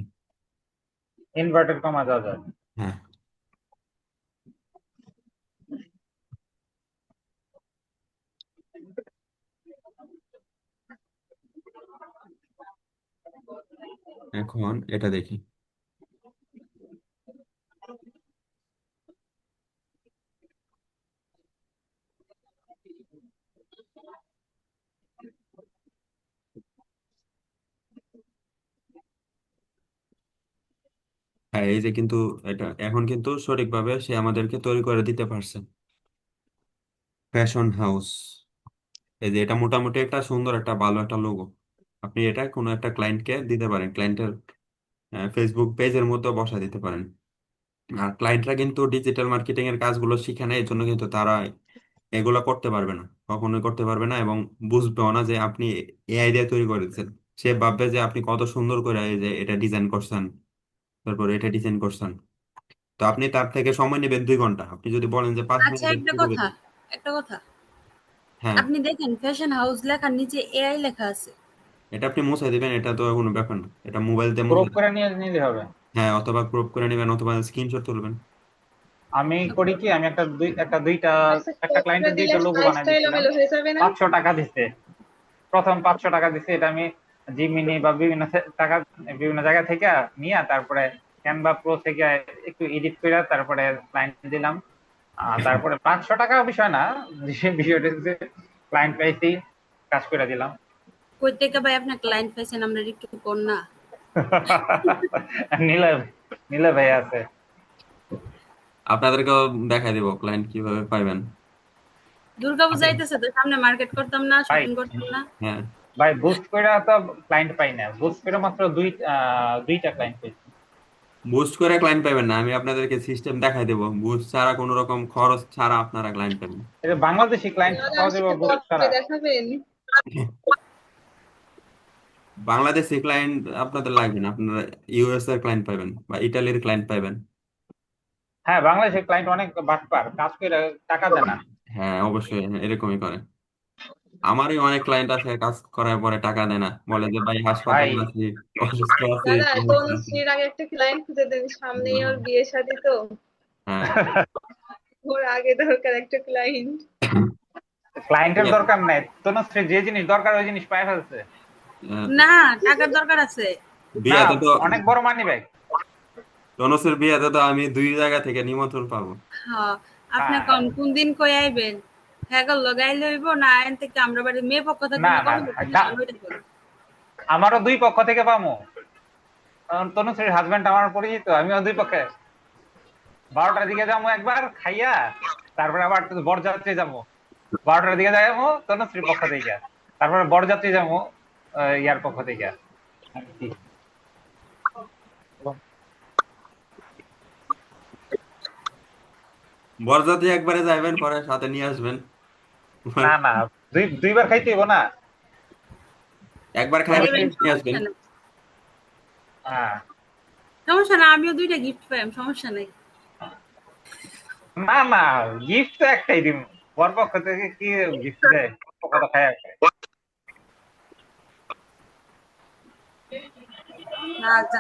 ইনভার্টেড কমা দেওয়া যায়। হ্যাঁ, এখন এটা দেখি। হ্যাঁ, এই যে কিন্তু এটা এখন কিন্তু সঠিকভাবে সে আমাদেরকে তৈরি করে দিতে পারছে। ফ্যাশন হাউস, এই যে এটা মোটামুটি একটা সুন্দর একটা ভালো একটা লোগো। আপনি এটা কোনো একটা ক্লায়েন্টকে দিতে পারেন, ক্লায়েন্টের ফেসবুক পেজের মধ্যে বসা দিতে পারেন। আর ক্লায়েন্টরা কিন্তু ডিজিটাল মার্কেটিং এর কাজগুলো শিখে নেয়, এই জন্য কিন্তু তারা এগুলো করতে পারবে না, কখনোই করতে পারবে না, এবং বুঝবেও না যে আপনি এআই দিয়ে তৈরি করেছেন। সে ভাববে যে আপনি কত সুন্দর করে এই যে এটা ডিজাইন করছেন, তারপর এটা ডিজাইন করছেন। তো আপনি তার থেকে সময় নেবেন 2 ঘন্টা, আপনি যদি বলেন যে পাঁচ আচ্ছা, মিনিটে একটা শুরু করে কথা, দিন। একটা কথা। হ্যাঁ, আপনি দেখেন ফ্যাশন হাউস লেখার নিচে এআই লেখা আছে। এটা আপনি মুছে দিবেন, এটা তো কোনো ব্যাপার না, এটা মোবাইল দিয়ে প্রুফ মুছলে। করে নিয়ে নিতে হবে। হ্যাঁ, অথবা ক্রপ করে নেবেন অথবা স্ক্রিনশট তুলবেন। আমি করি কি, আমি দুইটা আচ্ছা, একটা ক্রপ করে ক্লায়েন্টের দিলে 2টা লোগো বানাই সাইজটা দিয়েছিলাম। এলোমেলো হয়ে যাবে না? 500 টাকা দিছে, প্রথম 500 টাকা দিছে। এটা আমি জিমিনি বা বিভিন্ন জায়গা থেকে নিয়ে তারপরে ক্যানভা প্রো থেকে একটু এডিট করে তারপরে ক্লায়েন্ট দিলাম। তারপরে 500 টাকা বিষয় না, যে বিষয়টা হচ্ছে ক্লায়েন্ট পাইছি, কাজ করে দিলাম। কই থেকে ভাই আপনার ক্লায়েন্ট পাইছেন, আমরা একটু কোন না? নীলা নীলা ভাই আছে। আপনাদেরকেও দেখাই দিব ক্লায়েন্ট কিভাবে পাইবেন। দুর্গাপূজা আইতেছে তো, সামনে মার্কেট করতাম না, ভাই শপিং করতাম না? হ্যাঁ, ভাই বুস্ট করে তো ক্লায়েন্ট পাই না, বুস্ট করে মাত্র দুইটা ক্লায়েন্ট পেয়েছি। বুস্ট করে ক্লায়েন্ট পাইবেন না, আমি আপনাদেরকে সিস্টেম দেখাই দেবো, বুস্ট ছাড়া কোনো রকম খরচ ছাড়া আপনারা ক্লায়েন্ট পাবেন। এটা বাংলাদেশি ক্লায়েন্ট তাহলে পাওয়া যাবে আসলে বুস্ট পরে ছাড়া? দেখাবেন। বাংলাদেশি ক্লায়েন্ট আপনাদের লাগবে না, আপনারা ইউএস এর ক্লায়েন্ট পাবেন বা ইটালির ক্লায়েন্ট পাবেন। হ্যাঁ, বাংলাদেশের ক্লায়েন্ট অনেক বাটপার, কাজ করে টাকা দেয় না। হ্যাঁ অবশ্যই, হ্যাঁ, এরকমই করে। আমারই অনেক ক্লায়েন্ট আছে, কাজ করার পরে টাকা দেয় না, বলে যে ভাই ভাই হাসপাতালে আছি, অসুস্থ আছি, দাদা, সমস্যা আছে। তনুশ্রীর আগে একটা ক্লায়েন্ট খুঁজে দেন, সামনেই ওর বিয়ে শাদী তো, হ্যাঁ। ওর আগে দরকার একটা ক্লায়েন্ট। ক্লায়েন্টের বিয়ে- দরকার নাই, তনুশ্রী যে জিনিস দরকার ওই জিনিস পাই ফেলছে। না, টাকার দরকার আছে। না, বিয়েতে তো, অনেক বড় মানি ব্যাগ। তনুসের বিয়েতে তো আমি 2 জায়গা থেকে নিমন্ত্রণ পাবো। হ্যাঁ, আপনি হ্যাঁ কোন কোন দিন কই আইবেন? হ্যাঁ গো, লগাইলে হইব না, আইন থেকে আমরা বাড়ি মেয়ে পক্ষ থাকবে না না, না কবে থাকবে দা- ওইটা বলো। আমারও দুই পক্ষ থেকে পাবো, কারণ তনুশ্রীর হাজবেন্ড আমার পরিচিত, আমিও দুই পক্ষে। 12টার দিকে যাবো একবার খাইয়া, তারপরে আবার বরযাত্রী যাবো। 12টার দিকে যাবো তনুশ্রীর পক্ষ থেকে, তারপরে বরযাত্রী যাবো ইয়ার পক্ষ থেকে। বরযাত্রী একবারে যাইবেন, পরে সাথে নিয়ে আসবেন। না না, দুইবার খাইতে হইব না। একবার খাইবেন খাইবেন, নিয়ে আসবেন। সমস্যা নাই। হ্যাঁ। সমস্যা না, আমিও দুইটা গিফট পাইম, সমস্যা নাই। না না, গিফট তো একটাই দিন, বর পক্ষ থেকে কি গিফট দেয়? পক্ষ তো খাই আসে। আচ্ছা,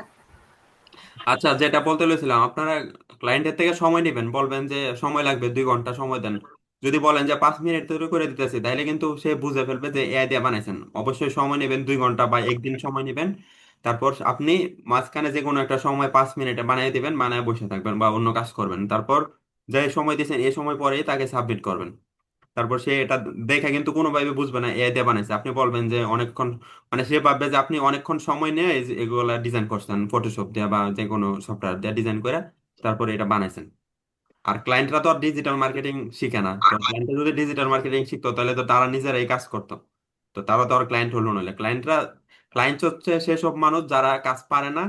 আচ্ছা, যেটা বলতে লইছিলাম, আপনারা ক্লায়েন্টের থেকে সময় নেবেন, বলবেন যে সময় লাগবে 2 ঘন্টা সময় দেন। যদি বলেন যে 5 মিনিট তৈরি করে দিতেছি, তাহলে কিন্তু সে বুঝে ফেলবে যে এআই দিয়ে বানাইছেন। অবশ্যই সময় নেবেন 2 ঘন্টা বা একদিন সময় নেবেন। তারপর আপনি মাঝখানে যে কোনো একটা সময় 5 মিনিটে বানিয়ে দিবেন, বানায় বসে থাকবেন বা অন্য কাজ করবেন। তারপর যে সময় দিয়েছেন এই সময় পরেই তাকে সাবমিট করবেন। তারপর সে এটা দেখে কিন্তু কোনোভাবে বুঝবে না এআই দিয়ে বানাইছে। আপনি বলবেন যে অনেকক্ষণ, মানে সে ভাববে যে আপনি অনেকক্ষণ সময় নিয়ে এগুলা ডিজাইন করছেন, ফটোশপ দিয়ে বা যে কোনো সফটওয়্যার দিয়ে ডিজাইন করে তারপরে এটা বানাইছেন। আর ক্লায়েন্টরা তো আর ডিজিটাল মার্কেটিং শিখে না, তো ক্লায়েন্টরা যদি ডিজিটাল মার্কেটিং শিখতো তাহলে তো তারা নিজেরাই কাজ করতো। তো তারা তো আর ক্লায়েন্ট হলো না। ক্লায়েন্ট হচ্ছে সেসব মানুষ যারা কাজ পারে না,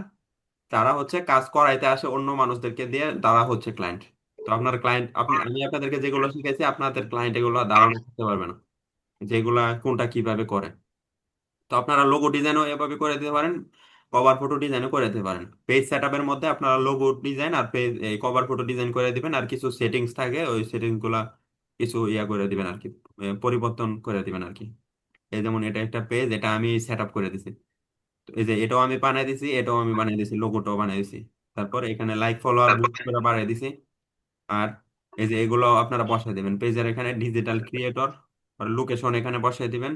তারা হচ্ছে কাজ করাইতে আসে অন্য মানুষদেরকে দিয়ে, তারা হচ্ছে ক্লায়েন্ট। তো আপনার ক্লায়েন্ট, আমি আপনাদেরকে যেগুলো শিখেছি আপনাদের ক্লায়েন্ট এগুলো ধারণা করতে পারবে না যেগুলা কোনটা কিভাবে করে। তো আপনারা লোগো ডিজাইনও এভাবে করে দিতে পারেন, কভার ফটো ডিজাইনও করে দিতে পারেন। পেজ সেটআপের মধ্যে আপনারা লোগো ডিজাইন আর পেজ কভার ফটো ডিজাইন করে দিবেন, আর কিছু সেটিংস থাকে ওই সেটিংস গুলা কিছু ইয়া করে দিবেন আর কি, পরিবর্তন করে দিবেন আর কি। এই যেমন এটা একটা পেজ, এটা আমি সেট আপ করে দিছি। তো এই যে এটাও আমি বানিয়ে দিছি, এটাও আমি বানিয়ে দিছি, লোগোটাও বানিয়ে দিছি। তারপর এখানে লাইক ফলোয়ার বুস্ট করে বাড়িয়ে দিছি। আর এই যে এগুলো আপনারা বসাই দিবেন পেজের এখানে, ডিজিটাল ক্রিয়েটর, আর লোকেশন এখানে বসাই দিবেন,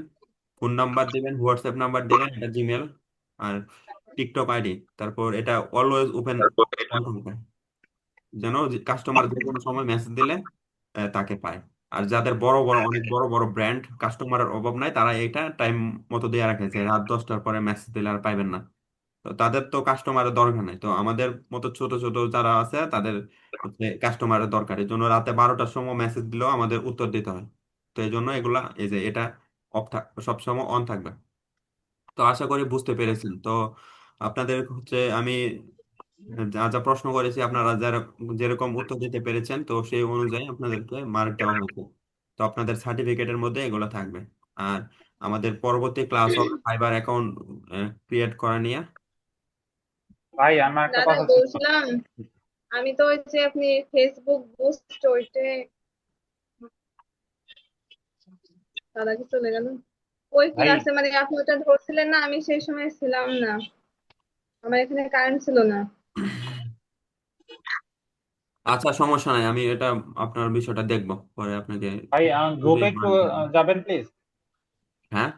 ফোন নাম্বার দিবেন, হোয়াটসঅ্যাপ নাম্বার দিবেন, এটা জিমেল, আর টিকটক আইডি। তারপর এটা অলওয়েজ ওপেন অন থাকবে, যেন কাস্টমার যে কোনো সময় মেসেজ দিলে তাকে পায়। আর যাদের বড় বড় অনেক বড় বড় ব্র্যান্ড, কাস্টমারের অভাব নাই, তারা এটা টাইম মতো দিয়ে রাখে যে রাত 10টার পরে মেসেজ দিলে আর পাইবেন না। তো তাদের তো কাস্টমারের দরকার নাই, তো আমাদের মতো ছোট ছোট যারা আছে তাদের হচ্ছে কাস্টমারের দরকার, এই জন্য রাতে 12টার সময় মেসেজ দিলেও আমাদের উত্তর দিতে হয়। তো এই জন্য এগুলা, এই যে এটা সবসময় অন থাকবে। তো আশা করি বুঝতে পেরেছেন। তো আপনাদের হচ্ছে আমি যা যা প্রশ্ন করেছি আপনারা যারা যেরকম উত্তর দিতে পেরেছেন, তো সেই অনুযায়ী আপনাদেরকে মার্ক দেওয়া হয়েছে। তো আপনাদের সার্টিফিকেটের মধ্যে এগুলো থাকবে। আর আমাদের পরবর্তী ক্লাস হবে ফাইবার অ্যাকাউন্ট ক্রিয়েট করা নিয়ে। ভাই আমার একটা দাদা কথা ছিল। বলছিলাম, আমি তো ওই যে আপনি ফেসবুক বুস্ট ওইটা, দাদা কি চলে গেল? ওই ভাই ক্লাসে মানে আপনি ওটা ধরছিলেন না, আমি সেই সময় ছিলাম না, আমার এখানে কারেন্ট ছিল না। আচ্ছা, সমস্যা নাই, আমি এটা আপনার বিষয়টা দেখবো, পরে আপনাকে ভাই গ্রুপে বুঝিয়ে একটু বলে দেবো। যাবেন প্লিজ। হ্যাঁ,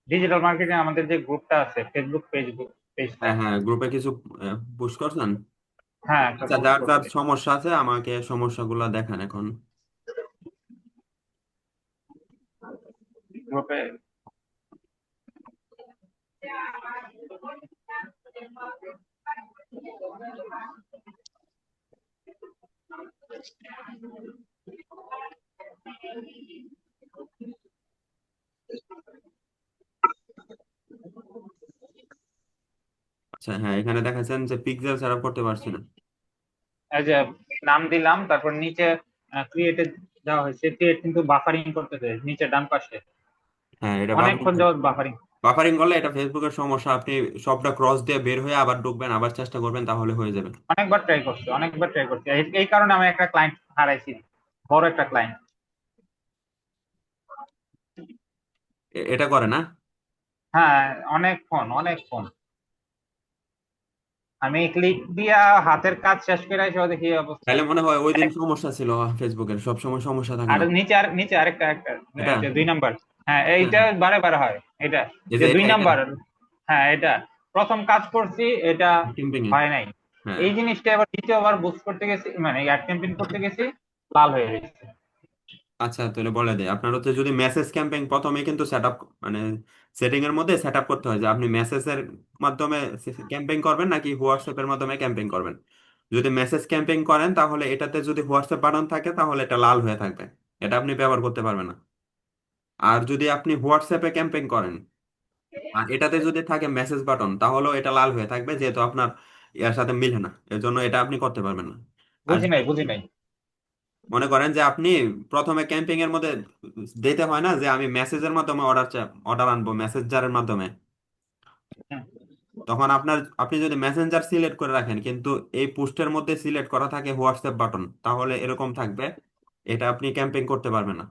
ডিজিটাল মার্কেটিং আমাদের যে গ্রুপটা আছে, ফেসবুক পেজটা। হ্যাঁ, হ্যাঁ, গ্রুপে কিছু পুশ করছেন? হ্যাঁ, একটা আচ্ছা, পোস্ট যার যার করছি সমস্যা আছে আমাকে সমস্যাগুলো দেখান এখন। গ্রুপে। আচ্ছা, হ্যাঁ, এখানে দেখাচ্ছেন যে পিক্সেল সেটআপ করতে পারছি না। এই যে নাম দিলাম, তারপর নিচে ক্রিয়েটে দেওয়া হয়েছে, ক্রিয়েট কিন্তু বাফারিং করতেছে নিচে ডান পাশে, হ্যাঁ, এটা অনেকক্ষণ যাবত বাফারিং। বাফারিং করলে এটা ফেসবুকের সমস্যা। আপনি সবটা ক্রস দিয়ে বের হয়ে আবার ঢুকবেন, আবার চেষ্টা করবেন, তাহলে হয়ে যাবে। অনেকবার ট্রাই করছি এই কারণে আমি একটা ক্লায়েন্ট হারাইছি, বড় একটা ক্লায়েন্ট। এটা করে না? হ্যাঁ, অনেক ফোন আমি ক্লিক দিয়া হাতের কাজ শেষ করে এসে দেখি এই অবস্থা। তাহলে মনে হয় ওই দিন সমস্যা ছিল, ফেসবুকের সব সময় সমস্যা থাকে আর না। নিচে আরেকটা এটা, যে 2 নাম্বার। হ্যাঁ, হ্যাঁ, এইটা হ্যাঁ, বারে বারে হয় এটা, এই যে যে দুই এটা এটা নাম্বার হ্যাঁ, এটা প্রথম কাজ করছি, এটা ক্যাম্পিং এ। হয় নাই। হ্যাঁ। এই জিনিসটা এবার দ্বিতীয়বার বুস্ট করতে গেছি, মানে অ্যাড ক্যাম্পেইন করতে গেছি, লাল হয়ে গেছে। আচ্ছা, তাহলে বলে দেয় আপনার হচ্ছে যদি মেসেজ ক্যাম্পেইন প্রথমে কিন্তু সেট আপ, মানে সেটিং এর মধ্যে সেট আপ করতে হয় যে আপনি মেসেজের মাধ্যমে ক্যাম্পেইন করবেন নাকি হোয়াটসঅ্যাপের মাধ্যমে ক্যাম্পেইন করবেন। যদি মেসেজ ক্যাম্পেইন করেন তাহলে এটাতে যদি হোয়াটসঅ্যাপ বাটন থাকে তাহলে এটা লাল হয়ে থাকবে, এটা আপনি ব্যবহার করতে পারবেন না। আর যদি আপনি হোয়াটসঅ্যাপে ক্যাম্পেইন করেন আর এটাতে যদি থাকে মেসেজ বাটন, তাহলেও এটা লাল হয়ে থাকবে, যেহেতু আপনার ইয়ার সাথে মিলে না, এর জন্য এটা আপনি করতে পারবেন না। আর যদি বুঝি নাই। মনে করেন যে আপনি প্রথমে ক্যাম্পিং এর মধ্যে দিতে হয় না যে আমি মেসেজের মাধ্যমে অর্ডার আনবো মেসেঞ্জারের মাধ্যমে, হুম। তখন আপনি যদি মেসেঞ্জার সিলেক্ট করে রাখেন কিন্তু এই পোস্টের মধ্যে সিলেক্ট করা থাকে হোয়াটসঅ্যাপ বাটন, তাহলে এরকম থাকবে, এটা আপনি ক্যাম্পেইন করতে পারবেন না।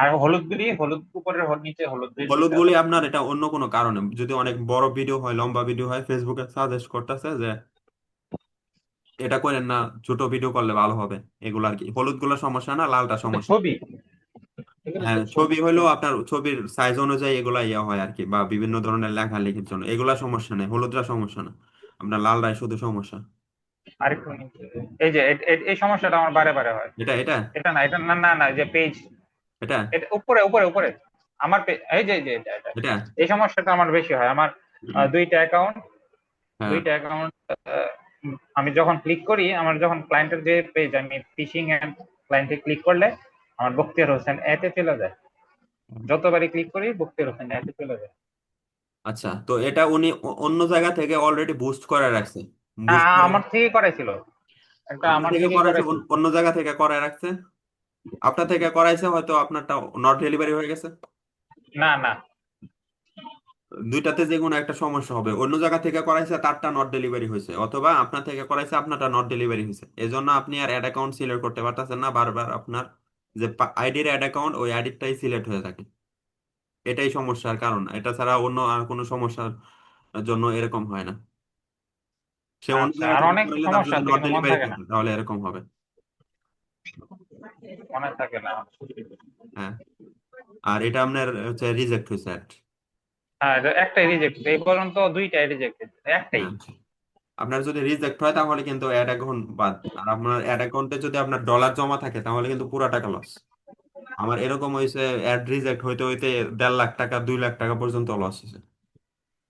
আর হলুদ উপরের নিচে হলুদ দিয়ে দিতে হলুদগুলি হবে। আপনার এটা অন্য কোনো কারণে, যদি অনেক বড় ভিডিও হয়, লম্বা ভিডিও হয়, ফেসবুকে সাজেস্ট করতেছে যে এটা করেন না, ছোট ভিডিও করলে ভালো হবে। এগুলো আর কি, হলুদগুলো সমস্যা না, লালটা এটা সমস্যা। ছবি, এগুলো হ্যাঁ, তো ছবি ছবি। হলেও আপনার ছবির সাইজ অনুযায়ী এগুলা ইয়ে হয় আর কি, বা বিভিন্ন ধরনের লেখালেখির জন্য এগুলা সমস্যা নেই, হলুদরা সমস্যা না, আপনার লালটাই শুধু সমস্যা। আরেকটু নিচে। এই যে এই সমস্যাটা আমার বারে বারে হয়। এটা এটা এটা না, যে পেজ, এটা এটা উপরে আমার এই যে এটা এটা এই সমস্যাটা আমার বেশি হয়। আমার হুম, দুইটা অ্যাকাউন্ট হ্যাঁ, দুইটা অ্যাকাউন্ট আমি যখন ক্লিক করি, আমার যখন ক্লায়েন্টের যে পেজ, আমি ফিশিং এন্ড ক্লায়েন্টে ক্লিক করলে আমার বখতিয়ার হোসেন এতে চলে যায়। যতবারই ক্লিক করি বখতিয়ার হোসেন এতে চলে যায়। আচ্ছা, তো এটা উনি অন্য জায়গা থেকে অলরেডি বুস্ট করে রাখছে, বুস্ট করে আমার থেকে করাইছিল, আপনার আমার থেকে থেকেই করাইছে, করাইছিল। অন্য জায়গা থেকে করায় রাখছে, আপনার থেকে করাইছে, হয়তো আপনারটা নট ডেলিভারি হয়ে গেছে। না, দুইটাতে যে কোনো একটা সমস্যা হবে, অন্য জায়গা থেকে করাইছে তারটা নট ডেলিভারি হয়েছে, অথবা আপনার থেকে করাইছে আপনারটা নট ডেলিভারি হয়েছে, এই জন্য আপনি আর অ্যাড অ্যাকাউন্ট সিলেক্ট করতে পারতেছেন না, বারবার আপনার যে আইডির অ্যাড অ্যাকাউন্ট ওই আইডিটাই সিলেক্ট হয়ে থাকে। এটাই সমস্যার কারণ, এটা ছাড়া অন্য আর কোনো সমস্যার জন্য এরকম হয় না। সে অন্য আচ্ছা, জায়গা আর থেকে অনেক করাইলে তার সমস্যা যদি আছে নট কিন্তু মনে ডেলিভারি থাকে না। থাকে তাহলে এরকম হবে। মনে থাকে না। হ্যাঁ, আর এটা আপনার হচ্ছে রিজেক্ট হয়েছে ad। হ্যাঁ, একটাই রিজেক্ট, এই পর্যন্ত দুইটাই রিজেক্টেড, একটাই। হ্যাঁ, আপনার যদি রিজেক্ট হয় তাহলে কিন্তু অ্যাড অ্যাকাউন্ট বাদ, আর আপনার অ্যাড অ্যাকাউন্টে যদি আপনার ডলার জমা থাকে তাহলে কিন্তু পুরো টাকা লস। আমার এরকম হয়েছে, অ্যাড রিজেক্ট হইতে হইতে 1.5 লাখ টাকা 2 লাখ টাকা পর্যন্ত লস হয়েছে।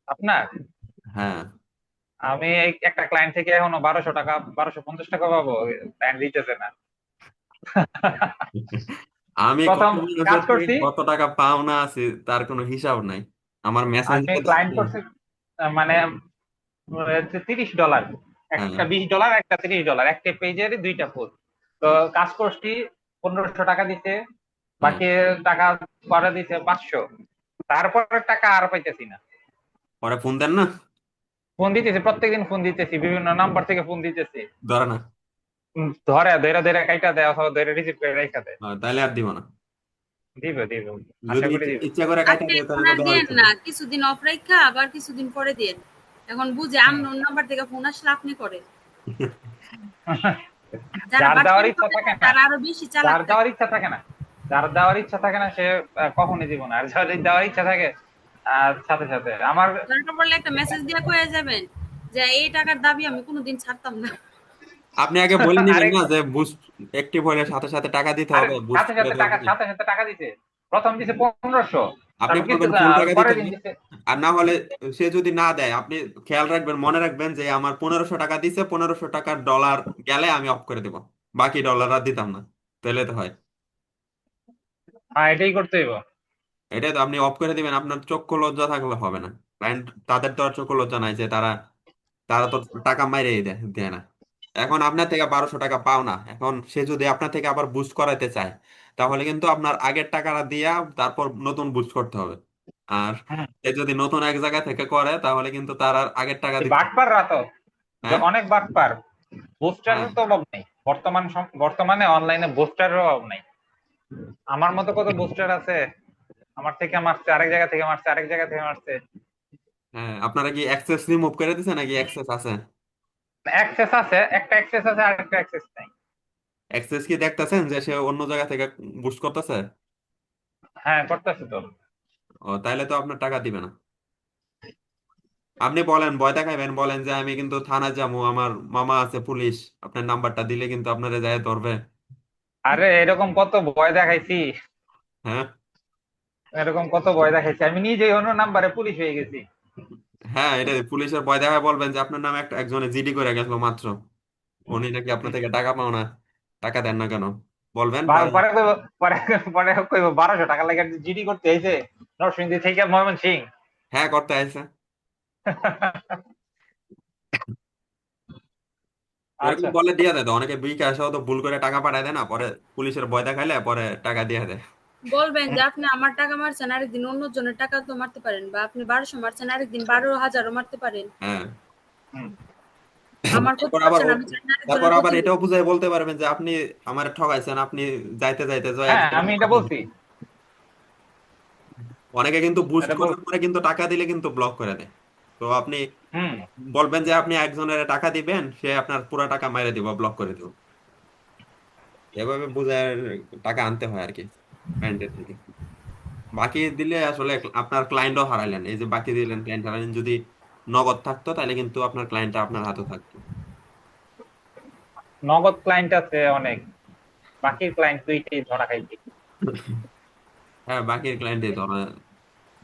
আপনার, হ্যাঁ। আমি একটা ক্লায়েন্ট থেকে এখনো 1200 টাকা 1250 টাকা পাবো, ক্লায়েন্ট দিতেছে না। আমি কত প্রথম মানুষের কাজ থেকে করছি, কত টাকা পাওনা আছে তার কোনো হিসাব নাই, আমার আমি মেসেঞ্জারে ক্লায়েন্ট দেখছি। করছি মানে $30, হ্যাঁ, একটা $20, একটা $30, একটা পেজের দুইটা পোস্ট। তো কাজ করছি, 1500 টাকা দিতে, হ্যাঁ, বাকি টাকা পরে দিতে 500, তারপরে টাকা আর পাইতেছি না। পরে ফোন দেন না, ফোন দিতেছি, প্রত্যেকদিন ফোন দিতেছি, বিভিন্ন নাম্বার থেকে ফোন দিতেছি। ধরে না। ধরে ধরে কাইটা দেয়, অথবা ধরে রিসিভ করে রাইখা দেয়। তাইলে আর দিব না। দিবে, আশা যদি করি ইচ্ছা দিবে। ইচ্ছা করে কাটা আপনি দিয়ে ফোন তাহলে তো আর দেওয়ার দিয়েন ইচ্ছা না, নেই। কিছুদিন অফ রাখা আবার কিছুদিন পরে দিয়েন। এখন বুঝে হুম। আপনার নাম্বার থেকে ফোন আসলে আপনি করেন। যারা যার দেওয়ার বাটপারি ইচ্ছা করে থাকে না না, তারা আরো বেশি চালাক যার থাকে। দেওয়ার ইচ্ছা থাকে না, যার দেওয়ার ইচ্ছা থাকে না সে কখনই দিব না। আর যার দেওয়ার ইচ্ছা থাকে, সাথে সাথে আমার দরকার পড়লে একটা মেসেজ দিয়ে কয়ে যাবেন যে এই টাকার দাবি আমি কোনোদিন ছাড়তাম না। আপনি আগে বলে নিবেন আরেক না যে বুস্ট অ্যাক্টিভ হলে সাথে সাথে টাকা দিতে আরে হবে, বুস্ট সাথে করে সাথে টাকা দরকার নেই। সাথে সাথে টাকা দিছে। প্রথম দিছে 1500, আপনি তারপর কিছু বলবেন ফুল টাকা দিতে পরের দিন হবে। দিছে। আর না হলে সে যদি না দেয়, আপনি খেয়াল রাখবেন, মনে রাখবেন যে আমার 1500 টাকা দিছে, 1500 টাকার ডলার গেলে আমি অফ করে দেব, বাকি ডলার আর দিতাম না। তাহলে তো হয়। হ্যাঁ, এটাই করতে হইব। এটাই তো, আপনি অফ করে দিবেন, আপনার চক্ষু লজ্জা থাকলে হবে না। ক্লায়েন্ট তাদের তো আর চক্ষু লজ্জা নাই যে তারা তারা তো টাকা মাইরেই দেয় দেয় না। এখন আপনার থেকে 1200 টাকা পাও না, এখন সে যদি আপনার থেকে আবার বুস্ট করাইতে চায়, তাহলে কিন্তু আপনার আগের টাকাটা দিয়া তারপর নতুন বুস্ট করতে হবে। আর হুম। সে যদি নতুন এক জায়গা থেকে করে, তাহলে কিন্তু তার আর আগের টাকা এই দিতে হবে। বাটপাররা তো হ্যাঁ, অনেক বাটপার। হ্যাঁ, বুস্টারের তো অভাব নেই, বর্তমানে অনলাইনে বুস্টারের অভাব নেই। আমার মতো কত বুস্টার আছে, আমার থেকে মারছে, আরেক জায়গা থেকে মারছে, আরেক জায়গা থেকে মারছে। হ্যাঁ। আপনারা কি অ্যাক্সেস রিমুভ করে দিছে নাকি অ্যাক্সেস আছে? অ্যাক্সেস আছে, একটা অ্যাক্সেস আছে, আরেকটা অ্যাক্সেস নাই। অ্যাক্সেস কি দেখতেছেন যে সে অন্য জায়গা থেকে বুস্ট করতেছে? হ্যাঁ, করতেছে তো। ও, তাইলে তো আপনার টাকা দিবে না। আপনি বলেন, ভয় দেখাইবেন, বলেন যে আমি কিন্তু থানায় যাবো, আমার মামা আছে পুলিশ, আপনার নাম্বারটা দিলে কিন্তু আপনারা যায় ধরবে। আরে এরকম কত ভয় দেখাইছি, হ্যাঁ, এরকম কত ভয় দেখাইছি, আমি নিজেই অন্য নাম্বারে পুলিশ হয়ে গেছি। হ্যাঁ, এটা পুলিশের ভয় দেখায় বলবেন যে আপনার নামে একটা একজনে জিডি করে গেছিল মাত্র, উনি নাকি আপনার থেকে টাকা পাও না, টাকা দেন না কেন, বলবেন পরে। পরে কইবো, পরে পরে কইবো 1200 টাকা লাগে জিডি করতে আইছে নরসিংদী থেকে ময়মনসিং। হ্যাঁ, করতে আসছে। এরকম আচ্ছা। বলে দিয়ে দেয় তো অনেকে, বিকাশও তো ভুল করে টাকা পাঠায় দেয় না, পরে পুলিশের ভয় দেখাইলে পরে টাকা দিয়ে দেয়। বলবেন যে আপনি আমার টাকা মারছেন, আরেকদিন অন্য জনের টাকা তো মারতে পারেন, বা আপনি 1200 মারছেন, আরেকদিন 12,000ও মারতে পারেন। হ্যাঁ। হুম। আমার ক্ষতি তারপর আবার করছেন, আমি চাই না তারপর আরেকজনের আবার ক্ষতি হোক। এটাও বুঝাই বলতে পারবেন যে আপনি আমার ঠকাইছেন, আপনি যাইতে যাইতে জয় এক হ্যাঁ, জায়গায় আমি এটা কথা বলছি। বলছেন। অনেকে কিন্তু বুস্ট এটা বল। করার পরে কিন্তু টাকা দিলে কিন্তু ব্লক করে দেয়। তো আপনি হুম। বলবেন যে আপনি একজনের টাকা দিবেন, সে আপনার পুরো টাকা মেরে দিব, ব্লক করে দিব। এভাবে বুঝে টাকা আনতে হয় আর কি ক্লায়েন্টের থেকে। বাকি দিলে আসলে আপনার ক্লায়েন্টও হারাইলেন, এই যে বাকি দিলেন, ক্লায়েন্ট হারাইলেন। যদি নগদ থাকতো তাহলে কিন্তু আপনার ক্লায়েন্টটা আপনার হাতে থাকতো। নগদ ক্লায়েন্ট আছে অনেক, বাকির ক্লায়েন্ট দুইটাই ধরা খাইছি। হ্যাঁ, বাকির ক্লায়েন্টই ধরা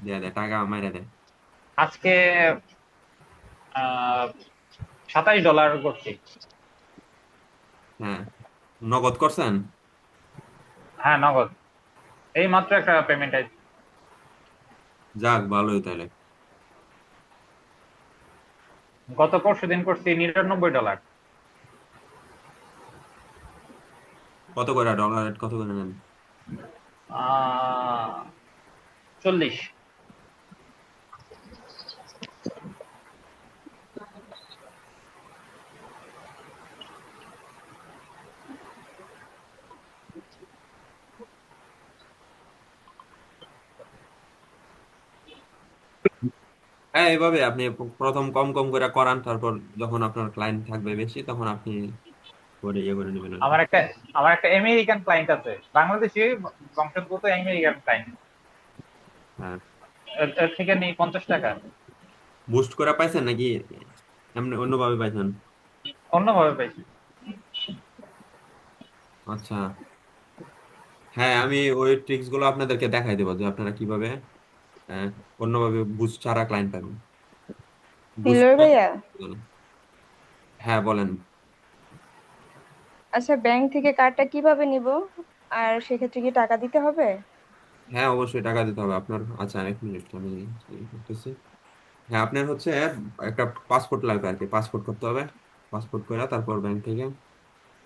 দিয়ে দেয়, টাকা মেরে দেয়। আজকে 27 ডলার করছি। হ্যাঁ, নগদ করছেন? হ্যাঁ, নগদ। এই মাত্র একটা পেমেন্ট আছে। যাক, ভালোই তাহলে। গত পরশু দিন করছি 99 ডলার। কত করে ডলার রেট, কত করে নেন? 40। হ্যাঁ, এইভাবে আপনি প্রথম কম কম করে করান, তারপর যখন আপনার ক্লায়েন্ট থাকবে বেশি, তখন আপনি করে ইয়ে করে নেবেন আর কি। আমার একটা আমার একটা আমেরিকান ক্লায়েন্ট আছে, বাংলাদেশি বংশোদ্ভূত আমেরিকান ক্লায়েন্ট। হ্যাঁ। এর থেকে নেই 50 টাকা। বুস্ট করে পাইছেন নাকি এমনি অন্যভাবে পাইছেন? অন্যভাবে পাইছি। আচ্ছা। হ্যাঁ, আমি ওই ট্রিক্স গুলো আপনাদেরকে দেখাই দেবো যে আপনারা কিভাবে আহ, অন্যভাবে বুস্ট ছাড়া ক্লায়েন্ট পাবেন। বুস্ট। দিলর ভাইয়া, হ্যাঁ, বলেন। আচ্ছা ব্যাংক থেকে কার্ডটা কিভাবে নিব? আর সেক্ষেত্রে কি টাকা দিতে হবে? হ্যাঁ, অবশ্যই টাকা দিতে হবে আপনার। আচ্ছা, এক মিনিট আমি করতেছি। হ্যাঁ, আপনার হচ্ছে একটা পাসপোর্ট লাগবে আর কি, পাসপোর্ট করতে হবে। পাসপোর্ট করে তারপর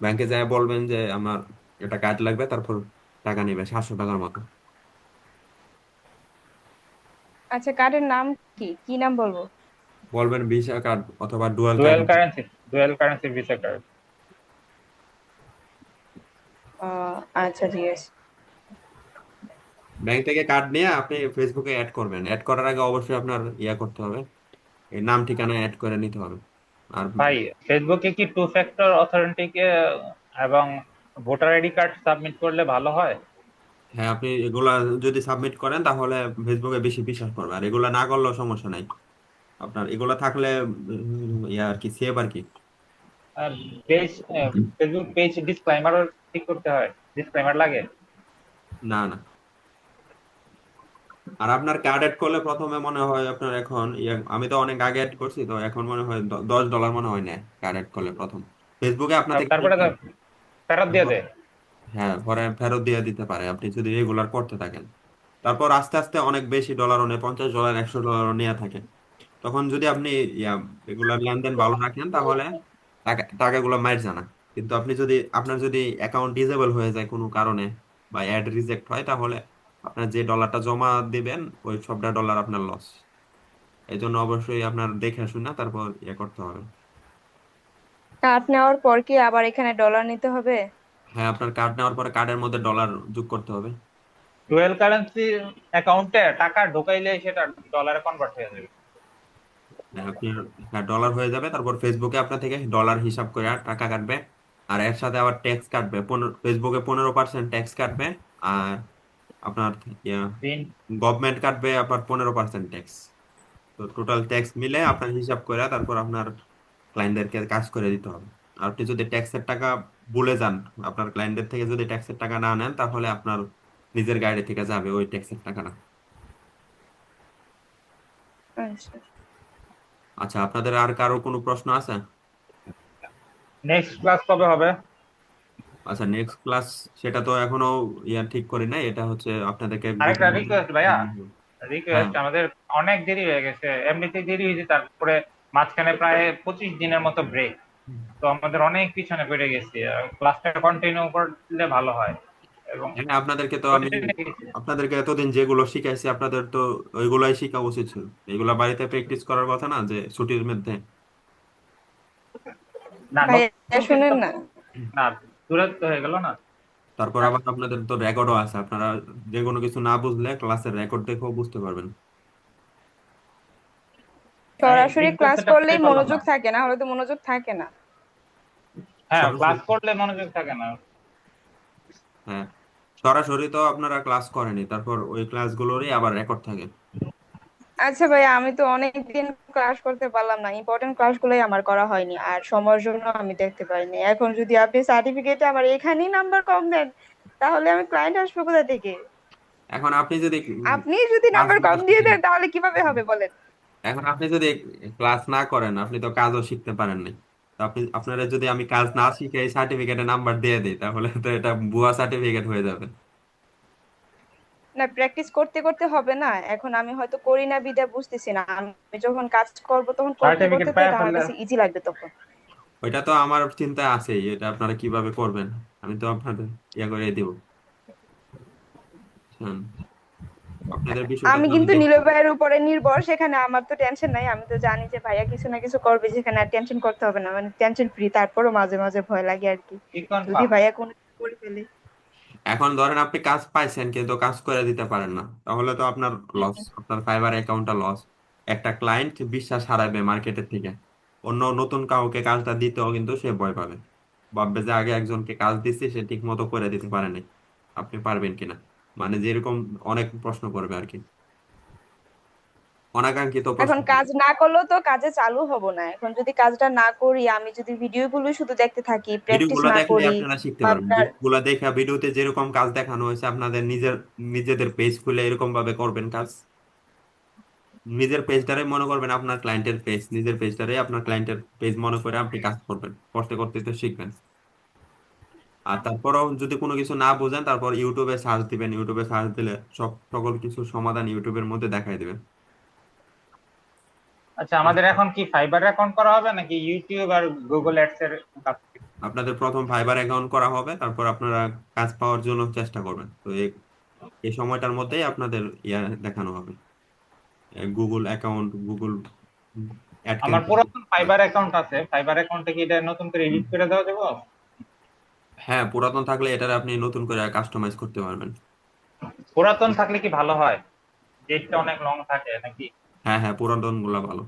ব্যাংকে যায় বলবেন যে আমার একটা কার্ড লাগবে, তারপর টাকা নেবে 700 টাকার মতো। আচ্ছা কার্ডের নাম কি কি নাম বলবো? বলবেন ভিসা কার্ড অথবা dual card. Dual currency, dual currency visa card. আচ্ছা ঠিক আছে। ব্যাংক থেকে কার্ড নিয়ে আপনি ফেসবুকে অ্যাড করবেন, অ্যাড করার আগে অবশ্যই আপনার ইয়া করতে হবে, এই নাম ঠিকানা অ্যাড করে নিতে হবে। আর ভাই, ফেসবুকে কি 2 ফ্যাক্টর অথেন্টিক এবং ভোটার আইডি কার্ড সাবমিট করলে ভালো হয়? হ্যাঁ, আপনি এগুলা যদি সাবমিট করেন তাহলে ফেসবুকে বেশি বিশ্বাস করবে, আর এগুলা না করলেও সমস্যা নাই। আপনার এগুলা থাকলে ইয়া আর কি, সেভ আর কি। আর পেজ, ফেসবুক পেজ ডিসক্লাইমারও ঠিক করতে হয়, ডিসক্লাইমার লাগে। না, না। আর আপনার কার্ড অ্যাড করলে প্রথমে মনে হয় আপনার এখন আমি তো অনেক আগে অ্যাড করছি, তো এখন মনে হয় $10 মনে হয় নেয় কার্ড অ্যাড করলে প্রথম। ফেসবুকে আপনার থেকে তারপরে তো ফেরত দিয়ে দেয়। হ্যাঁ, পরে ফেরত দিয়ে দিতে পারে আপনি যদি রেগুলার করতে থাকেন। তারপর আস্তে আস্তে অনেক বেশি ডলারও নেয়, $50 $100 নিয়ে থাকে। তখন যদি আপনি রেগুলার লেনদেন ভালো রাখেন তাহলে টাকাগুলো মাইর জানা। কিন্তু আপনি যদি আপনার যদি অ্যাকাউন্ট ডিসেবল হয়ে যায় কোনো কারণে বা অ্যাড রিজেক্ট হয়, তাহলে আপনার যে ডলারটা জমা দিবেন ওই সবটা ডলার আপনার লস। এই জন্য অবশ্যই আপনার দেখে শুনে তারপর করতে হবে। কার্ড নেওয়ার পর কি আবার এখানে ডলার নিতে হবে? হ্যাঁ, আপনার কার্ড নেওয়ার পরে কার্ডের মধ্যে ডলার যোগ করতে হবে। ডুয়েল কারেন্সি অ্যাকাউন্টে টাকা ঢুকাইলে সেটা ডলারে কনভার্ট হয়ে যাবে। হ্যাঁ, আপনার হ্যাঁ ডলার হয়ে যাবে। তারপর ফেসবুকে আপনার থেকে ডলার হিসাব করে টাকা কাটবে। আর এর সাথে আবার ট্যাক্স কাটবে, ফেসবুকে 15% ট্যাক্স কাটবে। আর আপনার দিন গভর্নমেন্ট কাটবে আপনার 15% ট্যাক্স। তো টোটাল ট্যাক্স মিলে আপনার হিসাব করে তারপর আপনার ক্লায়েন্টদেরকে কাজ করে দিতে হবে। আর আপনি যদি ট্যাক্সের টাকা ভুলে যান, আপনার ক্লায়েন্টদের থেকে যদি ট্যাক্সের টাকা না নেন, তাহলে আপনার নিজের গাড়ি থেকে যাবে ওই ট্যাক্সের টাকাটা। আচ্ছা। আচ্ছা, আপনাদের আর কারো কোনো প্রশ্ন আছে? নেক্সট ক্লাস কবে হবে? আচ্ছা, নেক্সট ক্লাস সেটা তো এখনো ঠিক করি নাই। এটা হচ্ছে আপনাদেরকে আরেকটা রিকোয়েস্ট ভাইয়া, হ্যাঁ, রিকোয়েস্ট, আমাদের অনেক দেরি হয়ে গেছে, এমনিতেই দেরি হয়েছে, তারপরে মাঝখানে প্রায় 25 দিনের মতো ব্রেক। তো আমাদের অনেক পিছনে পড়ে গেছি, ক্লাসটা কন্টিনিউ করলে ভালো হয়। এবং হ্যাঁ, প্রতিদিন আপনাদেরকে এতদিন যেগুলো শিখাইছি আপনাদের তো ওইগুলাই শিখা উচিত ছিল। এগুলা বাড়িতে প্র্যাকটিস করার কথা না, যে ছুটির মধ্যে। না, ভাইয়া নতুন কিছু শুনেন তো না, না, দূরত্ব হয়ে গেল না। তারপর আবার আপনাদের তো রেকর্ডও আছে, আপনারা যে কোনো কিছু না বুঝলে ক্লাসের রেকর্ড দেখেও বুঝতে পারবেন। আমি সরাসরি ক্লাস জিজ্ঞাসাটা করলেই করলাম না। মনোযোগ থাকে না, হলে তো মনোযোগ থাকে না। হ্যাঁ, সরাসরি ক্লাস করলে মনোযোগ থাকে না। হ্যাঁ, সরাসরি তো আপনারা ক্লাস করেনি, তারপর ওই ক্লাসগুলোরই আবার রেকর্ড থাকে। আচ্ছা ভাইয়া, আমি তো অনেকদিন ক্লাস করতে পারলাম না, ইম্পর্টেন্ট ক্লাসগুলোই আমার করা হয়নি, আর সময়ের জন্য আমি দেখতে পারিনি। এখন যদি আপনি সার্টিফিকেটে আমার এখানেই নাম্বার কম দেন, তাহলে আমি ক্লায়েন্ট আসবো কোথা থেকে? এখন আপনি যদি আপনি যদি ক্লাস নাম্বার না কম দিয়ে শিখেন, দেন তাহলে কিভাবে হবে বলেন? এখন আপনি যদি ক্লাস না করেন, আপনি তো কাজও শিখতে পারেন নাই। তো আপনারা যদি আমি কাজ না শিখে এই সার্টিফিকেটে নাম্বার দিয়ে দিই, তাহলে তো এটা ভুয়া সার্টিফিকেট হয়ে যাবে। না, প্র্যাকটিস করতে করতে হবে না? এখন আমি হয়তো করি না বিধায় বুঝতেছি না, আমি যখন কাজ করব তখন করতে সার্টিফিকেট করতে তো পায় এটা আমার ফেললে কাছে ইজি লাগবে তখন। ওইটা তো আমার চিন্তা আছেই, এটা আপনারা কিভাবে করবেন আমি তো আপনাদের করে দিব। হুম, আপনাদের বিষয়টা আমি তো আমি কিন্তু দেখছি। নীরব ভাইয়ের উপরে নির্ভর, সেখানে আমার তো টেনশন নাই, আমি তো জানি যে ভাইয়া কিছু না কিছু করবে, যেখানে আর টেনশন করতে হবে না, মানে টেনশন ফ্রি। তারপরও মাঝে মাঝে ভয় লাগে আর কি, কি যদি কনফার্ম? ভাইয়া কোনো কিছু করে ফেলে। এখন ধরেন আপনি কাজ পাইছেন কিন্তু কাজ করে দিতে পারেন না, তাহলে তো আপনার লস, আপনার ফাইবার অ্যাকাউন্টটা লস। একটা ক্লায়েন্ট বিশ্বাস হারাবে মার্কেটের থেকে, অন্য নতুন কাউকে কাজটা দিতেও কিন্তু সে ভয় পাবে, ভাববে যে আগে একজনকে কাজ দিচ্ছি সে ঠিক মতো করে দিতে পারেনি, আপনি পারবেন কিনা, মানে যেরকম অনেক প্রশ্ন করবে আর কি, অনাকাঙ্ক্ষিত প্রশ্ন এখন করবে। কাজ না করলেও তো কাজে চালু হব না, এখন যদি কাজটা না করি, আমি যদি ভিডিওগুলো শুধু দেখতে থাকি, প্র্যাকটিস ভিডিওগুলো না দেখলে করি, আপনারা শিখতে বা পারবেন, আপনার ভিডিওগুলো দেখে ভিডিওতে যেরকম কাজ দেখানো হয়েছে আপনাদের নিজেদের পেজ খুলে এরকম ভাবে করবেন কাজ। নিজের পেজটারে মনে করবেন আপনার ক্লায়েন্টের পেজ, নিজের পেজটারে আপনার ক্লায়েন্টের পেজ মনে করে আপনি কাজ করবেন, করতে করতে তো শিখবেন। আর তারপরেও যদি কোনো কিছু না বুঝেন, তারপর ইউটিউবে সার্চ দিবেন, ইউটিউবে সার্চ দিলে সকল কিছুর সমাধান ইউটিউবের মধ্যে দেখাই দিবেন। আচ্ছা, আমাদের এখন কি ফাইবার অ্যাকাউন্ট করা হবে নাকি ইউটিউব আর গুগল অ্যাডস এর কাজ? আপনাদের প্রথম ফাইবার অ্যাকাউন্ট করা হবে, তারপর আপনারা কাজ পাওয়ার জন্য চেষ্টা করবেন। তো এই সময়টার মধ্যেই আপনাদের দেখানো হবে, গুগল অ্যাকাউন্ট, গুগল আমার অ্যাডসেন্স। পুরাতন ফাইবার অ্যাকাউন্ট আছে, ফাইবার অ্যাকাউন্টে কি এটা নতুন করে এডিট করে দেওয়া যাবে? হ্যাঁ, পুরাতন থাকলে এটার আপনি নতুন করে কাস্টমাইজ করতে পারবেন। পুরাতন থাকলে কি ভালো হয়? ডেটটা অনেক লং থাকে নাকি? হ্যাঁ হ্যাঁ, পুরাতন গুলা ভালো।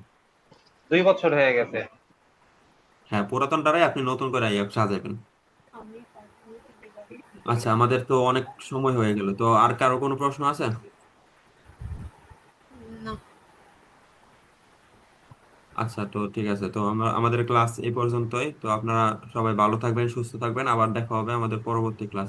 2 বছর হয়ে গেছে। হ্যাঁ, পুরাতনটারে আপনি নতুন করে সাজাবেন। আচ্ছা, আমাদের তো অনেক সময় হয়ে গেল, তো আর কারো কোনো প্রশ্ন আছে? না। আচ্ছা, তো ঠিক আছে, তো আমাদের ক্লাস এই পর্যন্তই। তো আপনারা সবাই ভালো থাকবেন, সুস্থ থাকবেন, আবার দেখা হবে আমাদের পরবর্তী ক্লাস।